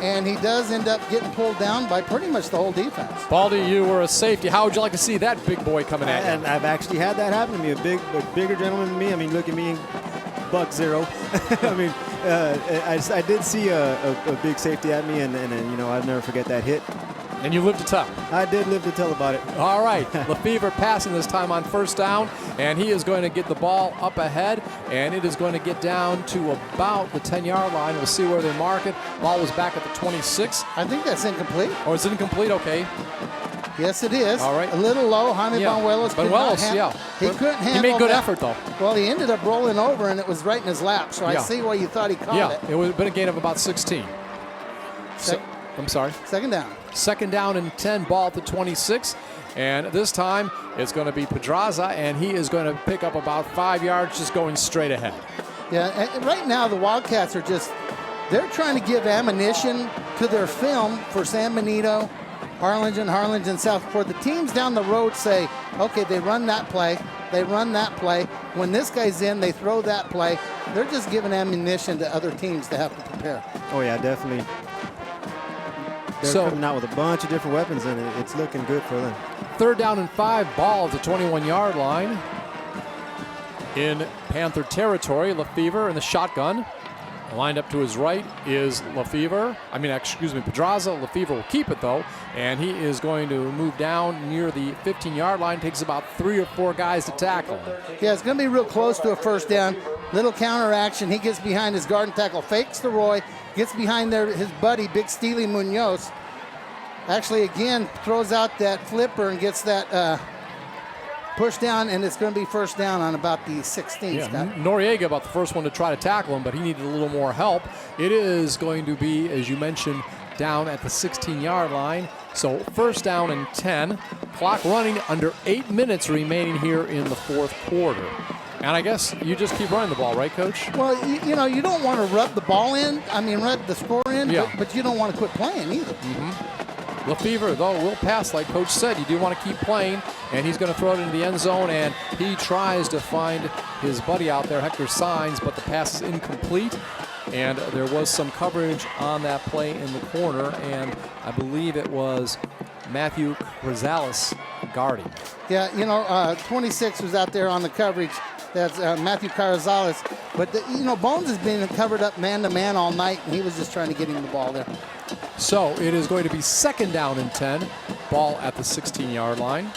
And he does end up getting pulled down by pretty much the whole defense. Baldy, you were a safety. How would you like to see that big boy coming at you? And I've actually had that happen to me. A bigger gentleman than me. I mean, look at me, $1.00. I mean, I did see a big safety at me, and you know, I'll never forget that hit. And you lived to tell. I did live to tell about it. All right, Lefevre passing this time on first down, and he is going to get the ball up ahead, and it is going to get down to about the 10-yard line. We'll see where they mark it. Ball was back at the 26. I think that's incomplete. Oh, it's incomplete? Okay. Yes, it is. All right. A little low. Jaime Banuelos. He couldn't handle He made good that. effort, though. Well, he ended up rolling over, and it was right in his lap, so I see why you thought he caught it. Yeah, it would have been a gain of about 16. I'm sorry. Second down. Second down and 10, ball at the 26. And this time, it's going to be Pedraza, and he is going to pick up about 5 yards just going straight ahead. Yeah, and right now the Wildcats are they're trying to give ammunition to their film for San Benito, Harlingen, Southport. The teams down the road say, okay, they run that play. When this guy's in, they throw that play. They're just giving ammunition to other teams to have to prepare. Oh, yeah, definitely. They're coming out with a bunch of different weapons, and it's looking good for them. Third down and 5, ball at the 21-yard line. In Panther territory, Lefevre in the shotgun. Lined up to his right is Pedraza. Lefevre will keep it, though, and he is going to move down near the 15-yard line. Takes about 3 or 4 guys to tackle him. Yeah, it's going to be real close to a first down. Little counter action. He gets behind his guard and tackle, fakes to Roy, gets behind his buddy, Big Steely Munoz. Actually, again, throws out that flipper and gets that push down, and it's going to be first down on about the 16th. Yeah, Noriega about the first one to try to tackle him, but he needed a little more help. It is going to be, as you mentioned, down at the 16-yard line. So first down and 10. Clock running, under 8 minutes remaining here in the fourth quarter. And I guess you just keep running the ball, right, Coach? Well, you know, you don't want to rub the ball in. I mean, rub the score in, but you don't want to quit playing either. Mm-hmm. Lefevre, though, will pass, like Coach said. You do want to keep playing, and he's going to throw it into the end zone, and he tries to find his buddy out there, Hector Saenz, but the pass is incomplete. And there was some coverage on that play in the corner, and I believe it was Matthew Rosales guarding. Yeah, you know, 26 was out there on the coverage. That's Matthew Carrizales. But, you know, Bones has been covered up man-to-man all night, and he was just trying to get him the ball there. So it is going to be second down and 10. Ball at the 16-yard line.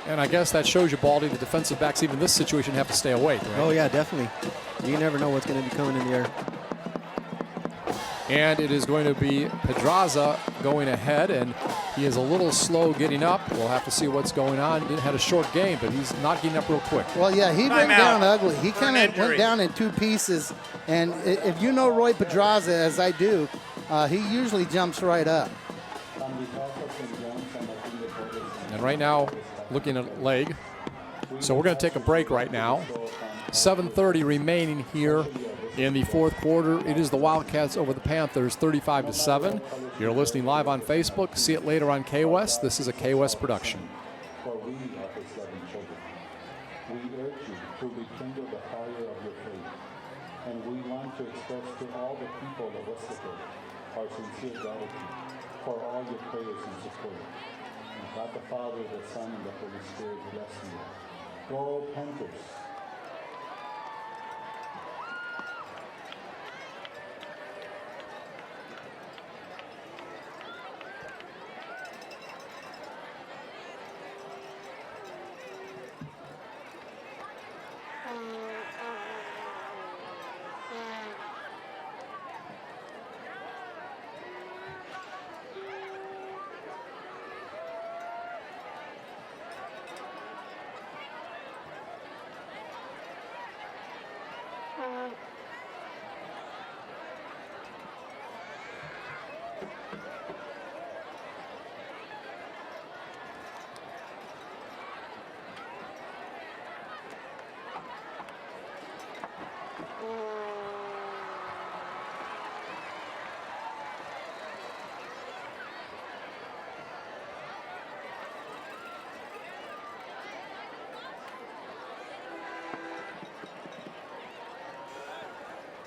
And I guess that shows you, Baldy, the defensive backs, even in this situation, have to stay awake, right? Oh, yeah, definitely. You never know what's going to be coming in the air. And it is going to be Pedraza going ahead, and he is a little slow getting up. We'll have to see what's going on. He had a short game, but he's not getting up real quick. Well, yeah, he went down ugly. He kind of went down in 2 pieces. And if you know Roy Pedraza, as I do, he usually jumps right up. And right now, looking at leg. So we're going to take a break right now. 7:30 remaining here in the fourth quarter. It is the Wildcats over the Panthers, 35-7. You're listening live on Facebook. See it later on KWest. This is a KWest production. For we all the people of Weslaco our sincere gratitude for all your prayers and support. And God the Father, the Son, and the Holy Spirit bless you. Go Panthers!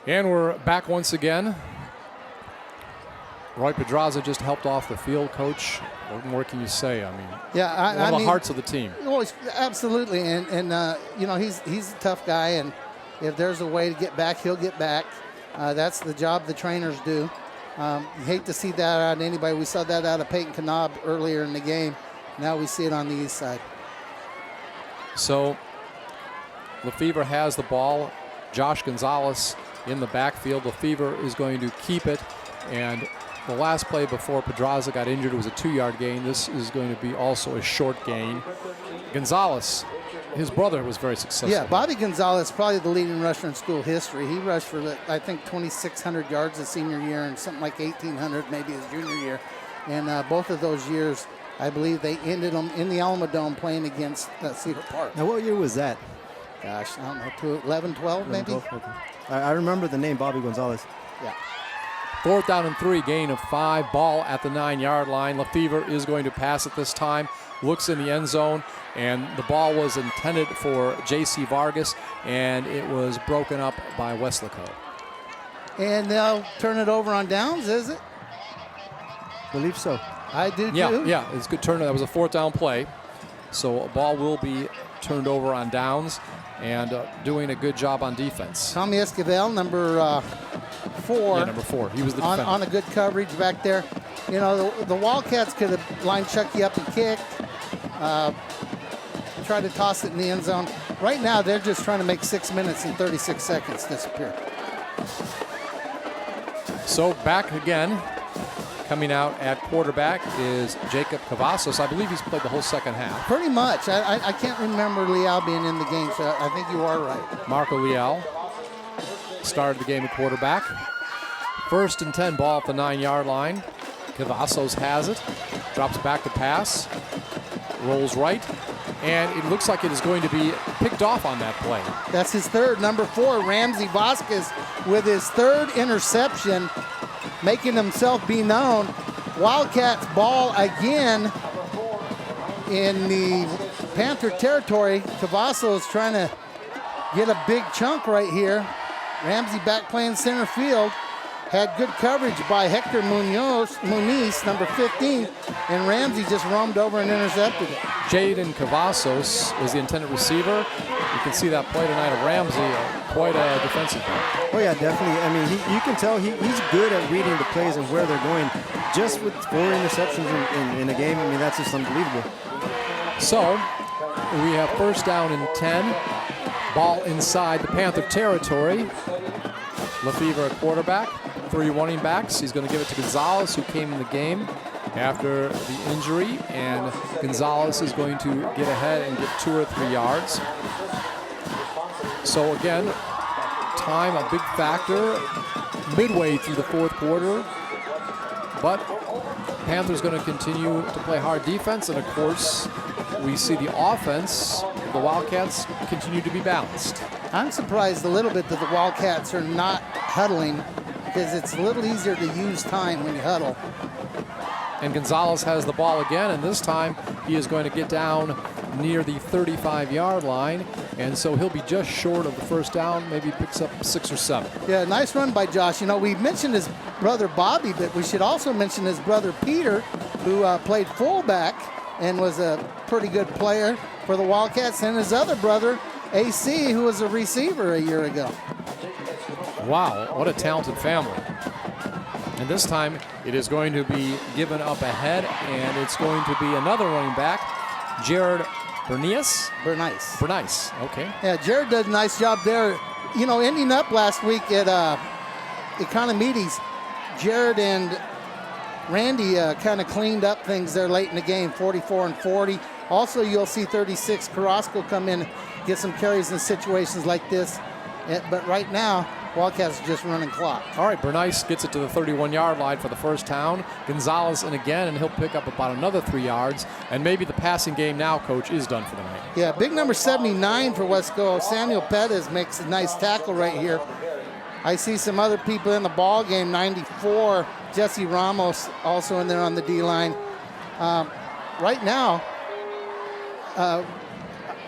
And we're back once again. Roy Pedraza just helped off the field coach. What more can you say? I mean, yeah, one of the hearts of the team. Well, absolutely, and you know, he's a tough guy, and if there's a way to get back, he'll get back. That's the job the trainers do. You hate to see that out of anybody. We saw that out of Peyton Knob earlier in the game. Now we see it on the east side. So Lefevre has the ball. Josh Gonzalez in the backfield. Lefevre is going to keep it, and the last play before Pedraza got injured was a 2-yard gain. This is going to be also a short gain. Gonzalez, his brother, was very successful. Yeah, Bobby Gonzalez, probably the leading rusher in school history. He rushed for, I think, 2,600 yards his senior year and something like 1,800 maybe his junior year. And both of those years, I believe they ended them in the Alamo Dome playing against Cedar Park. Now, what year was that? Gosh, I don't know, 11, 12 maybe? 12, okay. I remember the name Bobby Gonzalez. Yeah. 4th down and 3, gain of 5, ball at the 9-yard line. Lefevre is going to pass it this time, looks in the end zone, and the ball was intended for J.C. Vargas, and it was broken up by Weslaco. And they'll turn it over on downs, is it? Believe so. I do too. Yeah, it's a good turn. That was a 4th down play. So a ball will be turned over on downs, and doing a good job on defense. Tommy Esquivel, number 4. Yeah, number 4. He was the defender. On a good coverage back there. You know, the Wildcats could have lined Chucky up and kicked, tried to toss it in the end zone. Right now, they're just trying to make 6 minutes and 36 seconds disappear. So back again. Coming out at quarterback is Jacob Cavazos. I believe he's played the whole second half. Pretty much. I can't remember Leal being in the game, so I think you are right. Marco Leal started the game at quarterback. 1st and 10, ball at the 9-yard line. Cavazos has it, drops back to pass, rolls right, and it looks like it is going to be picked off on that play. That's his 3rd. Number 4, Ramsey Vasquez, with his 3rd interception, making himself be known. Wildcats ball again in the Panther territory. Cavazos trying to get a big chunk right here. Ramsey back playing center field. Had good coverage by Hector Muniz, number 15, and Ramsey just roamed over and intercepted it. Jaden Cavazos was the intended receiver. You can see that play tonight of Ramsey, quite a defensive play. Oh yeah, definitely. I mean, you can tell he's good at reading the plays and where they're going. Just with 4 interceptions in a game, I mean, that's just unbelievable. So we have 1st down and 10. Ball inside the Panther territory. Lefevre at quarterback. 3 running backs. He's going to give it to Gonzalez, who came in the game after the injury, and Gonzalez is going to get ahead and get 2 or 3 yards. So again, time a big factor midway through the 4th quarter, but Panthers going to continue to play hard defense, and of course we see the offense, the Wildcats, continue to be balanced. I'm surprised a little bit that the Wildcats are not huddling, because it's a little easier to use time when you huddle. And Gonzalez has the ball again, and this time he is going to get down near the 35-yard line, and so he'll be just short of the first down, maybe picks up 6 or 7. Yeah, nice run by Josh. You know, we mentioned his brother Bobby, but we should also mention his brother Peter, who played fullback and was a pretty good player for the Wildcats, and his other brother, AC, who was a receiver a year ago. Wow, what a talented family. And this time it is going to be given up ahead, and it's going to be another running back, Jared Bernice. Okay. Yeah, Jared did a nice job there. You know, ending up last week at Economides, Jared and Randy kind of cleaned up things there late in the game, 44 and 40. Also, you'll see 36 Carrasco come in, get some carries in situations like this. But right now, Wildcats are just running clock. All right, Bernice gets it to the 31-yard line for the first down. Gonzalez in again, and he'll pick up about another 3 yards. And maybe the passing game now, Coach, is done for the night. Yeah, big number 79 for Weslaco. Samuel Pettis makes a nice tackle right here. I see some other people in the ball game. 94, Jesse Ramos also in there on the D-line. Right now,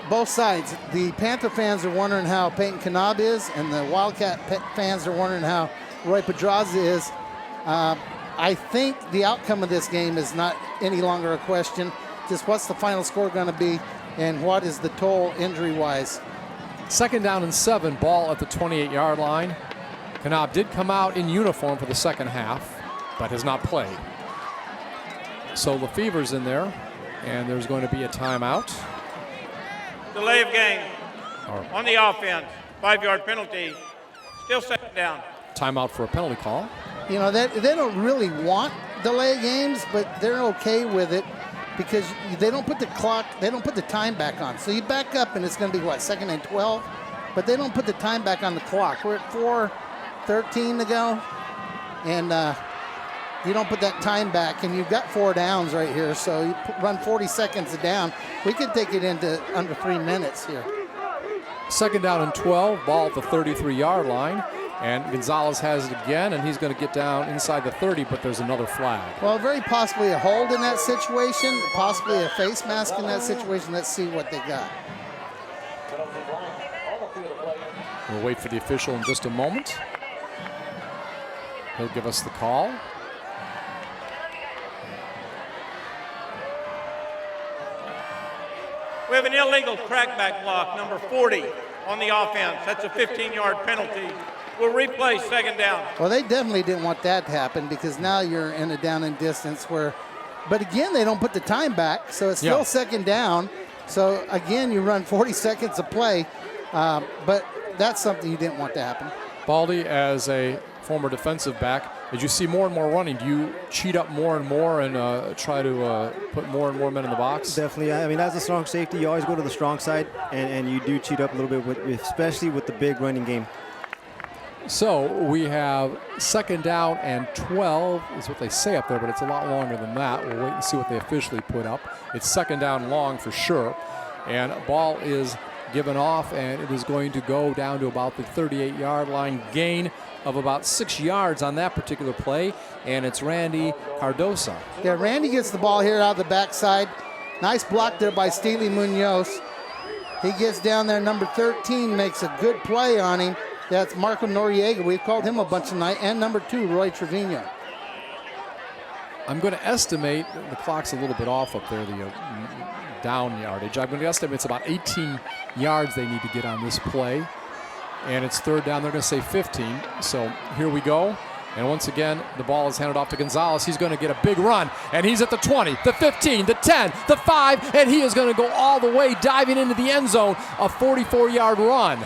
both sides. The Panther fans are wondering how Peyton Kanab is, and the Wildcat fans are wondering how Roy Pedraza is. I think the outcome of this game is not any longer a question. Just what's the final score going to be, and what is the toll injury-wise? 2nd down and 7, ball at the 28-yard line. Kanab did come out in uniform for the second half, but has not played. So Lefevre's in there, and there's going to be a timeout. Delay of game on the offense. 5-yard penalty. Still 2nd down. Timeout for a penalty call. You know, they don't really want delay games, but they're okay with it because they don't put the clock, they don't put the time back on. So you back up and it's going to be, what, 2nd and 12? But they don't put the time back on the clock. We're at 4:13 to go, and you don't put that time back, and you've got 4 downs right here, so you run 40 seconds a down. We could take it into under 3 minutes here. 2nd down and 12, ball at the 33-yard line, and Gonzalez has it again, and he's going to get down inside the 30, but there's another flag. Well, very possibly a hold in that situation, possibly a face mask in that situation. Let's see what they got. We'll wait for the official in just a moment. He'll give us the call. We have an illegal crackback block, number 40, on the offense. That's a 15-yard penalty. We'll replay 2nd down. Well, they definitely didn't want that to happen because now you're in a down and distance where, but again, they don't put the time back, so it's still 2nd down. So again, you run 40 seconds of play, but that's something you didn't want to happen. Baldy, as a former defensive back, as you see more and more running, do you cheat up more and more and try to put more and more men in the box? Definitely. I mean, as a strong safety, you always go to the strong side, and you do cheat up a little bit, especially with the big running game. So we have 2nd down and 12 is what they say up there, but it's a lot longer than that. We'll wait and see what they officially put up. It's 2nd down long for sure. And ball is given off, and it is going to go down to about the 38-yard line. Gain of about 6 yards on that particular play, and it's Randy Cardosa. Yeah, Randy gets the ball here out of the backside. Nice block there by Steely Munoz. He gets down there, number 13 makes a good play on him. That's Marco Noriega. We've called him a bunch tonight. And number 2, Roy Trevino. I'm going to estimate, the clock's a little bit off up there, the down yardage. I'm going to estimate it's about 18 yards they need to get on this play. And it's 3rd down. They're going to say 15. So here we go. And once again, the ball is handed off to Gonzalez. He's going to get a big run. And he's at the 20, the 15, the 10, the 5. And he is going to go all the way, diving into the end zone. A 44-yard run.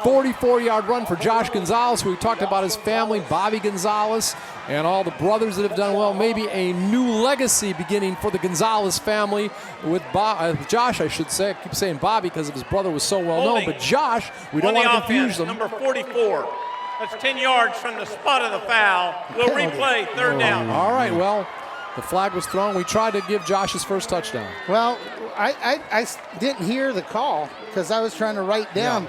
44-yard run for Josh Gonzalez, who we talked about his family, Bobby Gonzalez, and all the brothers that have done well. Maybe a new legacy beginning for the Gonzalez family with Josh, I should say. I keep saying Bobby because his brother was so well known, but Josh, we don't want to confuse them. Number 44. That's 10 yards from the spot of the foul. We'll replay 3rd down. All right, well, the flag was thrown. We tried to give Josh his first touchdown. Well, I didn't hear the call because I was trying to write down.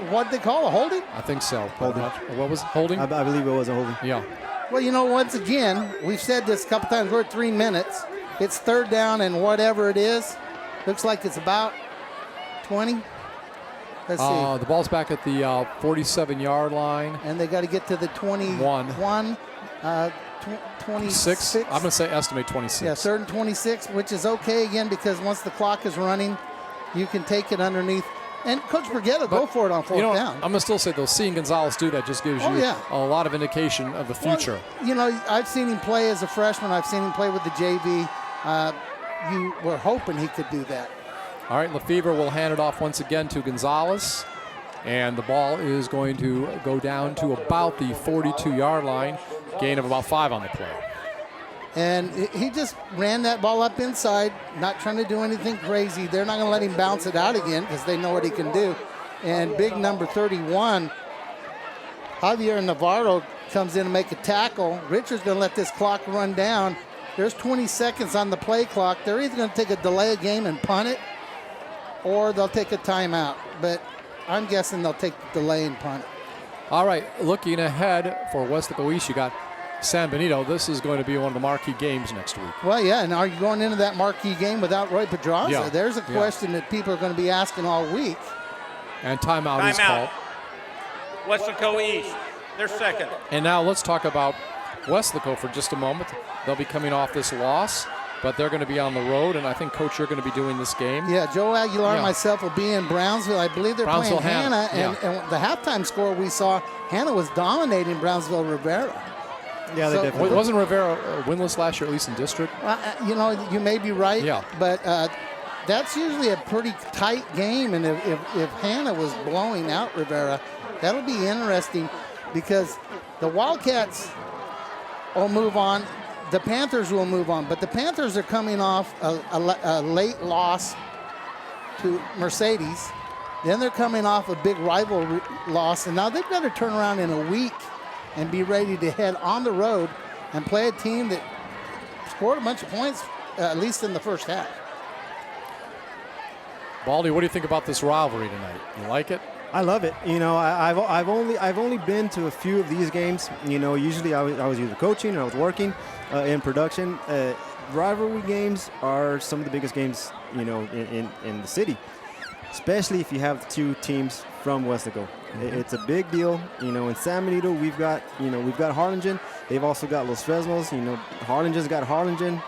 What did they call? A holding? I think so. Holding. What was holding? I believe it was a holding. Yeah. Well, you know, once again, we've said this a couple times. We're at 3 minutes. It's 3rd down and whatever it is. Looks like it's about 20. Let's see. The ball's back at the 47-yard line. And they got to get to the 21. 26. I'm going to say estimate 26. Yeah, 3rd and 26, which is okay again because once the clock is running, you can take it underneath. And Coach Brigetta will go for it on 4th down. I'm going to still say, though, seeing Gonzalez do that just gives you a lot of indication of the future. Well, I've seen him play as a freshman. I've seen him play with the JV. You were hoping he could do that. All right, Lefevre will hand it off once again to Gonzalez. And the ball is going to go down to about the 42-yard line. Gain of about 5 on the play. And he just ran that ball up inside, not trying to do anything crazy. They're not going to let him bounce it out again because they know what he can do. And big number 31, Javier Navarro, comes in to make a tackle. Richard's going to let this clock run down. There's 20 seconds on the play clock. They're either going to take a delay of game and punt it, or they'll take a timeout. But I'm guessing they'll take the delay and punt it. All right, looking ahead for Weslaco East, you got San Benito. This is going to be one of the marquee games next week. Well, yeah, and are you going into that marquee game without Roy Pedraza? Yeah. There's a question that people are going to be asking all week. And timeout is called. Weslaco East, they're second. And now let's talk about Weslaco for just a moment. They'll be coming off this loss, but they're going to be on the road, and I think, Coach, you're going to be doing this game. Yeah, Joe Aguilar and myself will be in Brownsville. I believe they're playing Hannah, and the halftime score we saw, Hannah was dominating Brownsville Rivera. Yeah, they definitely wasn't Rivera winless last year, at least in district? You may be right, yeah. But that's usually a pretty tight game, and if Hannah was blowing out Rivera, that'll be interesting because the Wildcats will move on. The Panthers will move on, but the Panthers are coming off a late loss to Mercedes. Then they're coming off a big rival loss, and now they've got to turn around in a week and be ready to head on the road and play a team that scored a bunch of points, at least in the first half. Baldy, what do you think about this rivalry tonight? You like it? I love it. I've only been to a few of these games. Usually I was either coaching or I was working in production. Rivalry games are some of the biggest games in the city, especially if you have two teams from Weslaco. It's a big deal. In San Benito we've got Harlingen. They've also got Los Fresnos. Harlingen's got Harlingen.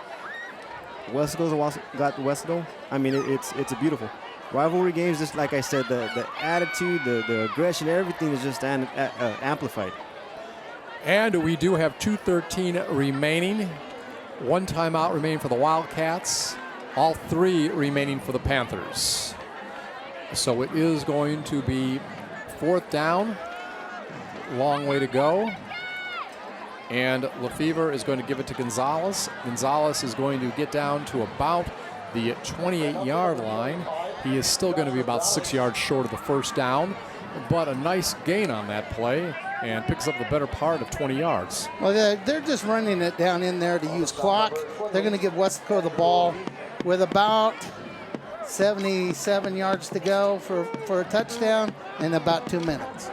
Weslaco's got Weslaco. I mean, it's a beautiful. Rivalry games, just like I said, the attitude, the aggression, everything is just amplified. And we do have 2:13 remaining. 1 timeout remaining for the Wildcats. All 3 remaining for the Panthers. So it is going to be 4th down. Long way to go. And Lefevre is going to give it to Gonzalez. Gonzalez is going to get down to about the 28-yard line. He is still going to be about 6 yards short of the first down, but a nice gain on that play and picks up the better part of 20 yards. Well, they're just running it down in there to use clock. They're going to give Weslaco the ball with about 77 yards to go for a touchdown in about 2 minutes.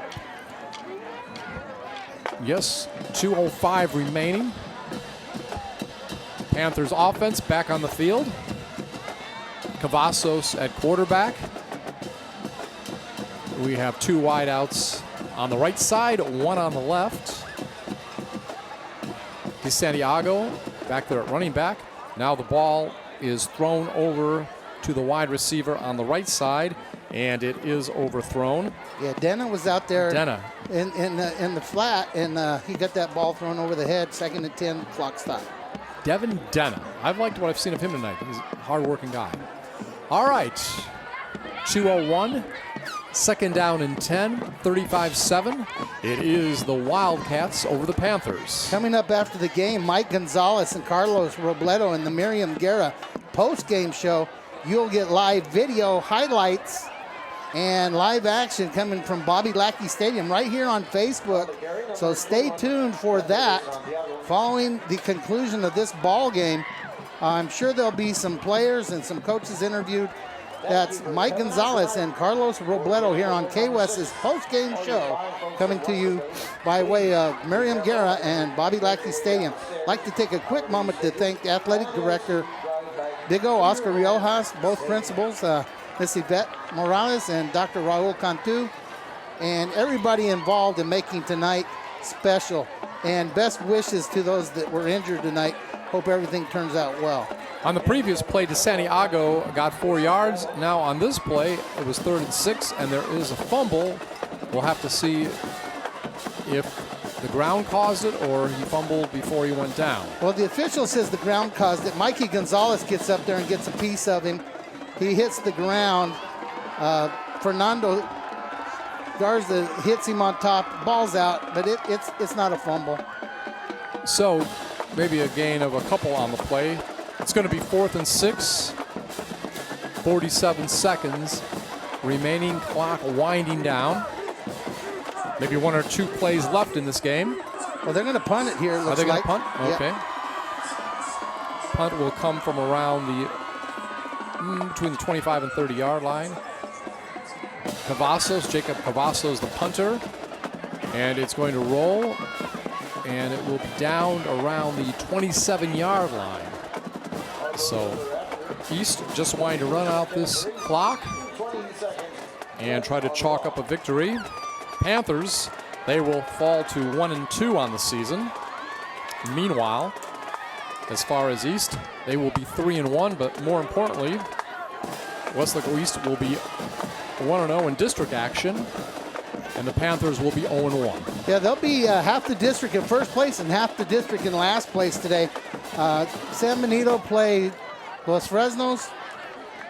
Yes, 2:05 remaining. Panthers offense back on the field. Cavazos at quarterback. We have 2 wideouts on the right side, 1 on the left. Santiago back there at running back. Now the ball is thrown over to the wide receiver on the right side, and it is overthrown. Yeah, Denna was out there in the flat, and he got that ball thrown over the head. 2nd and 10, clock stop. Devin Denna. I've liked what I've seen of him tonight. He's a hard-working guy. All right, 2:01, 2nd down and 10, 35-7. It is the Wildcats over the Panthers. Coming up after the game, Mike Gonzalez and Carlos Robledo in the Miriam Guerra post-game show. You'll get live video highlights and live action coming from Bobby Lackey Stadium right here on Facebook. So stay tuned for that. Following the conclusion of this ball game, I'm sure there'll be some players and some coaches interviewed. That's Mike Gonzalez and Carlos Robledo here on K-West's post-game show, coming to you by way of Miriam Guerra and Bobby Lackey Stadium. I'd like to take a quick moment to thank the athletic director Big O, Oscar Riojas, both principals, Miss Yvette Morales and Dr. Raul Cantu, and everybody involved in making tonight special. And best wishes to those that were injured tonight. Hope everything turns out well. On the previous play, DeSantiago got 4 yards. Now on this play, it was 3rd and 6, and there is a fumble. We'll have to see if the ground caused it or he fumbled before he went down. Well, the official says the ground caused it. Mikey Gonzalez gets up there and gets a piece of him. He hits the ground. Fernando Garza hits him on top. Ball's out, but it's not a fumble. So maybe a gain of a couple on the play. It's going to be 4th and 6. 47 seconds remaining, clock winding down. Maybe 1 or 2 plays left in this game. Well, they're going to punt it here, it looks Are they going like. to punt? Okay. Yeah. Punt will come from around the between the 25 and 30 yard line. Jacob Cavazos, the punter, and it's going to roll, and it will be down around the 27 yard line. So East just wanting to run out this clock and try to chalk up a victory. Panthers, they will fall to 1-2 on the season. Meanwhile, as far as East, they will be 3-1, but more importantly, Weslaco East will be 1-0 in district action, and the Panthers will be 0-1. Yeah, they'll be half the district in first place and half the district in last place today. San Benito play Los Fresnos,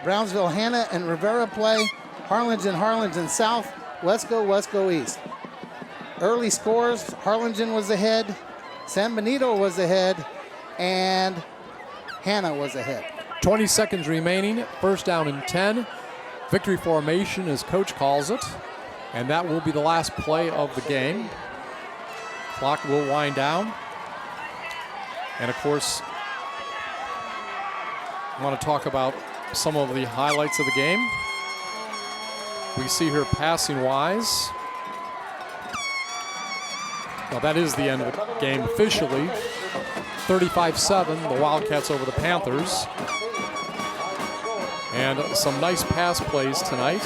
Brownsville, Hanna, and Rivera play Harlingen South, Wesco East. Early scores, Harlingen was ahead, San Benito was ahead, and Hanna was ahead. 20 seconds remaining, 1st down and 10. Victory formation, as coach calls it, and that will be the last play of the game. Clock will wind down. And of course, I want to talk about some of the highlights of the game. We see here passing wise. Well, that is the end of the game officially. 35-7, the Wildcats over the Panthers. And some nice pass plays tonight.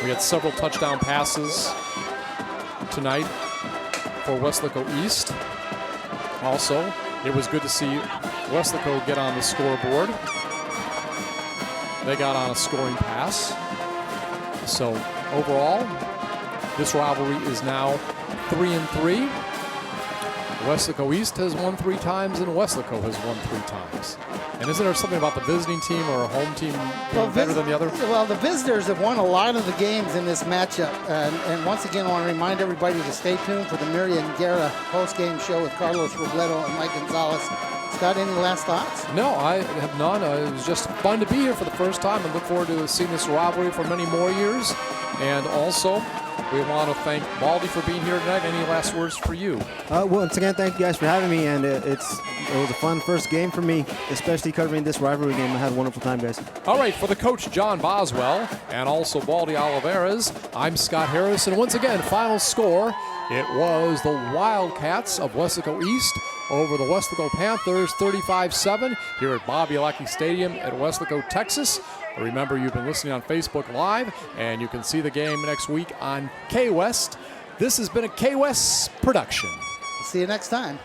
We had several touchdown passes tonight for Weslaco East. Also, it was good to see Weslaco get on the scoreboard. They got on a scoring pass. So overall, this rivalry is now 3-3. Weslaco East has won 3 times and Weslaco has won 3 times. And isn't there something about the visiting team or a home team being better than the other? Well, the visitors have won a lot of the games in this matchup. And once again, I want to remind everybody to stay tuned for the Miriam Guerra post-game show with Carlos Robledo and Mike Gonzalez. Scott, any last thoughts? No, I have none. It was just fun to be here for the first time and look forward to seeing this rivalry for many more years. And also, we want to thank Baldy for being here tonight. Any last words for you? Once again, thank you guys for having me, and it was a fun first game for me, especially covering this rivalry game. I had a wonderful time, guys. All right, for the coach, John Boswell, and also Baldy Oliveras, I'm Scott Harris, and once again, final score, it was the Wildcats of Weslaco East over the Weslaco Panthers, 35-7, here at Bobby Lackey Stadium at Weslaco, Texas. Remember, you've been listening on Facebook Live, and you can see the game next week on K-West. This has been a K-West production. See you next time.